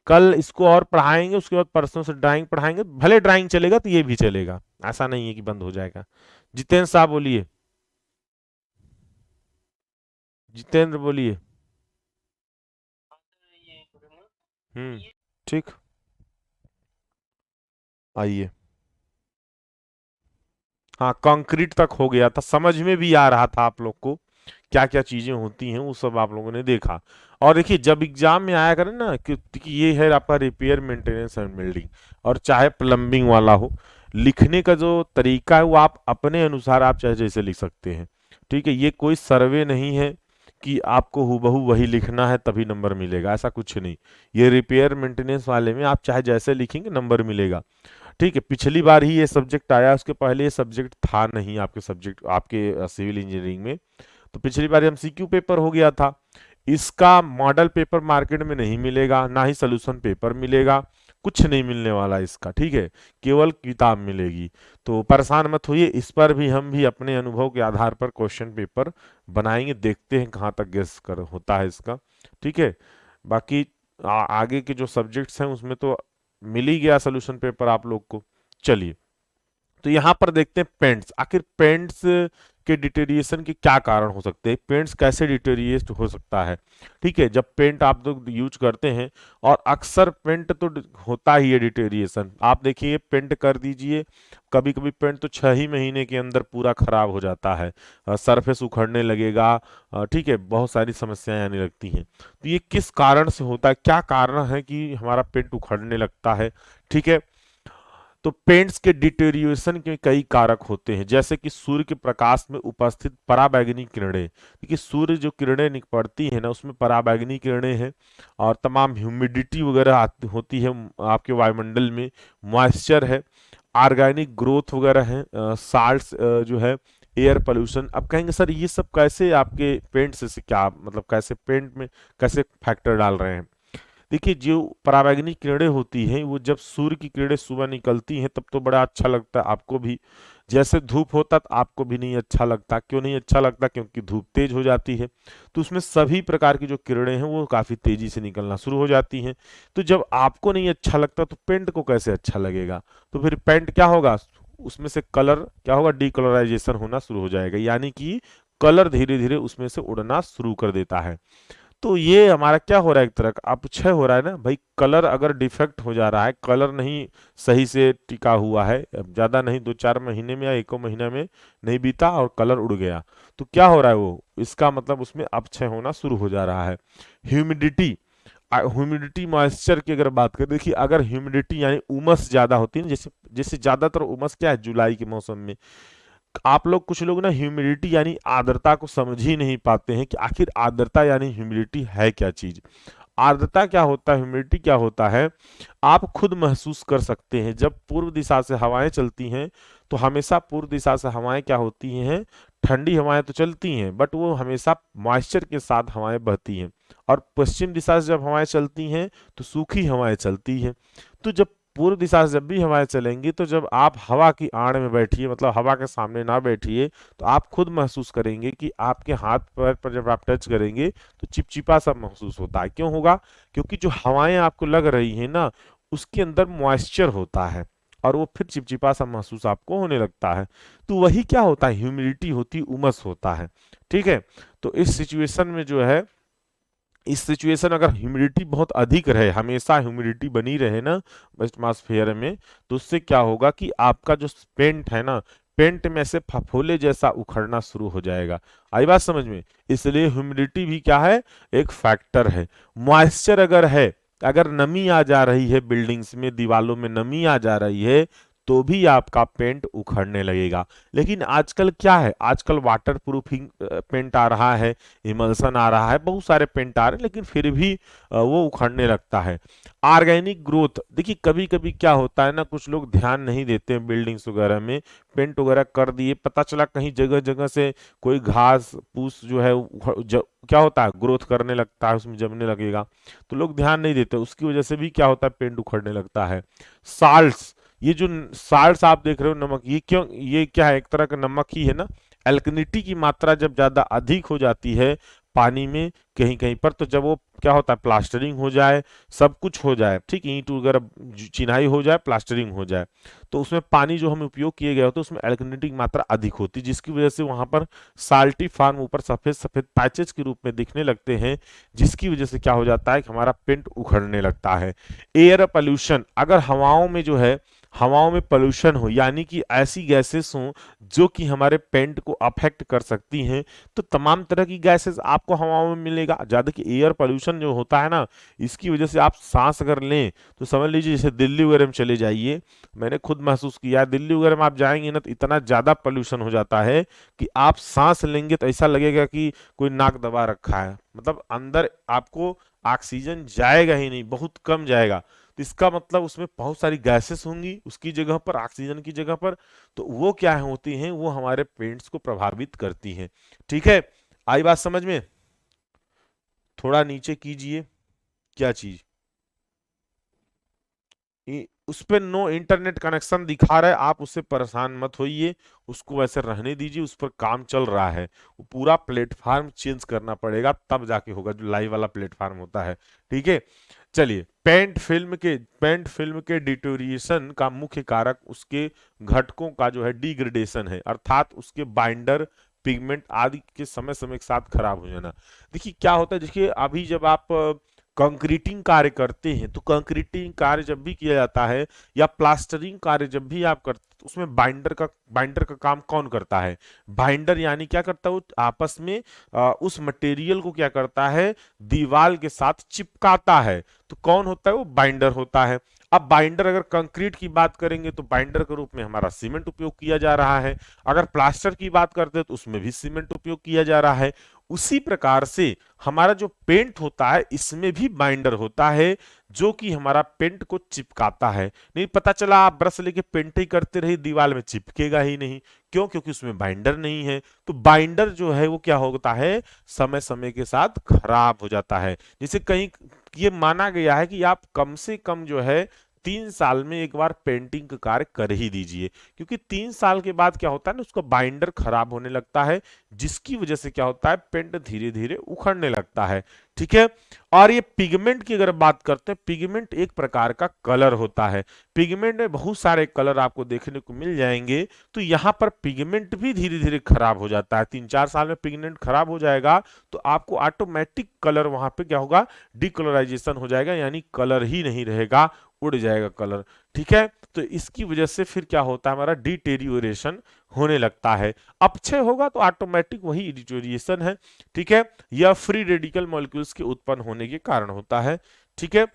कल इसको और पढ़ाएंगे, उसके बाद परसों से ड्राइंग पढ़ाएंगे। भले ड्राइंग चलेगा तो ये भी चलेगा, ऐसा नहीं है कि बंद हो जाएगा। जितेंद्र साहब बोलिए। जितेंद्र बोलिए। हम्म, ठीक, आइए। हाँ, कंक्रीट तक हो गया था, समझ में भी आ रहा था आप लोग को क्या क्या चीजें होती हैं, वो सब आप लोगों ने देखा। और देखिए, जब एग्जाम में आया करें ना कि ये है आपका रिपेयर मेंटेनेंस एंड बिल्डिंग, और चाहे प्लम्बिंग वाला हो, लिखने का जो तरीका है वो आप अपने अनुसार आप चाहे जैसे लिख सकते हैं। ठीक है, ये कोई सर्वे नहीं है कि आपको हूबहू वही लिखना है तभी नंबर मिलेगा, ऐसा कुछ नहीं। ये रिपेयर मेंटेनेंस वाले में आप चाहे जैसे लिखेंगे नंबर मिलेगा। ठीक है, पिछली बार ही ये सब्जेक्ट आया, उसके पहले ये सब्जेक्ट था नहीं आपके सब्जेक्ट, आपके सिविल इंजीनियरिंग में। तो पिछली बार एमसीक्यू पेपर हो गया था। इसका मॉडल पेपर मार्केट में नहीं मिलेगा, ना ही सोल्यूशन पेपर मिलेगा, कुछ नहीं मिलने वाला इसका। ठीक है, केवल किताब मिलेगी। तो परेशान मत होइए, इस पर भी हम भी अपने अनुभव के आधार पर क्वेश्चन पेपर बनाएंगे, देखते हैं कहाँ तक गेस कर होता है इसका। ठीक है, बाकी आगे के जो सब्जेक्ट्स हैं उसमें तो मिल ही गया सोल्यूशन पेपर आप लोग को। चलिए, तो यहाँ पर देखते हैं पेंट्स, आखिर पेंट्स के डिटेरिएशन के क्या कारण हो सकते हैं, पेंट्स कैसे डिटेरिएट हो सकता है। ठीक है, जब पेंट आप लोग यूज करते हैं, और अक्सर पेंट तो होता ही है डिटेरिएशन। आप देखिए, पेंट कर दीजिए, कभी कभी पेंट तो 6 ही महीने के अंदर पूरा खराब हो जाता है, सरफेस उखड़ने लगेगा। ठीक है, बहुत सारी समस्याएं आने लगती हैं। तो ये किस कारण से होता है, क्या कारण है कि हमारा पेंट उखड़ने लगता है। ठीक है, तो पेंट्स के डिटेरियोरेशन के कई कारक होते हैं, जैसे कि सूर्य के प्रकाश में उपस्थित पराबैंगनी किरणें। क्योंकि सूर्य जो किरणें पड़ती है ना, उसमें पराबैंगनी किरणें हैं, और तमाम ह्यूमिडिटी वगैरह होती है आपके वायुमंडल में, मॉइस्चर है, ऑर्गेनिक ग्रोथ वगैरह है, साल्ट्स जो है, एयर पोल्यूशन। अब कहेंगे सर ये सब कैसे आपके पेंट से क्या मतलब, कैसे पेंट में कैसे फैक्टर डाल रहे हैं। देखिए, जो पराबैंगनी किरणें होती हैं वो जब सूर्य की किरणें सुबह निकलती हैं तब तो बड़ा अच्छा लगता है आपको भी, जैसे धूप होता तो आपको भी नहीं अच्छा लगता। क्यों नहीं अच्छा लगता, क्योंकि धूप तेज हो जाती है, तो उसमें सभी प्रकार की जो किरणें हैं वो काफी तेजी से निकलना शुरू हो जाती हैं। तो जब आपको नहीं अच्छा लगता तो पेंट को कैसे अच्छा लगेगा। तो फिर पेंट क्या होगा, उसमें से कलर क्या होगा, डीकलराइजेशन होना शुरू हो जाएगा, यानी कि कलर धीरे धीरे उसमें से उड़ना शुरू कर देता है। तो ये हमारा क्या हो रहा है, एक तरह का अपक्षय हो रहा है ना भाई। कलर अगर डिफेक्ट हो जा रहा है, कलर नहीं सही से टिका हुआ है, अब ज्यादा नहीं 2-4 महीने में या 1 महीना में नहीं बीता और कलर उड़ गया, तो क्या हो रहा है, वो इसका मतलब उसमें अपक्षय होना शुरू हो जा रहा है। ह्यूमिडिटी, ह्यूमिडिटी मॉइस्चर की अगर बात करें, देखिए अगर ह्यूमिडिटी यानी उमस ज्यादा होती है ना, जैसे जैसे ज्यादातर उमस क्या है जुलाई के मौसम में, आप लोग कुछ लोग ना ह्यूमिडिटी यानी आर्द्रता को समझ ही नहीं पाते हैं कि आखिर आर्द्रता यानी ह्यूमिडिटी है क्या चीज। आर्द्रता क्या होता है, ह्यूमिडिटी क्या होता है, आप खुद महसूस कर सकते हैं। जब पूर्व दिशा से हवाएं चलती हैं तो हमेशा पूर्व दिशा से हवाएं क्या होती हैं, ठंडी हवाएं तो चलती हैं, बट वो हमेशा मॉइस्चर के साथ हवाएं बहती हैं। और पश्चिम दिशा से जब हवाएं चलती हैं तो सूखी हवाएं चलती हैं। तो जब पूर्व दिशा से जब भी हवाएं चलेंगी, तो जब आप हवा की आड़ में बैठिए, मतलब हवा के सामने ना बैठिए, तो आप खुद महसूस करेंगे कि आपके हाथ पैर पर जब आप टच करेंगे तो चिपचिपा सा महसूस होता है। क्यों होगा? क्योंकि जो हवाएं आपको लग रही हैं ना, उसके अंदर मॉइस्चर होता है और वो फिर चिपचिपा सा महसूस आपको होने लगता है। तो वही क्या होता है, ह्यूमिडिटी होती, उमस होता है। ठीक है। तो इस सिचुएशन में जो है, इस सिचुएशन अगर ह्यूमिडिटी बहुत अधिक रहे, हमेशा ह्यूमिडिटी बनी रहे ना एटमॉस्फेयर में, तो उससे क्या होगा कि आपका जो पेंट है ना, पेंट में से फफोले जैसा उखड़ना शुरू हो जाएगा। आई बात समझ में? इसलिए ह्यूमिडिटी भी क्या है, एक फैक्टर है। मॉइस्चर अगर है, अगर नमी आ जा रही है, बिल्डिंग्स में दीवालों में नमी आ जा रही है, तो भी आपका पेंट उखड़ने लगेगा। लेकिन आजकल क्या है, आजकल वाटर प्रूफिंग पेंट आ रहा है, इमल्सन आ रहा है, बहुत सारे पेंट आ रहे हैं, लेकिन फिर भी वो उखड़ने लगता है। ऑर्गेनिक ग्रोथ, देखिए कभी कभी क्या होता है ना, कुछ लोग ध्यान नहीं देते हैं, बिल्डिंग्स वगैरह में पेंट वगैरह कर दिए, पता चला कहीं जगह जगह से कोई घास फूस जो है क्या होता है, ग्रोथ करने लगता है, उसमें जमने लगेगा, तो लोग ध्यान नहीं देते, उसकी वजह से भी क्या होता है, पेंट उखड़ने लगता है। साल्ट्स, ये जो साल्ट्स आप देख रहे हो, नमक, ये क्यों, ये क्या है, एक तरह का नमक ही है ना। एल्कनिटी की मात्रा जब ज्यादा अधिक हो जाती है पानी में कहीं कहीं पर, तो जब वो क्या होता है, प्लास्टरिंग हो जाए, सब कुछ हो जाए, ठीक, ईंट वगैरह चिनाई हो जाए, प्लास्टरिंग हो जाए, तो उसमें पानी जो हमें उपयोग किए गए होते हैं उसमें एल्कनिटी की मात्रा अधिक होती है, जिसकी वजह से वहां पर साल्टी फार्म ऊपर सफेद सफेद पैचेस के रूप में दिखने लगते हैं, जिसकी वजह से क्या हो जाता है कि हमारा पेंट उखड़ने लगता है। एयर पोल्यूशन, अगर हवाओं में जो है, हवाओं में पोल्यूशन हो, यानी कि ऐसी गैसेस हों जो कि हमारे पेंट को अफेक्ट कर सकती हैं, तो तमाम तरह की गैसेस आपको हवाओं में मिलेगा। ज्यादा कि एयर पोल्यूशन जो होता है ना, इसकी वजह से आप सांस अगर लें तो समझ लीजिए जैसे दिल्ली वगैरह में चले जाइए, मैंने खुद महसूस किया है, दिल्ली वगैरह में आप जाएंगे ना तो इतना ज्यादा पोल्यूशन हो जाता है कि आप सांस लेंगे तो ऐसा लगेगा कि कोई नाक दबा रखा है, मतलब अंदर आपको ऑक्सीजन जाएगा ही नहीं, बहुत कम जाएगा। तो इसका मतलब उसमें बहुत सारी गैसेस होंगी उसकी जगह पर, ऑक्सीजन की जगह पर, तो वो क्या होती हैं, वो हमारे पेंट्स को प्रभावित करती हैं। ठीक है, आई बात समझ में? थोड़ा नीचे कीजिए, क्या चीज, उस पे नो इंटरनेट कनेक्शन दिखा रहा है, आप उससे परेशान मत होइए, उसको वैसे रहने दीजिए, उस पर काम चल रहा है, वो पूरा प्लेटफार्म चेंज करना पड़ेगा तब जाके होगा, जो लाइव वाला प्लेटफार्म होता है। ठीक है, चलिए, पेंट फिल्म के डिटोरिएशन का मुख्य कारक उसके घटकों का जो है डिग्रेडेशन है, अर्थात उसके बाइंडर, पिगमेंट आदि के समय समय के साथ खराब हो जाना। देखिए क्या होता है, देखिए अभी जब आप कंक्रीटिंग कार्य करते हैं, तो कंक्रीटिंग कार्य जब भी किया जाता है या प्लास्टरिंग कार्य जब भी आप करते, तो उसमें बाइंडर का काम कौन करता है? बाइंडर यानी क्या करता है, वो आपस में उस मटेरियल को क्या करता है, दीवार के साथ चिपकाता है। तो कौन होता है? वो बाइंडर होता है। अब बाइंडर अगर कंक्रीट की बात करेंगे तो बाइंडर के रूप में हमारा सीमेंट उपयोग किया जा रहा है, अगर प्लास्टर की बात करते हैं तो उसमें भी सीमेंट उपयोग किया जा रहा है। उसी प्रकार से हमारा जो पेंट होता है इसमें भी बाइंडर होता है, जो कि हमारा पेंट को चिपकाता है। नहीं, पता चला आप ब्रश लेके पेंट ही करते रहे, दीवार में चिपकेगा ही नहीं। क्यों? क्योंकि उसमें बाइंडर नहीं है। तो बाइंडर जो है वो क्या होता है, समय समय के साथ खराब हो जाता है। जैसे कहीं ये माना गया है कि आप कम से कम जो है 3 साल में एक बार पेंटिंग का कार्य कर ही दीजिए, क्योंकि 3 साल के बाद क्या होता है ना, उसका बाइंडर खराब होने लगता है, जिसकी वजह से क्या होता है, पेंट धीरे धीरे उखड़ने लगता है। ठीक है। और ये पिगमेंट की अगर बात करते हैं, पिगमेंट एक प्रकार का कलर होता है। पिगमेंट में बहुत सारे कलर आपको देखने को मिल जाएंगे। तो यहाँ पर पिगमेंट भी धीरे धीरे खराब हो जाता है, 3-4 साल में पिगमेंट खराब हो जाएगा, तो आपको ऑटोमेटिक कलर वहां पे क्या होगा, डिकलराइजेशन हो जाएगा, यानी कलर ही नहीं रहेगा, उड़ जाएगा कलर। ठीक है। तो इसकी वजह से फिर क्या होता है, हमारा डिटेरियोरेशन होने लगता है। अपक्षय होगा तो ऑटोमेटिक वही डिटेरियोरेशन है। ठीक है। यह फ्री रेडिकल मॉलिक्यूल्स के उत्पन्न होने के कारण होता है। ठीक है।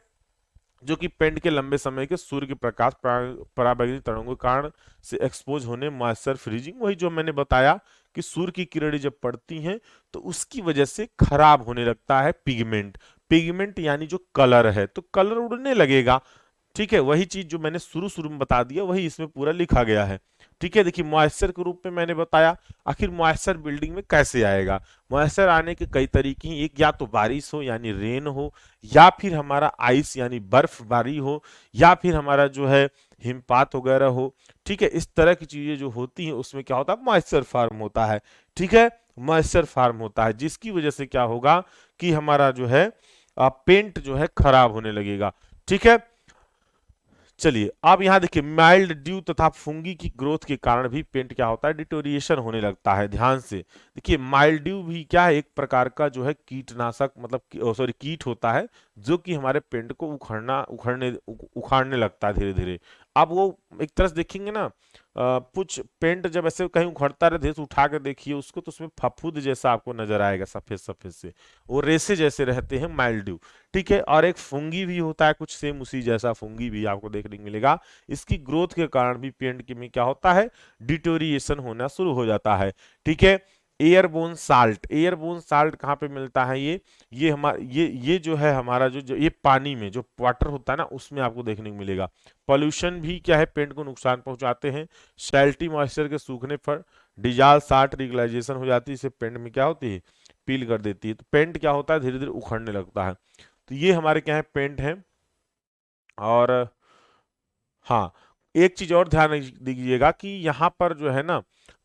जो कि पेंट के लंबे समय के सूर्य के प्रकाश पराबैंगनी तरंगों के कारण से एक्सपोज होने, मॉइस्चर फ्रीजिंग, वही जो मैंने बताया कि सूर्य की किरणें जब पड़ती हैं तो उसकी वजह से खराब होने लगता है पिगमेंट। पिगमेंट यानी जो कलर है, तो कलर उड़ने लगेगा। ठीक है, वही चीज जो मैंने शुरू शुरू में बता दिया वही इसमें पूरा लिखा गया है। ठीक है, देखिए मॉइस्चर के रूप में मैंने बताया। आखिर मॉइस्चर बिल्डिंग में कैसे आएगा? मॉइस्चर आने के कई तरीके हैं। एक, या तो बारिश हो यानी रेन हो, या फिर हमारा आइस यानी बर्फबारी हो, या फिर हमारा जो है हिमपात वगैरह हो। ठीक है, इस तरह की चीजें जो होती हैं उसमें क्या होता है, मॉइस्चर फार्म होता है। ठीक है, मॉइस्चर फार्म होता है, जिसकी वजह से क्या होगा कि हमारा जो है पेंट जो है खराब होने लगेगा। ठीक है, चलिए अब यहाँ देखिए माइल्ड ड्यू तथा फुंगी की ग्रोथ के कारण भी पेंट क्या होता है, डिटोरिएशन होने लगता है। ध्यान से देखिए, माइल्ड ड्यू भी क्या है, एक प्रकार का जो है कीटनाशक, मतलब सॉरी कीट होता है, जो कि हमारे पेंट को उखाड़ने लगता है धीरे धीरे। अब वो एक तरह से देखेंगे ना, कुछ पेंट जब ऐसे कहीं उखड़ता रहे, धीरे से उठा के देखिए उसको, तो उसमें फफूंद जैसा आपको नजर आएगा, सफेद सफेद से, वो रेसे जैसे रहते हैं माइल्ड ड्यू। ठीक है, और एक फुंगी भी होता है कुछ सेम उसी जैसा, फुंगी भी आपको देखने को मिलेगा। इसकी ग्रोथ के कारण भी पेंट के में क्या होता है, डिटोरिएशन होना शुरू हो जाता है। ठीक है, एयरबोन साल्ट, एयरबोन साल्ट कहाँ पे मिलता है? ये हमारा ये जो है हमारा जो ये पानी में जो वाटर होता है ना, उसमें आपको देखने को मिलेगा। पॉल्यूशन भी क्या है, पेंट को नुकसान पहुंचाते हैं। सैल्टी मॉइस्चर के सूखने पर डिजाल साल्ट रिगलाइजेशन हो जाती है, इससे पेंट में क्या होती है, पील कर देती है, तो पेंट क्या होता है, धीरे धीरे उखड़ने लगता है। तो ये हमारे क्या है, पेंट है। और हाँ, एक चीज और ध्यान दीजिएगा कि यहाँ पर जो है ना,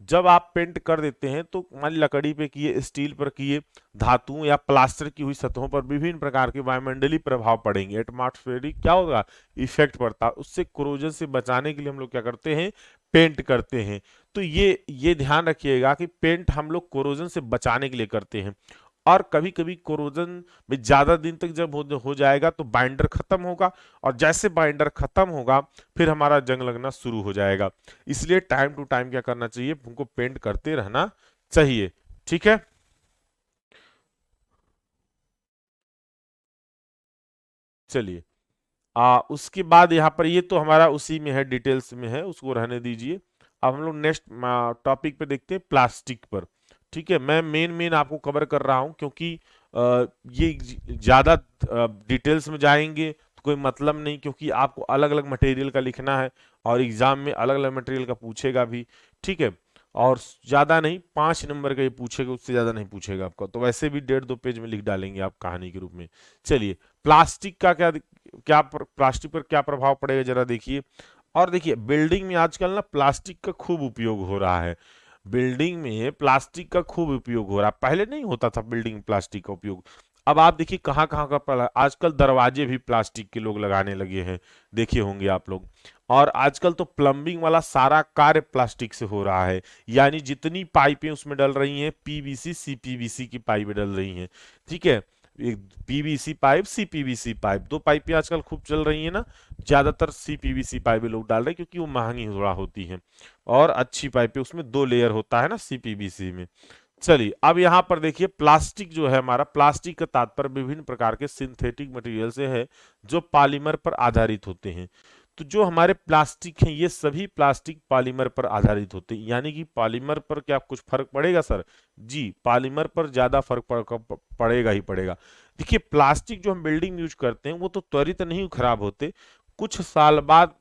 जब आप पेंट कर देते हैं तो मान ली लकड़ी पे किए, स्टील पर किए, धातुओं या प्लास्टर की हुई सतहों पर विभिन्न प्रकार के वायुमंडलीय प्रभाव पड़ेंगे, एटमॉस्फेरिक क्या होगा, इफेक्ट पड़ता है। उससे कोरोजन से बचाने के लिए हम लोग क्या करते हैं, पेंट करते हैं। तो ये ध्यान रखिएगा कि पेंट हम लोग कोरोजन से बचाने के लिए करते हैं। और कभी कभी कोरोजन में ज्यादा दिन तक जब हो जाएगा तो बाइंडर खत्म होगा, और जैसे बाइंडर खत्म होगा फिर हमारा जंग लगना शुरू हो जाएगा। इसलिए टाइम टू टाइम क्या करना चाहिए, उनको पेंट करते रहना चाहिए। ठीक है, चलिए उसके बाद यहाँ पर ये तो हमारा उसी में है, डिटेल्स में है, उसको रहने दीजिए। अब हम लोग नेक्स्ट टॉपिक पे देखते हैं, प्लास्टिक पर। ठीक है, मैं मेन मेन आपको कवर कर रहा हूँ, क्योंकि ये ज्यादा डिटेल्स में जाएंगे तो कोई मतलब नहीं, क्योंकि आपको अलग अलग मटेरियल का लिखना है, और एग्जाम में अलग अलग मटेरियल का पूछेगा भी। ठीक है, और ज्यादा नहीं, 5 नंबर का ये पूछेगा, उससे ज्यादा नहीं पूछेगा आपका, तो वैसे भी 1.5-2 पेज में लिख डालेंगे आप कहानी के रूप में। चलिए, प्लास्टिक का प्लास्टिक पर क्या प्रभाव पड़ेगा जरा देखिए। और देखिए, बिल्डिंग में आजकल ना प्लास्टिक का खूब उपयोग हो रहा है। बिल्डिंग में प्लास्टिक का खूब उपयोग हो रहा है, पहले नहीं होता था बिल्डिंग में प्लास्टिक का उपयोग। अब आप देखिए कहाँ कहाँ का आजकल दरवाजे भी प्लास्टिक के लोग लगाने लगे हैं, देखे होंगे आप लोग। और आजकल तो प्लम्बिंग वाला सारा कार्य प्लास्टिक से हो रहा है, यानी जितनी पाइपें उसमें डल रही हैं, पीवीसी सीपीवीसी की पाइपें डल रही हैं। ठीक है, एक पीवीसी पाइप, सीपीवीसी पाइप, दो पाइपें आजकल खूब चल रही है ना। ज्यादातर सीपीवीसी पाइपें लोग डाल रहे हैं, क्योंकि वो महंगी थोड़ा होती हैं, और अच्छी पाइपें, उसमें 2 लेयर होता है ना सीपीवीसी में। चलिए अब यहाँ पर देखिए, प्लास्टिक जो है हमारा, प्लास्टिक का तात्पर्य विभिन्न प्रकार के सिंथेटिक मटेरियल से है, जो पॉलीमर पर आधारित होते हैं। तो जो हमारे प्लास्टिक हैं, ये सभी प्लास्टिक पॉलीमर पर आधारित होते हैं, यानी कि पॉलीमर पर क्या कुछ फर्क पड़ेगा सर? जी, पॉलीमर पर ज्यादा फर्क पड़ेगा ही पड़ेगा। देखिए, प्लास्टिक जो हम बिल्डिंग में यूज करते हैं वो तो त्वरित नहीं खराब होते, कुछ साल बाद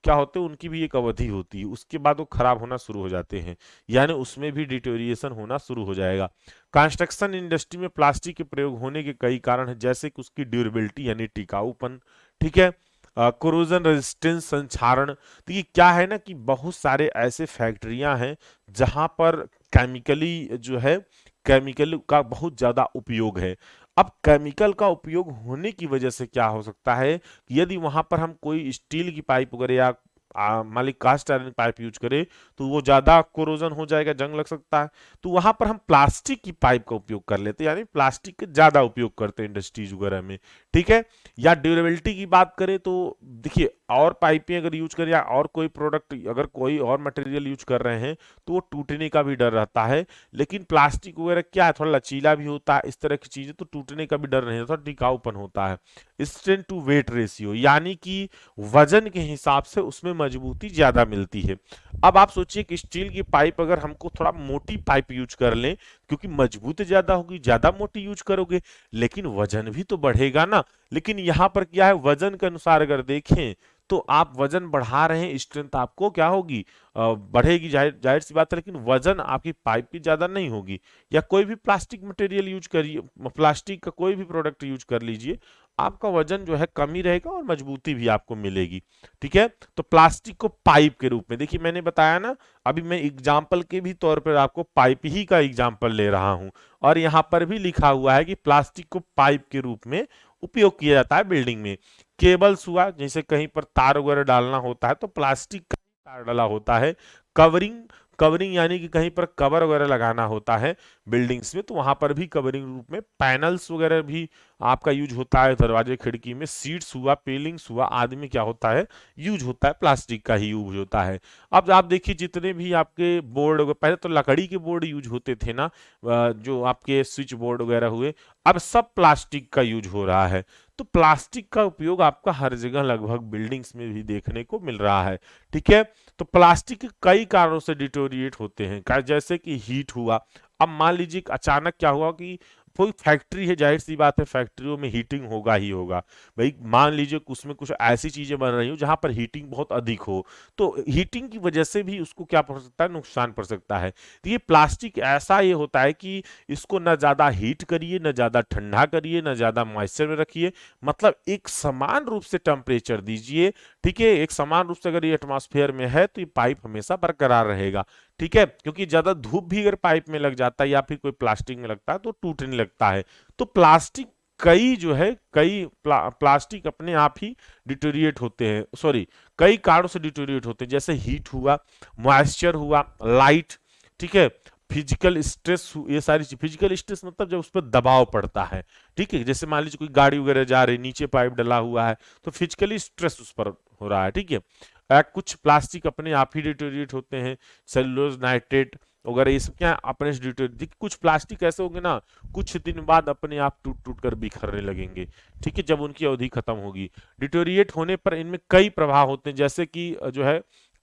क्या होते हैं, उनकी भी एक अवधि होती है, उसके बाद वो खराब होना शुरू हो जाते हैं, यानी उसमें भी डिटोरिएशन होना शुरू हो जाएगा। कंस्ट्रक्शन इंडस्ट्री में प्लास्टिक के प्रयोग होने के कई कारण हैं, जैसे कि उसकी ड्यूरेबिलिटी यानी टिकाऊपन। ठीक है, कोरोजन रेजिस्टेंस संक्षारण। तो ये क्या है ना, कि बहुत सारे ऐसे फैक्ट्रियां हैं जहां पर केमिकली जो है, केमिकल का बहुत ज्यादा उपयोग है। अब केमिकल का उपयोग होने की वजह से क्या हो सकता है, कि यदि वहां पर हम कोई स्टील की पाइप वगैरह या मान ली कास्ट आयरन पाइप यूज करें, तो वो ज्यादा कोरोजन हो जाएगा, जंग लग सकता है। तो वहां पर हम प्लास्टिक की पाइप का उपयोग कर लेते हैं, यानी प्लास्टिक का ज्यादा उपयोग करते हैं इंडस्ट्रीज वगैरह में। ठीक है, या ड्यूरेबिलिटी की बात करें तो देखिए, और पाइपें अगर यूज करें या और कोई प्रोडक्ट, अगर कोई और मटेरियल यूज कर रहे हैं, तो वो टूटने का भी डर रहता है। लेकिन प्लास्टिक वगैरह क्या है, थोड़ा लचीला भी होता है, इस तरह की चीजें, तो टूटने का भी डर नहीं रहता, टिकाऊपन होता है। स्ट्रेंथ टू वेट रेशियो, यानी कि वजन के हिसाब से उसमें मजबूती ज्यादा मिलती है। अब आप सोचिए कि स्टील की पाइप अगर हमको थोड़ा मोटी पाइप यूज कर लें, क्योंकि मजबूत ज्यादा होगी, ज्यादा मोटी यूज करोगे लेकिन वजन भी तो बढ़ेगा ना। लेकिन यहाँ पर क्या है, वजन के अनुसार अगर देखें तो आप वजन बढ़ा रहे हैं, स्ट्रेंथ आपको क्या होगी, बढ़ेगी, जाहिर जाहिर सी बात है, लेकिन वजन आपकी पाइप की ज्यादा नहीं होगी। या कोई भी प्लास्टिक मटेरियल यूज करिए, प्लास्टिक का कोई भी प्रोडक्ट यूज कर लीजिए, आपका वजन जो है कम ही रहेगा और मजबूती भी आपको मिलेगी। ठीक है, तो प्लास्टिक को पाइप के रूप में देखिए, मैंने बताया ना, अभी मैं एग्जाम्पल के भी तौर पर आपको पाइप ही का एग्जाम्पल ले रहा हूं, और यहां पर भी लिखा हुआ है कि प्लास्टिक को पाइप के रूप में उपयोग किया जाता है बिल्डिंग में। केबल्स हुआ, जैसे कहीं पर तार वगैरह डालना होता है तो प्लास्टिक का ही तार डाला होता है। कवरिंग, कवरिंग यानी कि कहीं पर कवर वगैरह लगाना होता है बिल्डिंग्स में, तो वहां पर भी कवरिंग रूप में पैनल्स वगैरह भी आपका यूज होता है। दरवाजे खिड़की में सीट्स हुआ, पेलिंग्स हुआ, आदि में क्या होता है, यूज होता है, प्लास्टिक का ही यूज होता है। अब आप देखिए जितने भी आपके बोर्ड, पहले तो लकड़ी के बोर्ड यूज होते थे ना, जो आपके स्विच बोर्ड वगैरह हुए, अब सब प्लास्टिक का यूज हो रहा है। तो प्लास्टिक का उपयोग आपका हर जगह लगभग बिल्डिंग्स में भी देखने को मिल रहा है। ठीक है, तो प्लास्टिक कई कारणों से डिटोरिएट होते हैं, जैसे कि हीट हुआ। अब मान लीजिए कि अचानक क्या हुआ कि कोई फैक्ट्री है, जाहिर सी बात है फैक्ट्रियों में हीटिंग होगा ही होगा। भाई मान लीजिए कि उसमें कुछ ऐसी चीजें बन रही हो जहां पर हीटिंग बहुत अधिक हो, तो हीटिंग की वजह से भी उसको क्या पड़ सकता है, नुकसान पड़ सकता है। तो ये प्लास्टिक ऐसा ये होता है कि इसको न ज्यादा हीट करिए, न ज्यादा ठंडा करिए, न ज्यादा मॉइस्चर में रखिए, मतलब एक समान रूप से टेम्परेचर दीजिए। ठीक है, एक समान रूप से अगर ये एटमॉस्फेयर में है तो ये पाइप हमेशा बरकरार रहेगा। ठीक है, क्योंकि ज्यादा धूप भी अगर पाइप में लग जाता है या फिर कोई प्लास्टिक में लगता है तो टूटने लगता है। तो प्लास्टिक कई जो है, प्लास्टिक अपने आप ही डिटोरिएट होते हैं, सॉरी, कई कारणों से डिटोरिएट होते हैं, जैसे हीट हुआ, मॉइस्चर हुआ, लाइट, ठीक है, फिजिकल स्ट्रेस, ये सारी चीज, फिजिकल स्ट्रेस मतलब जब उस पर दबाव पड़ता है। ठीक है, जैसे मान लीजिए कोई गाड़ी वगैरह जा रही है, नीचे पाइप डला हुआ है, तो फिजिकली स्ट्रेस उस पर हो रहा है। ठीक है, कुछ प्लास्टिक अपने आप ही डिटोरिएट होते हैं, सेलुलोज, नाइट्रेट वगैरह, ये सब क्या है, अपने से डिटोरिएट। कुछ प्लास्टिक ऐसे होंगे ना, कुछ दिन बाद अपने आप टूट टूट कर बिखरने लगेंगे। ठीक है, जब उनकी अवधि खत्म होगी। डिटोरिएट होने पर इनमें कई प्रभाव होते हैं, जैसे कि जो है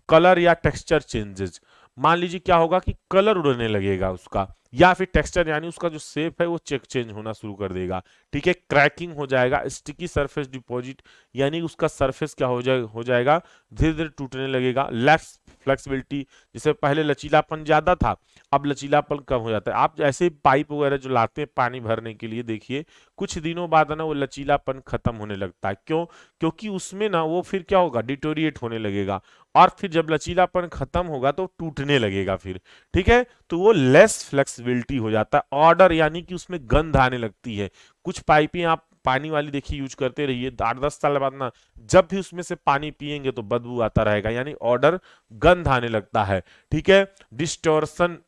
कलर या टेक्सचर चेंजेस। मान लीजिए क्या होगा कि कलर उड़ने लगेगा उसका, या फिर टेक्सचर यानी उसका जो शेप है वो चेक चेंज होना शुरू कर देगा। ठीक है, क्रैकिंग हो जाएगा, स्टिकी सरफेस डिपॉजिट, यानी उसका सरफेस क्या हो जाएगा, धीरे धीरे टूटने लगेगा। लेस फ्लेक्सिबिलिटी, जैसे पहले लचीलापन ज्यादा था, अब लचीलापन कम हो जाता है। आप ऐसे पाइप वगैरह जो लाते हैं पानी भरने के लिए, देखिए कुछ दिनों बाद ना वो लचीलापन खत्म होने लगता है। क्यों? क्योंकि उसमें ना वो फिर क्या होगा, डिटोरिएट होने लगेगा, और फिर जब लचीलापन खत्म होगा तो टूटने लगेगा फिर। ठीक है, तो वो लेस फ्लेक्सिबिलिटी हो जाता है। ऑर्डर यानी कि उसमें गंध आने लगती है। कुछ पाइपें आप पानी वाली देखिए यूज करते रहिए, 8-10 साल बाद ना जब भी उसमें से पानी पिएंगे तो बदबू आता रहेगा, यानी ऑर्डर, गंध आने लगता है। ठीक है, डिस्टॉर्शन,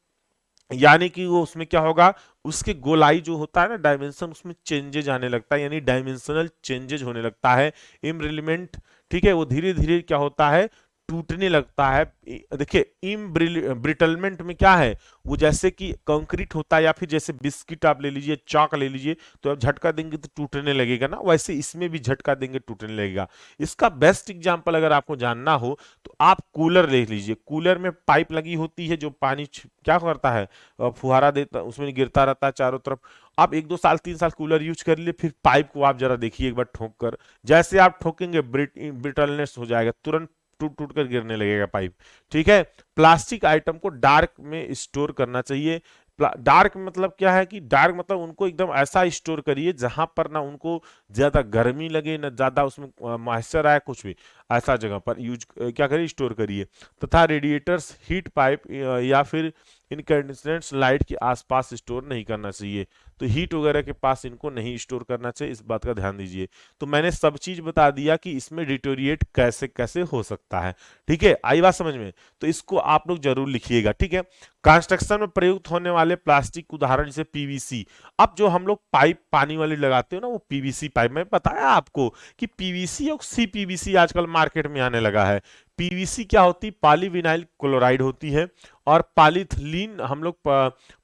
यानी कि वो उसमें क्या होगा, उसके गोलाई जो होता है ना, डायमेंशन, उसमें चेंजेज आने लगता है, यानी डायमेंशनल चेंजेज होने लगता है। इमरिलीमेंट, ठीक है, वो धीरे धीरे क्या होता है, टूटने लगता है। देखिए ब्रिटलमेंट में क्या है, वो जैसे कि कंक्रीट होता है, या फिर जैसे बिस्किट आप ले लीजिए, चॉक ले लीजिए, तो आप झटका देंगे तो टूटने लगेगा ना, वैसे इसमें भी झटका देंगे टूटने लगेगा। इसका बेस्ट एग्जांपल अगर आपको जानना हो तो आप कूलर देख लीजिए। कूलर में पाइप लगी होती है जो पानी क्या करता है, फुहारा देता, उसमें गिरता रहता है चारों तरफ। आप 1-2 साल 3 साल कूलर यूज कर लिए, फिर पाइप को आप जरा देखिए एक बार ठोक कर, जैसे आप ठोकेंगे ब्रिटलनेस हो जाएगा, तुरंत टूट टूट कर गिरने लगेगा पाइप। ठीक है, प्लास्टिक आइटम को डार्क में स्टोर करना चाहिए। डार्क मतलब क्या है कि डार्क मतलब उनको एकदम ऐसा स्टोर करिए जहां पर ना उनको ज्यादा गर्मी लगे, ना ज्यादा उसमें मॉइस्चर आए, कुछ भी ऐसा जगह पर यूज क्या करिए, स्टोर करिए। तथा रेडिएटर्स, हीट पाइप या फिर इनकैंडिडेंट्स लाइट के आसपास स्टोर नहीं करना चाहिए। तो हीट वगैरह के पास इनको नहीं स्टोर करना चाहिए, इस बात का ध्यान दीजिए। तो मैंने सब चीज बता दिया कि इसमें डिटोरिएट कैसे कैसे हो सकता है। ठीक है, आई बात समझ में? तो इसको आप लोग जरूर लिखिएगा। ठीक है, कंस्ट्रक्शन में प्रयुक्त होने वाले प्लास्टिक उदाहरण जैसे पीवीसी। अब जो हम लोग पाइप पानी वाली लगाते हो ना, वो पीवीसी पाइप, मैं बताया आपको कि पीवीसी और सीपीवीसी आजकल मार्केट में आने लगा है। पीवीसी क्या होती है, पॉलीविनाइल क्लोराइड होती है, और पॉलीथिलीन हम लोग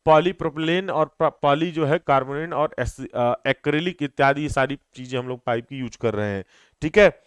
पॉलीप्रोपिलीन और पॉली जो है कार्बोनेट और एक्रिलिक इत्यादि ये सारी चीजें हम लोग पाइप की यूज कर रहे हैं। ठीक है,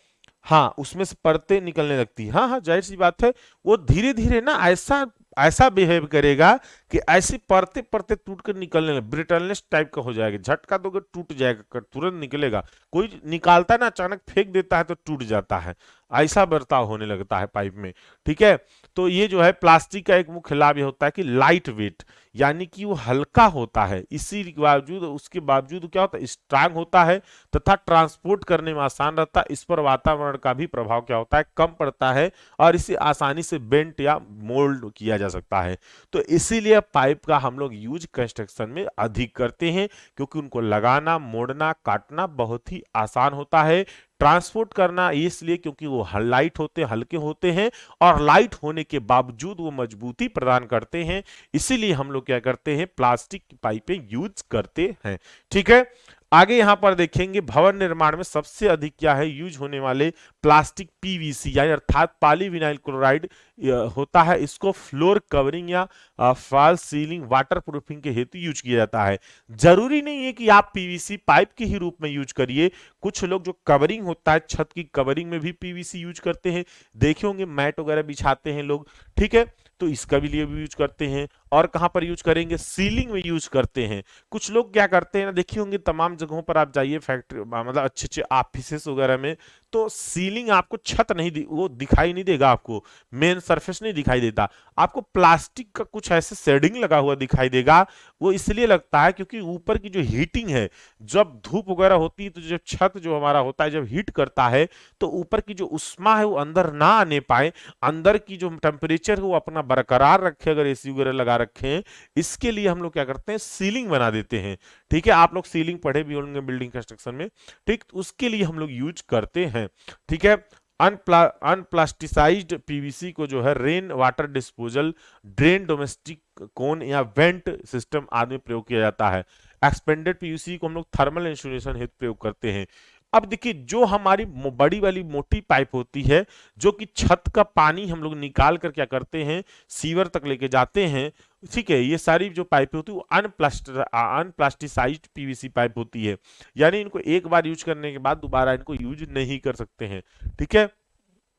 हाँ उसमें से परतें निकलने लगती है। हाँ हाँ जाहिर सी बात है, वो धीरे धीरे ना ऐसा ऐसा बिहेव करेगा कि ऐसी परते परते टूट कर निकलने लगे, ब्रिटलनेस टाइप का हो जाएगा, झटका दोगे टूट जाएगा, तुरंत निकलेगा। कोई निकालता है ना, अचानक फेंक देता है तो टूट जाता है, ऐसा बर्ताव होने लगता है पाइप में। ठीक है, तो ये जो है प्लास्टिक का एक मुख्य लाभ ये होता है कि लाइट वेट, यानी कि वो हल्का होता है, इसी के बावजूद उसके बावजूद क्या होता है, स्ट्रांग होता है तथा ट्रांसपोर्ट करने में आसान रहता है। इस पर वातावरण का भी प्रभाव क्या होता है, कम पड़ता है, और इसे आसानी से बेंट या मोल्ड किया जा सकता है। तो इसीलिए पाइप का हम लोग यूज कंस्ट्रक्शन में अधिक करते हैं, क्योंकि उनको लगाना, मोड़ना, काटना बहुत ही आसान होता है। ट्रांसपोर्ट करना इसलिए क्योंकि वो लाइट होते, हल्के होते हैं, और लाइट होने के बावजूद वो मजबूती प्रदान करते हैं। इसीलिए हम लोग क्या करते हैं, प्लास्टिक की पाइपें यूज करते हैं। ठीक है, आगे यहां पर देखेंगे भवन निर्माण में सबसे अधिक क्या है यूज होने वाले प्लास्टिक पीवीसी यानी अर्थात पॉलीविनाइल क्लोराइड होता है। इसको फ्लोर कवरिंग या फॉल सीलिंग वाटर प्रूफिंग के हेतु यूज किया जाता है। जरूरी नहीं है कि आप पीवीसी पाइप के ही रूप में यूज करिए, कुछ लोग जो कवरिंग होता है छत की कवरिंग में भी पीवीसी यूज करते हैं, देखे होंगे मैट वगैरह बिछाते हैं लोग। ठीक है, तो इसका भी लिए भी यूज करते हैं। और कहां पर यूज करेंगे, सीलिंग में यूज करते हैं। कुछ लोग क्या करते हैं ना, देखिए होंगे तमाम जगहों पर आप जाइए, फैक्ट्री मतलब अच्छे अच्छे ऑफिसेस वगैरह में, तो सीलिंग आपको छत नहीं वो दिखाई नहीं देगा, आपको मेन सरफेस नहीं दिखाई देता, आपको प्लास्टिक का कुछ ऐसे शेडिंग लगा हुआ दिखाई देगा। वो इसलिए लगता है क्योंकि ऊपर की जो हीटिंग है, जब धूप वगैरह होती है तो जब छत जो हमारा होता है जब हीट करता है, तो ऊपर की जो उष्मा है वो अंदर ना आने पाए, अंदर की जो टेम्परेचर है वो अपना बरकरार रखे, अगर एसी वगैरह लगा रखे हैं, इसके लिए हम लोग क्या करते हैं, सीलिंग बना देते हैं। ठीक है, आप लोग सीलिंग पढ़े भी होंगे बिल्डिंग कंस्ट्रक्शन में। ठीक, उसके लिए हम लोग यूज करते हैं। ठीक है, अनप्लास्टिसाइज्ड पीवीसी को जो है rain water disposal, drain, domestic कोन या वेंट सिस्टम आदि में प्रयोग किया जाता है। एक्सपेंडेड पीवीसी को हम लोग थर्मल इंसुलेशन हेतु प्रयोग करते हैं। अब देखिए, जो हमारी बड़ी वाली मोटी पाइप होती है, जो कि छत का पानी हम लोग निकाल कर क्या करते हैं, सीवर तक लेके जाते हैं। ठीक है, ये सारी जो पाइप होती है वो अनप्लास्टिसाइज्ड पीवीसी पाइप होती है, यानी इनको एक बार यूज करने के बाद दोबारा इनको यूज नहीं कर सकते हैं। ठीक है,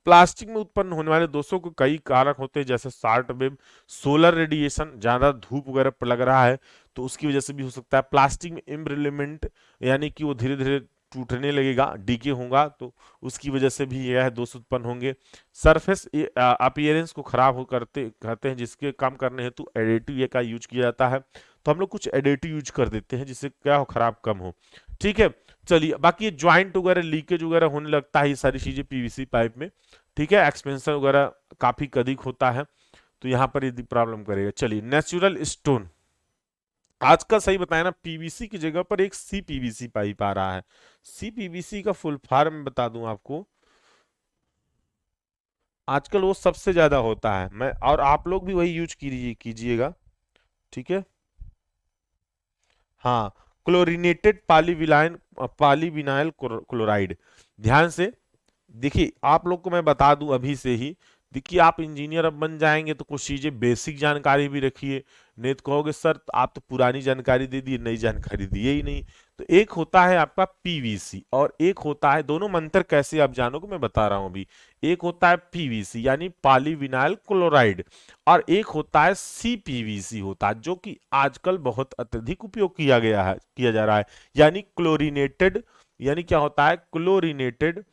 प्लास्टिक में उत्पन्न होने वाले दोषों को कई कारक होते हैं, जैसे शॉर्ट वेव, सोलर रेडिएशन, ज्यादा धूप वगैरह पर लग रहा है तो उसकी वजह से भी हो सकता है। प्लास्टिक में इम्ब्रिलमेंट, यानी कि वो धीरे धीरे टूटने लगेगा, डीके होगा, तो उसकी वजह से भी यह दोष उत्पन्न होंगे। सरफेस अपीयरेंस को खराब हो करते कहते हैं, जिसके कम करने हेतु एडिटिव ये का यूज किया जाता है। तो हम लोग कुछ एडिटिव यूज कर देते हैं जिससे क्या हो, खराब कम हो। ठीक है, चलिए, बाकी ये ज्वाइंट वगैरह लीकेज वगैरह होने लगता है, ये सारी चीजें पीवीसी पाइप में। ठीक है, एक्सपेंशन वगैरह काफी अधिक होता है, तो यहाँ पर यदि प्रॉब्लम करेगा। चलिए, नेचुरल स्टोन, आजकल सही बताया ना, पीवीसी की जगह पर एक सी पीवीसी पाइप आ रहा है। सी पीवीसी का फुल फॉर्म बता दूं आपको, आजकल वो सबसे ज्यादा होता है, मैं और आप लोग भी वही यूज कीजिएगा। ठीक है, हाँ, क्लोरीनेटेड पॉलीविनाइल क्लोराइड। ध्यान से देखिए, आप लोग को मैं बता दूं अभी से ही, देखिए आप इंजीनियर अब बन जाएंगे तो कुछ चीजें बेसिक जानकारी भी रखिए, नहीं तो कहोगे सर आप तो पुरानी जानकारी दे दिए, नई जानकारी दिए ही नहीं। तो एक होता है आपका पीवीसी और एक होता है, दोनों में अंतर कैसे आप जानोगे मैं बता रहा हूं अभी। एक होता है पीवीसी यानी पॉलीविनाइल क्लोराइड, और एक होता है सीपीवीसी होता है, जो कि आजकल बहुत अत्यधिक उपयोग किया जा रहा है, यानी क्लोरीनेटेड, यानी क्या होता है, क्लोरीनेटेड।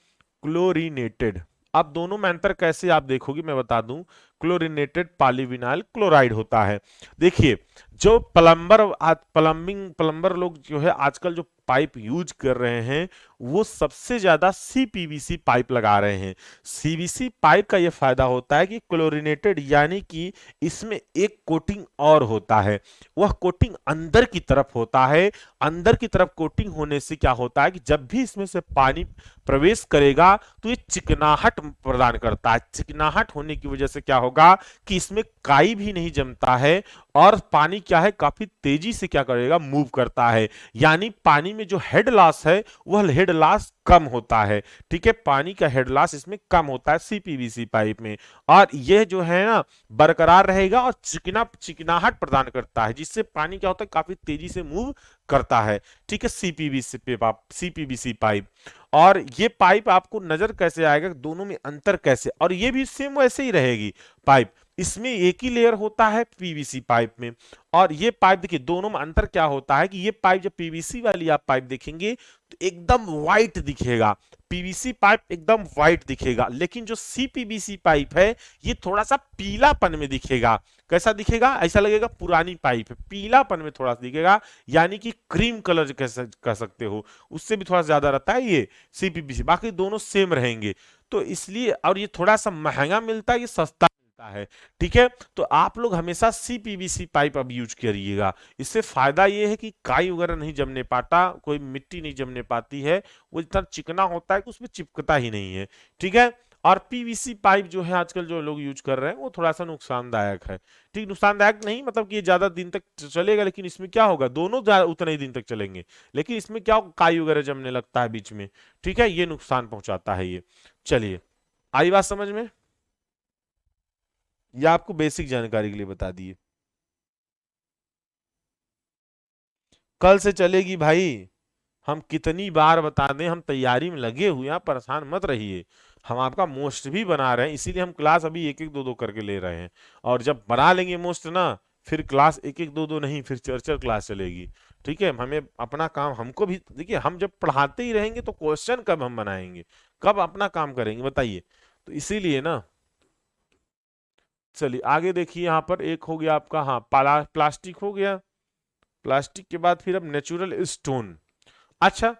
अब दोनों में अंतर कैसे आप देखोगे मैं बता दूं, क्लोरीनेटेड पॉलीविनाइल क्लोराइड होता है। देखिए, जो प्लम्बर लोग जो है आजकल जो पाइप यूज कर रहे हैं, वो सबसे ज्यादा सीपीवीसी पाइप लगा रहे हैं। सीवीसी पाइप का यह फायदा होता है कि क्लोरीनेटेड, यानी कि इसमें एक कोटिंग और होता है, वह कोटिंग अंदर की तरफ होता है। अंदर की तरफ कोटिंग होने से क्या होता है कि जब भी इसमें से पानी प्रवेश करेगा तो ये चिकनाहट प्रदान करता है। चिकनाहट होने की वजह से क्या होगा कि इसमें काई भी नहीं जमता है और पानी क्या है काफी तेजी से क्या करेगा मूव करता है, यानी पानी में जो हेड लॉस है वह हेड लॉस कम होता है। ठीक है, पानी का हेड लॉस इसमें कम होता है सीपीवीसी पाइप में, और यह जो है ना बरकरार रहेगा और चिकनाहट प्रदान करता है, जिससे पानी क्या होता है काफी तेजी से मूव करता है। ठीक है, सीपीवीसी पाइप। और ये पाइप आपको नजर कैसे आएगा, दोनों में अंतर कैसे, और ये भी सेम वैसे ही रहेगी पाइप, इसमें एक ही लेयर होता है पीवीसी पाइप में। और ये पाइप देखिए दोनों में अंतर क्या होता है कि ये पाइप जब पीवीसी वाली आप पाइप देखेंगे तो एकदम व्हाइट दिखेगा, पीवीसी पाइप एकदम व्हाइट दिखेगा, लेकिन जो सीपीवीसी पाइप है ये थोड़ा सा पीलापन में दिखेगा। कैसा दिखेगा, ऐसा लगेगा पुरानी पाइप है, पीलापन में थोड़ा सा दिखेगा, यानी कि क्रीम कलर कह सकते हो, उससे भी थोड़ा ज्यादा रहता है ये सीपीवीसी, बाकी दोनों सेम रहेंगे। तो इसलिए, और ये थोड़ा सा महंगा मिलता है, ये सस्ता मिलता है। ठीक है, तो आप लोग हमेशा सीपीवीसी पाइप अब यूज करिएगा, इससे फायदा ये है कि काई वगैरह नहीं जमने पाता, कोई मिट्टी नहीं जमने पाती है, वो इतना चिकना होता है कि उसमें चिपकता ही नहीं है। ठीक है, और पीवीसी पाइप जो है आजकल जो लोग यूज कर रहे हैं वो थोड़ा सा नुकसानदायक है। ठीक, नुकसानदायक नहीं मतलब कि ये ज्यादा दिन तक चलेगा, लेकिन इसमें क्या होगा दोनों उतने ही दिन तक चलेंगे, लेकिन इसमें क्या होगा काई वगैरह जमने लगता है बीच में। ठीक है, ये नुकसान पहुंचाता है ये। चलिए, आई बात समझ में, या आपको बेसिक जानकारी के लिए बता दिए। कल से चलेगी भाई, हम कितनी बार बता दें, हम तैयारी में लगे हुए हैं, परेशान मत रहिए। हम आपका मोस्ट भी बना रहे हैं, इसीलिए हम क्लास अभी एक एक दो दो करके ले रहे हैं, और जब बना लेंगे मोस्ट ना, फिर क्लास एक एक दो दो नहीं, फिर चर चर क्लास चलेगी। ठीक है, हमें अपना काम, हमको भी देखिए, हम जब पढ़ाते ही रहेंगे तो क्वेश्चन कब हम बनाएंगे, कब अपना काम करेंगे बताइए। तो इसीलिए ना, चलिए आगे देखिए, यहाँ पर एक हो गया आपका, हाँ प्लास्टिक हो गया। प्लास्टिक के बाद फिर अब नेचुरल स्टोन। अच्छा,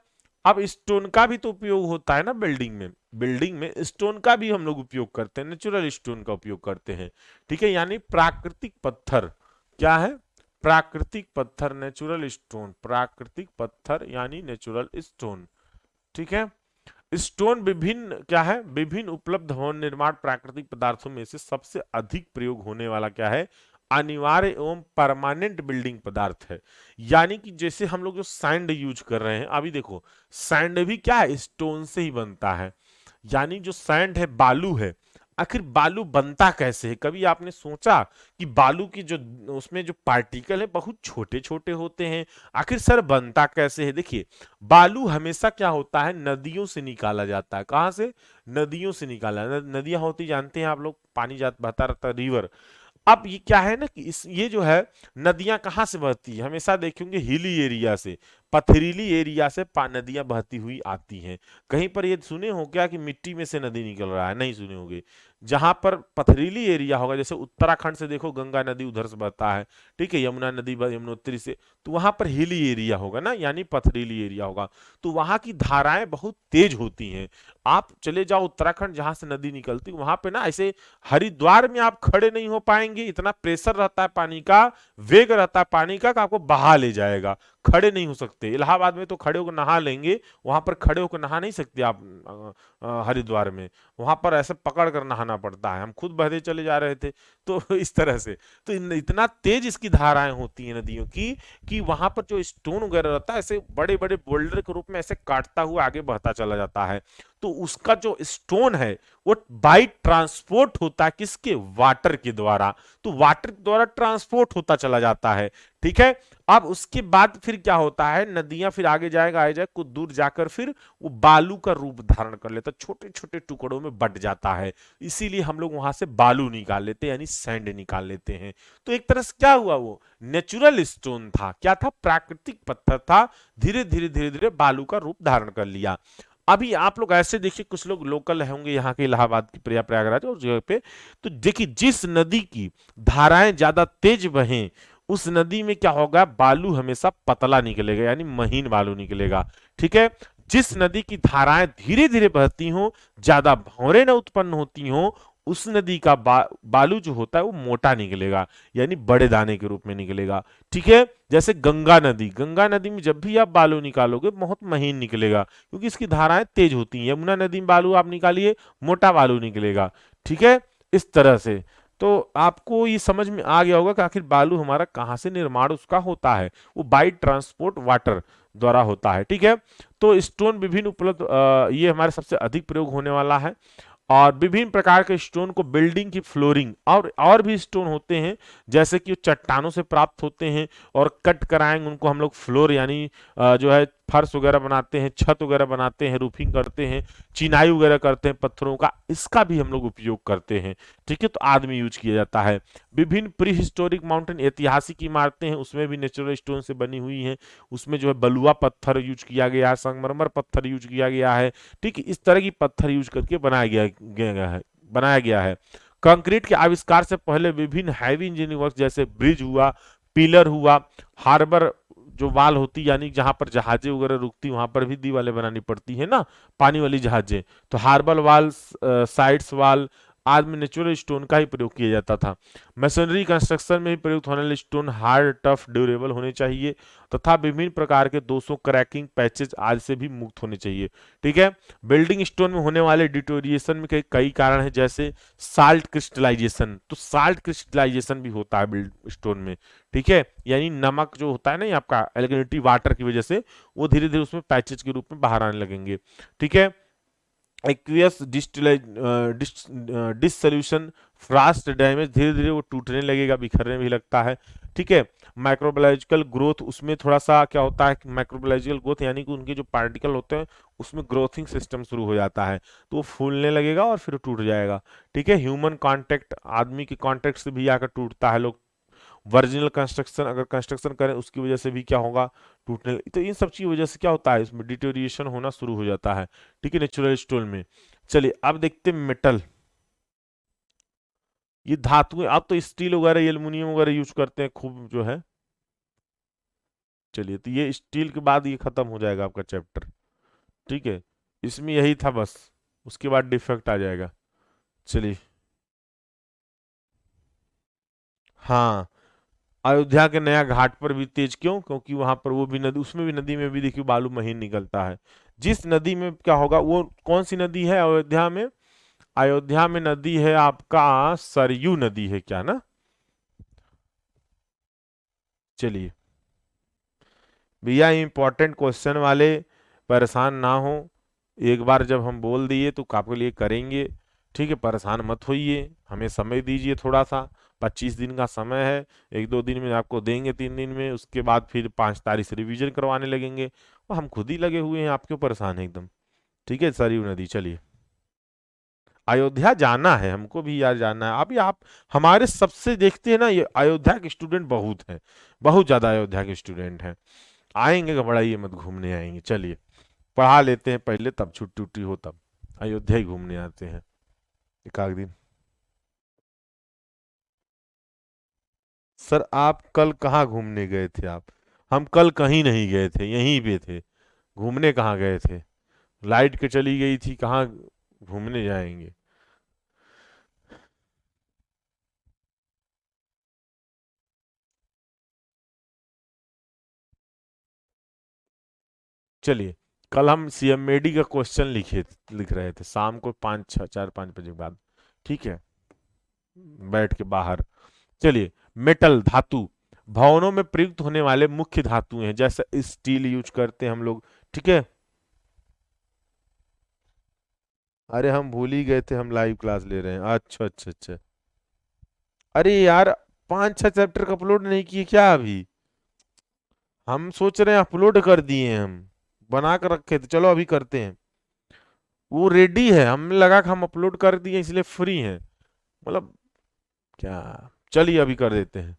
अब स्टोन का भी तो उपयोग होता है ना बिल्डिंग में, बिल्डिंग में स्टोन का भी हम लोग उपयोग करते हैं, नेचुरल स्टोन का उपयोग करते हैं। ठीक है, यानी प्राकृतिक पत्थर, क्या है, प्राकृतिक पत्थर, नेचुरल स्टोन, प्राकृतिक पत्थर यानी नेचुरल स्टोन। ठीक है, स्टोन विभिन्न क्या है, विभिन्न उपलब्ध भवन निर्माण प्राकृतिक पदार्थों में से सबसे अधिक प्रयोग होने वाला क्या है, अनिवार्य एवं परमानेंट बिल्डिंग पदार्थ है। यानी कि जैसे हम लोग जो सैंड यूज कर रहे हैं, अभी देखो सैंड भी क्या है, स्टोन से ही बनता है। यानी जो सैंड है, बालू है, आखिर बालू बनता कैसे है, कभी आपने सोचा कि बालू की जो उसमें जो पार्टिकल है बहुत छोटे छोटे होते हैं, आखिर सर बनता कैसे है। देखिए, बालू हमेशा क्या होता है, नदियों से निकाला जाता है। कहाँ से, नदियों से निकाला, नदियां होती जानते हैं आप लोग, पानी बहता रहता है, रिवर। अब ये क्या है ना कि ये जो है नदियां कहाँ से बहती है, हमेशा देखेंगे हिली एरिया से, पथरीली एरिया से नदियां बहती हुई आती हैं। कहीं पर ये सुने हो क्या कि मिट्टी में से नदी निकल रहा है, नहीं सुने होंगे। जहां पर पथरीली एरिया होगा, जैसे उत्तराखंड से देखो गंगा नदी उधर से बहता है, ठीक है, यमुना नदी यमुनोत्री से, तो वहां पर हिली एरिया होगा ना, यानी पथरीली एरिया होगा, तो वहां की धाराएं बहुत तेज होती हैं। आप चले जाओ उत्तराखंड जहां से नदी निकलती, वहां पे ना ऐसे हरिद्वार में आप खड़े नहीं हो पाएंगे, इतना प्रेशर रहता है पानी का, वेग रहता है पानी का कि आपको बहा ले जाएगा, खड़े नहीं हो सकते। इलाहाबाद में तो खड़े होकर नहा लेंगे, वहां पर खड़े होकर नहा नहीं सकते आप। हरिद्वार में वहां पर ऐसे पकड़ कर नहाना पड़ता है, हम खुद बहते चले जा रहे थे। तो इस तरह से, तो इतना तेज इसकी धाराएं होती हैं नदियों की, कि वहां पर जो स्टोन वगैरह रहता है ऐसे बड़े बड़े बोल्डर के रूप में ऐसे काटता हुआ आगे बहता चला जाता है। तो उसका जो स्टोन है वो बाई ट्रांसपोर्ट होता है, किसके, वाटर के द्वारा, तो वाटर के द्वारा ट्रांसपोर्ट होता चला जाता है। ठीक है, अब उसके बाद फिर क्या होता है, नदियां फिर आगे जाएगा, आगे जाएगा कुछ दूर जाकर फिर वो बालू का रूप धारण कर लेता, छोटे छोटे टुकड़ों में बट जाता है, इसीलिए हम लोग वहां से बालू निकाल लेते हैं, यानी सैंड निकाल लेते हैं। तो एक तरह से क्या हुआ, वो नेचुरल स्टोन था, क्या था, प्राकृतिक पत्थर था, धीरे धीरे धीरे धीरे बालू का रूप धारण कर लिया। अभी आप लोग ऐसे देखिए, कुछ लोग लोकल होंगे यहाँ के, इलाहाबाद की प्रयागराज और जगह पे, तो देखिए जिस नदी की धाराएं ज्यादा तेज बहें उस नदी में क्या होगा, बालू हमेशा पतला निकलेगा, यानी महीन बालू निकलेगा। ठीक है, जिस नदी की धाराएं धीरे धीरे बहती हो, ज्यादा भंवरें न उत्पन्न होती हो, उस नदी का बालू जो होता है वो मोटा निकलेगा, यानी बड़े दाने के रूप में निकलेगा। ठीक है, जैसे गंगा नदी में जब भी आप बालू निकालोगे बहुत महीन निकलेगा, क्योंकि इसकी धाराएं तेज होती हैं। यमुना नदी में बालू आप निकालिए, मोटा बालू निकलेगा। ठीक है, इस तरह से तो आपको ये समझ में आ गया होगा कि आखिर बालू हमारा कहाँ से निर्माण उसका होता है, वो बाई ट्रांसपोर्ट वाटर द्वारा होता है। ठीक है, तो स्टोन विभिन्न उपलब्ध ये हमारे सबसे अधिक प्रयोग होने वाला है। और विभिन्न प्रकार के स्टोन को बिल्डिंग की फ्लोरिंग और भी स्टोन होते हैं, जैसे कि चट्टानों से प्राप्त होते हैं और कट कराएंगे उनको हम लोग फ्लोर यानी जो है फर्श वगैरह बनाते हैं, छत वगैरह बनाते हैं, रूफिंग करते हैं, चिनाई वगैरह करते हैं पत्थरों का, इसका भी हम लोग उपयोग करते हैं। ठीक है, तो आदमी यूज किया जाता है। विभिन्न प्री हिस्टोरिक माउंटेन ऐतिहासिक इमारतें हैं, उसमें भी नेचुरल स्टोन से बनी हुई हैं। उसमें जो है बलुआ पत्थर यूज किया गया है, संगमरमर पत्थर यूज किया गया है। ठीक है, इस तरह की पत्थर यूज करके बनाया गया है। कंक्रीट के आविष्कार से पहले विभिन्न हैवी इंजीनियरिंग वर्क जैसे ब्रिज हुआ, पिलर हुआ, हार्बर जो वाल होती यानी जहां पर जहाजें वगैरह रुकती वहां पर भी दीवारें बनानी पड़ती है ना, पानी वाली जहाजें, तो हार्बर वाल, साइड्स वाल आदि में नेचुरल स्टोन का ही प्रयोग किया जाता था। मशीनरी कंस्ट्रक्शन में भी प्रयुक्त होने वाले स्टोन हार्ड, टफ, ड्यूरेबल होने चाहिए तथा विभिन्न प्रकार के दोषों, क्रैकिंग, पैचेज आदि से भी मुक्त होने चाहिए। ठीक है, बिल्डिंग स्टोन में होने वाले डिटोरिएशन में कई कारण हैं, जैसे साल्ट क्रिस्टलाइजेशन, तो साल्ट क्रिस्टलाइजेशन भी होता है बिल्ड स्टोन में। ठीक है, यानी नमक जो होता है ना ये आपका एल्कलिनिटी वाटर की वजह से वो धीरे धीरे उसमें पैचेज के रूप में बाहर आने लगेंगे। ठीक है, एक्वियस डिसोल्यूशन, फ्रास्ट डैमेज, धीरे धीरे वो टूटने लगेगा, बिखरने भी लगता है। ठीक है, माइक्रोबायोलॉजिकल ग्रोथ, उसमें थोड़ा सा क्या होता है, माइक्रोबायोलॉजिकल ग्रोथ यानी कि उनके जो पार्टिकल होते हैं उसमें ग्रोथिंग सिस्टम शुरू हो जाता है, तो वो फूलने लगेगा और फिर टूट जाएगा। ठीक है, ह्यूमन कांटेक्ट, आदमी के कांटेक्ट से भी आकर टूटता है। लोग वर्जिनल कंस्ट्रक्शन अगर कंस्ट्रक्शन करें उसकी वजह से भी क्या होगा, टूटने, तो इन सब की वजह से क्या होता है, इसमें डिटोरिएशन होना शुरू हो जाता है। ठीक है, नेचुरल स्टोन में। चलिए अब देखते हैं मेटल, ये धातुएं, अब तो स्टील वगैरह एल्युमिनियम वगैरह यूज करते हैं खूब जो है। चलिए, तो ये स्टील के बाद ये खत्म हो जाएगा आपका चैप्टर। ठीक है, इसमें यही था बस, उसके बाद डिफेक्ट आ जाएगा। चलिए, हाँ, अयोध्या के नया घाट पर भी तेज क्यों, क्योंकि वहां पर वो भी नदी, उसमें भी नदी में भी देखिए बालू महीन निकलता है। जिस नदी में क्या होगा, वो कौन सी नदी है अयोध्या में, अयोध्या में नदी है आपका सरयू नदी है क्या ना। चलिए भैया, इंपॉर्टेंट क्वेश्चन वाले, परेशान ना हो, एक बार जब हम बोल दिए तो आपके लिए करेंगे। ठीक है, परेशान मत होइए, हमें समय दीजिए थोड़ा सा, 25 दिन का समय है, 1-2 दिन में आपको देंगे, 3 दिन में, उसके बाद फिर 5 तारीख से रिवीजन करवाने लगेंगे, और हम खुद ही लगे हुए हैं, आप क्यों परेशान है एकदम। ठीक है, सरयू नदी, चलिए, अयोध्या जाना है हमको भी यार, जाना है अभी। आप हमारे सबसे देखते हैं ना, ये अयोध्या के स्टूडेंट बहुत हैं, बहुत ज्यादा अयोध्या के स्टूडेंट हैं। आएंगे, घबराइए मत, घूमने आएंगे। चलिए, पढ़ा लेते हैं पहले, तब छुट्टी उट्टी हो तब अयोध्या ही घूमने आते हैं एक आध दिन। सर आप कल कहाँ घूमने गए थे आप, हम कल कहीं नहीं गए थे, यहीं पे थे, घूमने कहाँ गए थे, लाइट के चली गई थी, कहाँ घूमने जाएंगे। चलिए, कल हम सीएमएडी का क्वेश्चन लिख रहे थे शाम को 4-5 बजे के बाद। ठीक है, बैठ के बाहर। चलिए, मेटल धातु, भवनों में प्रयुक्त होने वाले मुख्य धातुएं हैं, जैसे स्टील यूज करते हैं हम लोग। ठीक है, अरे हम भूल ही गए थे, हम लाइव क्लास ले रहे हैं, अच्छा अच्छा अच्छा। अरे यार, 5-6 चैप्टर का अपलोड नहीं किए क्या अभी, हम सोच रहे हैं अपलोड कर दिए हैं, हम बना कर रखे थे, चलो अभी करते हैं। वो रेडी है, हमें लगा कि हम अपलोड कर दिए इसलिए फ्री हैं, मतलब क्या, चलिए अभी कर देते हैं।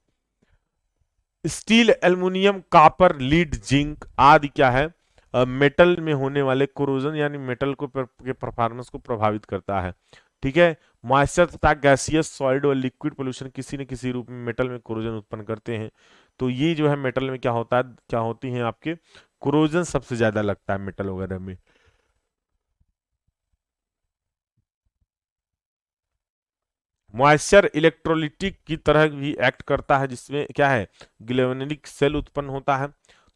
Steel, aluminium, copper, lead, zinc आदि क्या है, मेटल में होने वाले कोरोजन यानी मेटल के परफॉर्मेंस को प्रभावित करता है। ठीक है, मॉइस्चर तथा गैसियस, सॉलिड और लिक्विड पोल्यूशन किसी न किसी रूप में मेटल में कोरोजन उत्पन्न करते हैं। तो ये जो है मेटल में क्या होता है, क्या होती है आपके, कोरोजन सबसे ज्यादा लगता है मेटल वगैरह में। मॉइस्चर इलेक्ट्रोलिटिक की तरह भी एक्ट करता है, जिसमें क्या है, ग्लेवनिक सेल उत्पन्न होता है।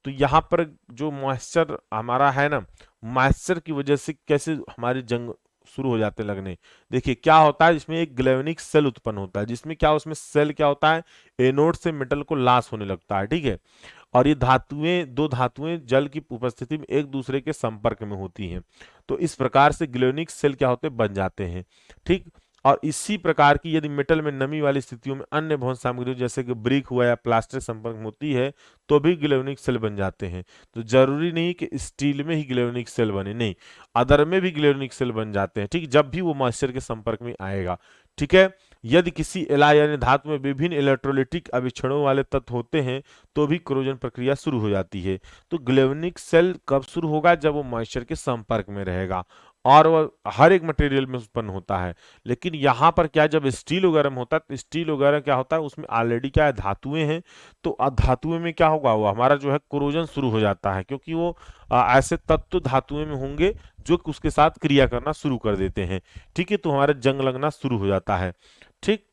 तो यहाँ पर जो मॉइस्चर हमारा है ना, मॉइस्चर की वजह से कैसे हमारे जंग शुरू हो जाते लगने। देखिए क्या होता है, इसमें एक ग्लेवनिक सेल उत्पन्न होता है, जिसमें क्या, उसमें सेल क्या होता है, एनोड से मेटल को लॉस होने लगता है, ठीक है। और ये धातुएं, दो धातुएं जल की उपस्थिति में एक दूसरे के संपर्क में होती हैं। तो इस प्रकार से ग्लेवनिक सेल क्या होते हैं, बन जाते हैं, ठीक। और इसी प्रकार की यदि मेटल में नमी वाली स्थितियों में अन्य भवन सामग्री जैसे कि ब्रिक हुआ या प्लास्टिक संपर्क में होती है, तो भी ग्लेवनिक सेल बन जाते हैं। तो जरूरी नहीं कि स्टील में ही ग्लेवनिक सेल बने, नहीं, अदर में भी ग्लेवनिक सेल बन जाते हैं, ठीक, जब भी वो मॉइस्चर के संपर्क में आएगा, ठीक है। यदि किसी एलॉय यानी धातु में विभिन्न इलेक्ट्रोलिटिक अभिक्षणों वाले तत्व होते हैं, तो भी क्रोजन प्रक्रिया शुरू हो जाती है। तो ग्लेवनिक सेल कब शुरू होगा, जब वो मॉइस्चर के संपर्क में रहेगा, और वह हर एक मटेरियल में उत्पन्न होता है। लेकिन यहाँ पर क्या, जब स्टील वगैरह में होता है, तो स्टील वगैरह क्या होता है, उसमें ऑलरेडी क्या है, धातुएं हैं। तो धातुएं में क्या होगा, वो हमारा जो है क्रोजन शुरू हो जाता है, क्योंकि वो ऐसे तत्व धातुएं में होंगे जो कि उसके साथ क्रिया करना शुरू कर देते हैं, ठीक है। तो हमारा जंग लगना शुरू हो जाता है, ठीक।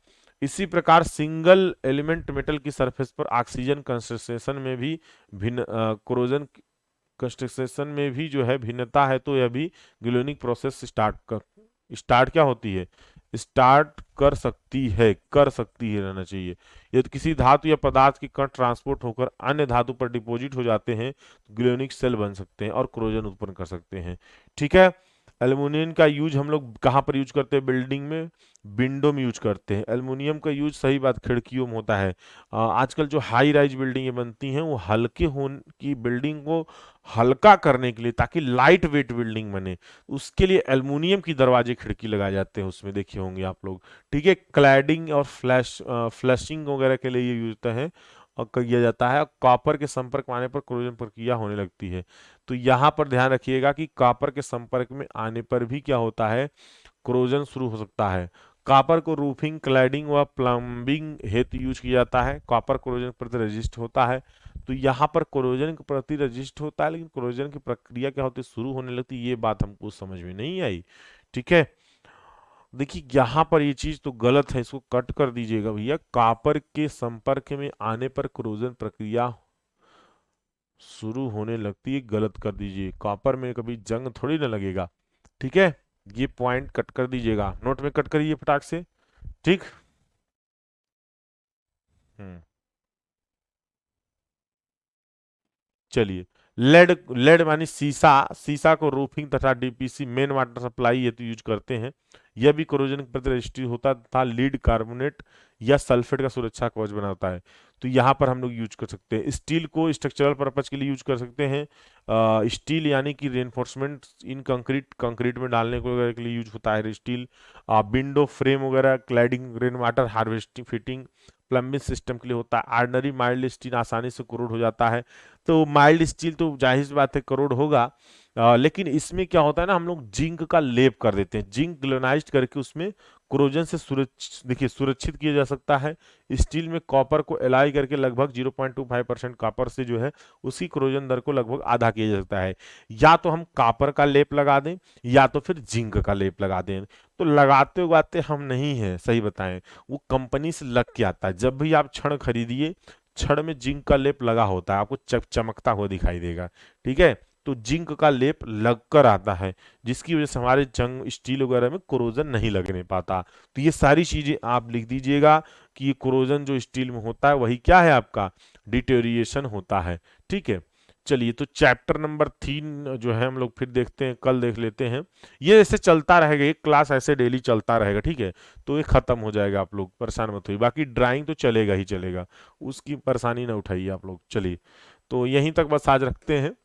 इसी प्रकार सिंगल एलिमेंट मेटल की सरफेस पर ऑक्सीजन कंसंट्रेशन में भी भिन्न कोरोजन कंसंट्रेशन में भी जो है भिन्नता है, तो यह भी ग्लेवनिक प्रोसेस स्टार्ट क्या होती है, स्टार्ट कर सकती है रहना चाहिए। यदि किसी धातु या पदार्थ के कण ट्रांसपोर्ट होकर अन्य धातु पर डिपॉजिट हो जाते हैं, तो ग्लेवनिक सेल बन सकते हैं और क्रोजन उत्पन्न कर सकते हैं, ठीक है। एल्युमिनियम का यूज हम लोग कहाँ पर यूज करते हैं, बिल्डिंग में, विंडो में यूज करते हैं। एल्युमिनियम का यूज, सही बात, खिड़कियों में होता है। आजकल जो हाई राइज बिल्डिंगें बनती हैं, वो हल्के होने की बिल्डिंग को हल्का करने के लिए, ताकि लाइट वेट बिल्डिंग बने, उसके लिए एल्युमिनियम की दरवाजे खिड़की लगाए जाते हैं, उसमें देखे होंगे आप लोग, ठीक है। क्लैडिंग और फ्लैशिंग वगैरह के लिए ये यूज होता है और किया जाता है। कॉपर के संपर्क में आने पर क्लोरीन प्रक्रिया होने लगती है। तो यहाँ पर ध्यान रखिएगा कि कॉपर के संपर्क में आने पर भी क्या होता है, क्रोजन शुरू हो सकता है। कॉपर को रूफिंग, क्लैडिंग व प्लम्बिंग हेतु यूज किया जाता है। कॉपर क्रोजन के प्रति रेजिस्ट होता है। तो यहाँ पर क्रोजन के प्रति रेजिस्ट होता है, लेकिन क्रोजन की प्रक्रिया क्या होती है, शुरू होने लगती है, ये बात हमको समझ में नहीं आई, ठीक है। देखिए यहाँ पर ये चीज तो गलत है, इसको कट कर दीजिएगा भैया। कॉपर के संपर्क में आने पर क्रोजन प्रक्रिया शुरू होने लगती है, गलत कर दीजिए। कॉपर में कभी जंग थोड़ी ना लगेगा, ठीक है। ये पॉइंट कट कर दीजिएगा, नोट में कट करिए फटाक से, ठीक। हम्म चलिए, लेड, लेड मानी सीसा, सीसा को रूफिंग तथा डीपीसी मेन वाटर सप्लाई हेतु यूज करते हैं। यह भी कोरोजन के प्रति रेजिस्टिव होता था। लीड कार्बोनेट या सल्फेट का सुरक्षा कवच बनाता है। तो यहाँ पर हम लोग यूज कर सकते हैं। स्टील को स्ट्रक्चरल पर्पज के लिए यूज कर सकते हैं। स्टील यानी कि रेनफोर्समेंट इन कंक्रीट, कंक्रीट में डालने को वगैरह के लिए यूज होता है स्टील। विंडो फ्रेम वगैरह, cladding, rain water harvesting, fitting, plumbing system के लिए होता है। ऑर्डनरी माइल्ड स्टील आसानी से कोरोड हो जाता है। तो माइल्ड स्टील तो जाहिर सी बात है करोड़ होगा। लेकिन इसमें क्या होता है ना, हम लोग जिंक का लेप कर देते हैं, जिंक ग्लोनाइज्ड करके उसमें क्रोजन से सुरक्षित, देखिए सुरक्षित किया जा सकता है। स्टील में कॉपर को एलाय करके लगभग 0.25% कॉपर से जो है उसकी क्रोजन दर को लगभग आधा किया जा सकता है। या तो हम कॉपर का लेप लगा दें, या तो फिर जिंक का लेप लगा दें। तो लगाते उगाते हम नहीं हैं, सही बताएं, वो कंपनी से लग के आता है। जब भी आप छड़ खरीदिए, छड़ में जिंक का लेप लगा होता है, आपको चमकता हुआ दिखाई देगा, ठीक है। तो जिंक का लेप लगकर आता है, जिसकी वजह से हमारे जंग, स्टील वगैरह में कोरोजन नहीं लगने पाता। तो ये सारी चीजें आप लिख दीजिएगा कि ये कोरोजन जो स्टील में होता है वही क्या है, आपका डिटेरिएशन होता है, ठीक है। चलिए, तो चैप्टर नंबर 3 जो है हम लोग फिर देखते हैं, कल देख लेते हैं। ये ऐसे चलता रहेगा, एक क्लास ऐसे डेली चलता रहेगा, ठीक है। तो ये खत्म हो जाएगा, आप लोग परेशान मत होइए। बाकी ड्राइंग तो चलेगा ही चलेगा, उसकी परेशानी ना उठाइए आप लोग। चलिए, तो यहीं तक बस आज रखते हैं,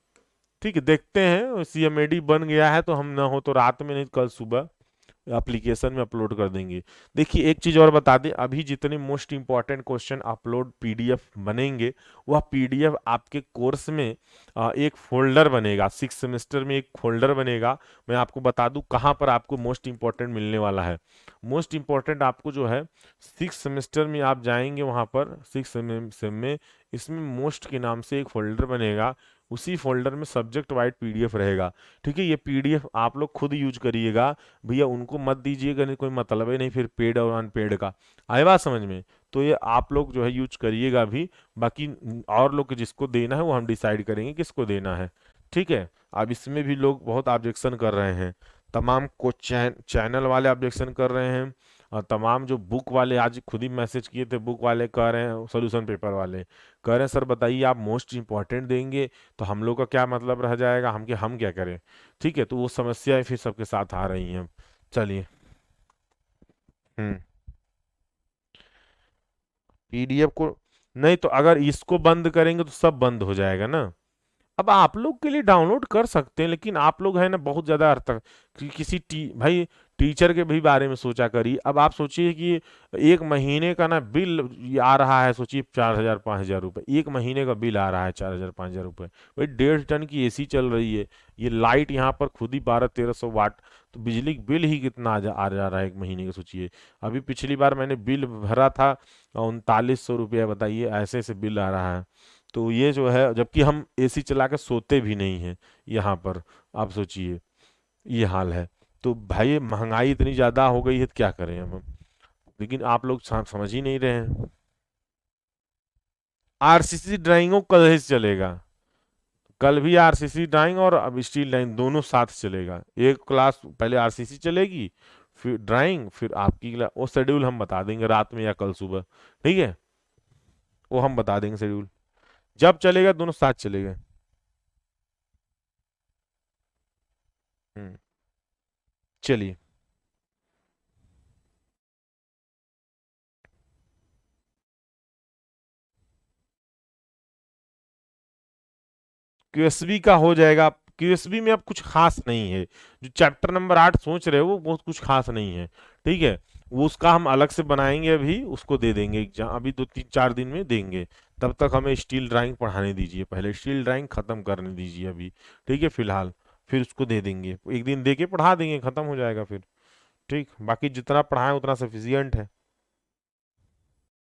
ठीक है। देखते हैं, सीएमएडी बन गया है तो हम ना हो तो रात में, नहीं कल सुबह एप्लीकेशन में अपलोड कर देंगे। देखिए एक चीज और बता दें, अभी जितने most important question upload PDF बनेंगे, वह पीडीएफ आपके कोर्स में एक फोल्डर बनेगा, 6 सेमेस्टर में एक फोल्डर बनेगा। मैं आपको बता दूं कहाँ पर आपको मोस्ट इंपॉर्टेंट मिलने वाला है। मोस्ट इंपॉर्टेंट आपको जो है 6 सेमेस्टर में आप जाएंगे, वहां पर 6 सेम में इसमें मोस्ट के नाम से एक फोल्डर बनेगा। उसी फोल्डर में सब्जेक्ट वाइड पीडीएफ रहेगा। ठीक है, ये पीडीएफ आप लोग खुद यूज करिएगा भैया, उनको मत दीजिएगा, नहीं कोई मतलब ही नहीं फिर पेड और अनपेड का। आए बात समझ में? तो ये आप लोग जो है यूज करिएगा भी। बाकी और लोग को जिसको देना है वो हम डिसाइड करेंगे किसको देना है। ठीक है। अब इसमें भी लोग बहुत ऑब्जेक्शन कर रहे हैं, तमाम को चैनल वाले ऑब्जेक्शन कर रहे हैं, और तमाम जो बुक वाले आज खुद ही मैसेज किए थे, बुक वाले कह रहे हैं, सोल्यूशन पेपर वाले कह रहे हैं सर बताइए आप मोस्ट इंपॉर्टेंट देंगे तो हम लोग का क्या मतलब रह जाएगा, हम क्या करें। ठीक है, तो वो समस्याएं फिर सबके साथ आ रही हैं। चलिए। हम्म। पीडीएफ को नहीं, तो अगर इसको बंद करेंगे तो सब बंद हो जाएगा ना। अब आप लोग के लिए डाउनलोड कर सकते हैं, लेकिन आप लोग है ना बहुत ज्यादा अर्थ किसी भाई टीचर के भी बारे में सोचा करिए। अब आप सोचिए कि एक महीने का ना बिल ये आ रहा है, सोचिए 4,000 5,000 रुपए एक महीने का बिल आ रहा है, 4,000 5,000 रुपए। भाई 1.5 टन की एसी चल रही है, ये लाइट यहाँ पर खुद ही 1200 1300 वाट, तो बिजली का बिल ही कितना आ जा रहा है एक महीने का, सोचिए। अभी पिछली बार मैंने बिल भरा था 3900 रुपया, बताइए ऐसे ऐसे बिल आ रहा है। तो ये जो है, जबकि हम एसी चला के सोते भी नहीं हैं यहाँ पर, आप सोचिए ये हाल है। तो भाई महंगाई इतनी ज्यादा हो गई है तो क्या करें हम। लेकिन आप लोग समझ ही नहीं रहे हैं। आरसीसी ड्राइंगों कल ही चलेगा, कल भी आरसीसी ड्राइंग और अब स्टील ड्राइंग दोनों साथ चलेगा। एक क्लास पहले आरसीसी चलेगी, फिर ड्राइंग, फिर आपकी क्लास। वो शेड्यूल हम बता देंगे रात में या कल सुबह। ठीक है, वो हम बता देंगे शेड्यूल, जब चलेगा दोनों साथ चलेगा। हम्म। चलिए। क्यूएसबी का हो जाएगा। क्यूएसबी में अब कुछ खास नहीं है, जो चैप्टर नंबर 8 सोच रहे हो वो बहुत कुछ खास नहीं है। ठीक है, वो उसका हम अलग से बनाएंगे, अभी उसको दे देंगे एग्जाम, अभी 2 3 4 दिन में देंगे। तब तक हमें स्टील ड्राइंग पढ़ाने दीजिए, पहले स्टील ड्राइंग खत्म करने दीजिए अभी। ठीक है फिलहाल, फिर उसको दे देंगे, एक दिन दे के पढ़ा देंगे, खत्म हो जाएगा फिर। ठीक, बाकी जितना पढ़ाएं उतना सफिशियंट है।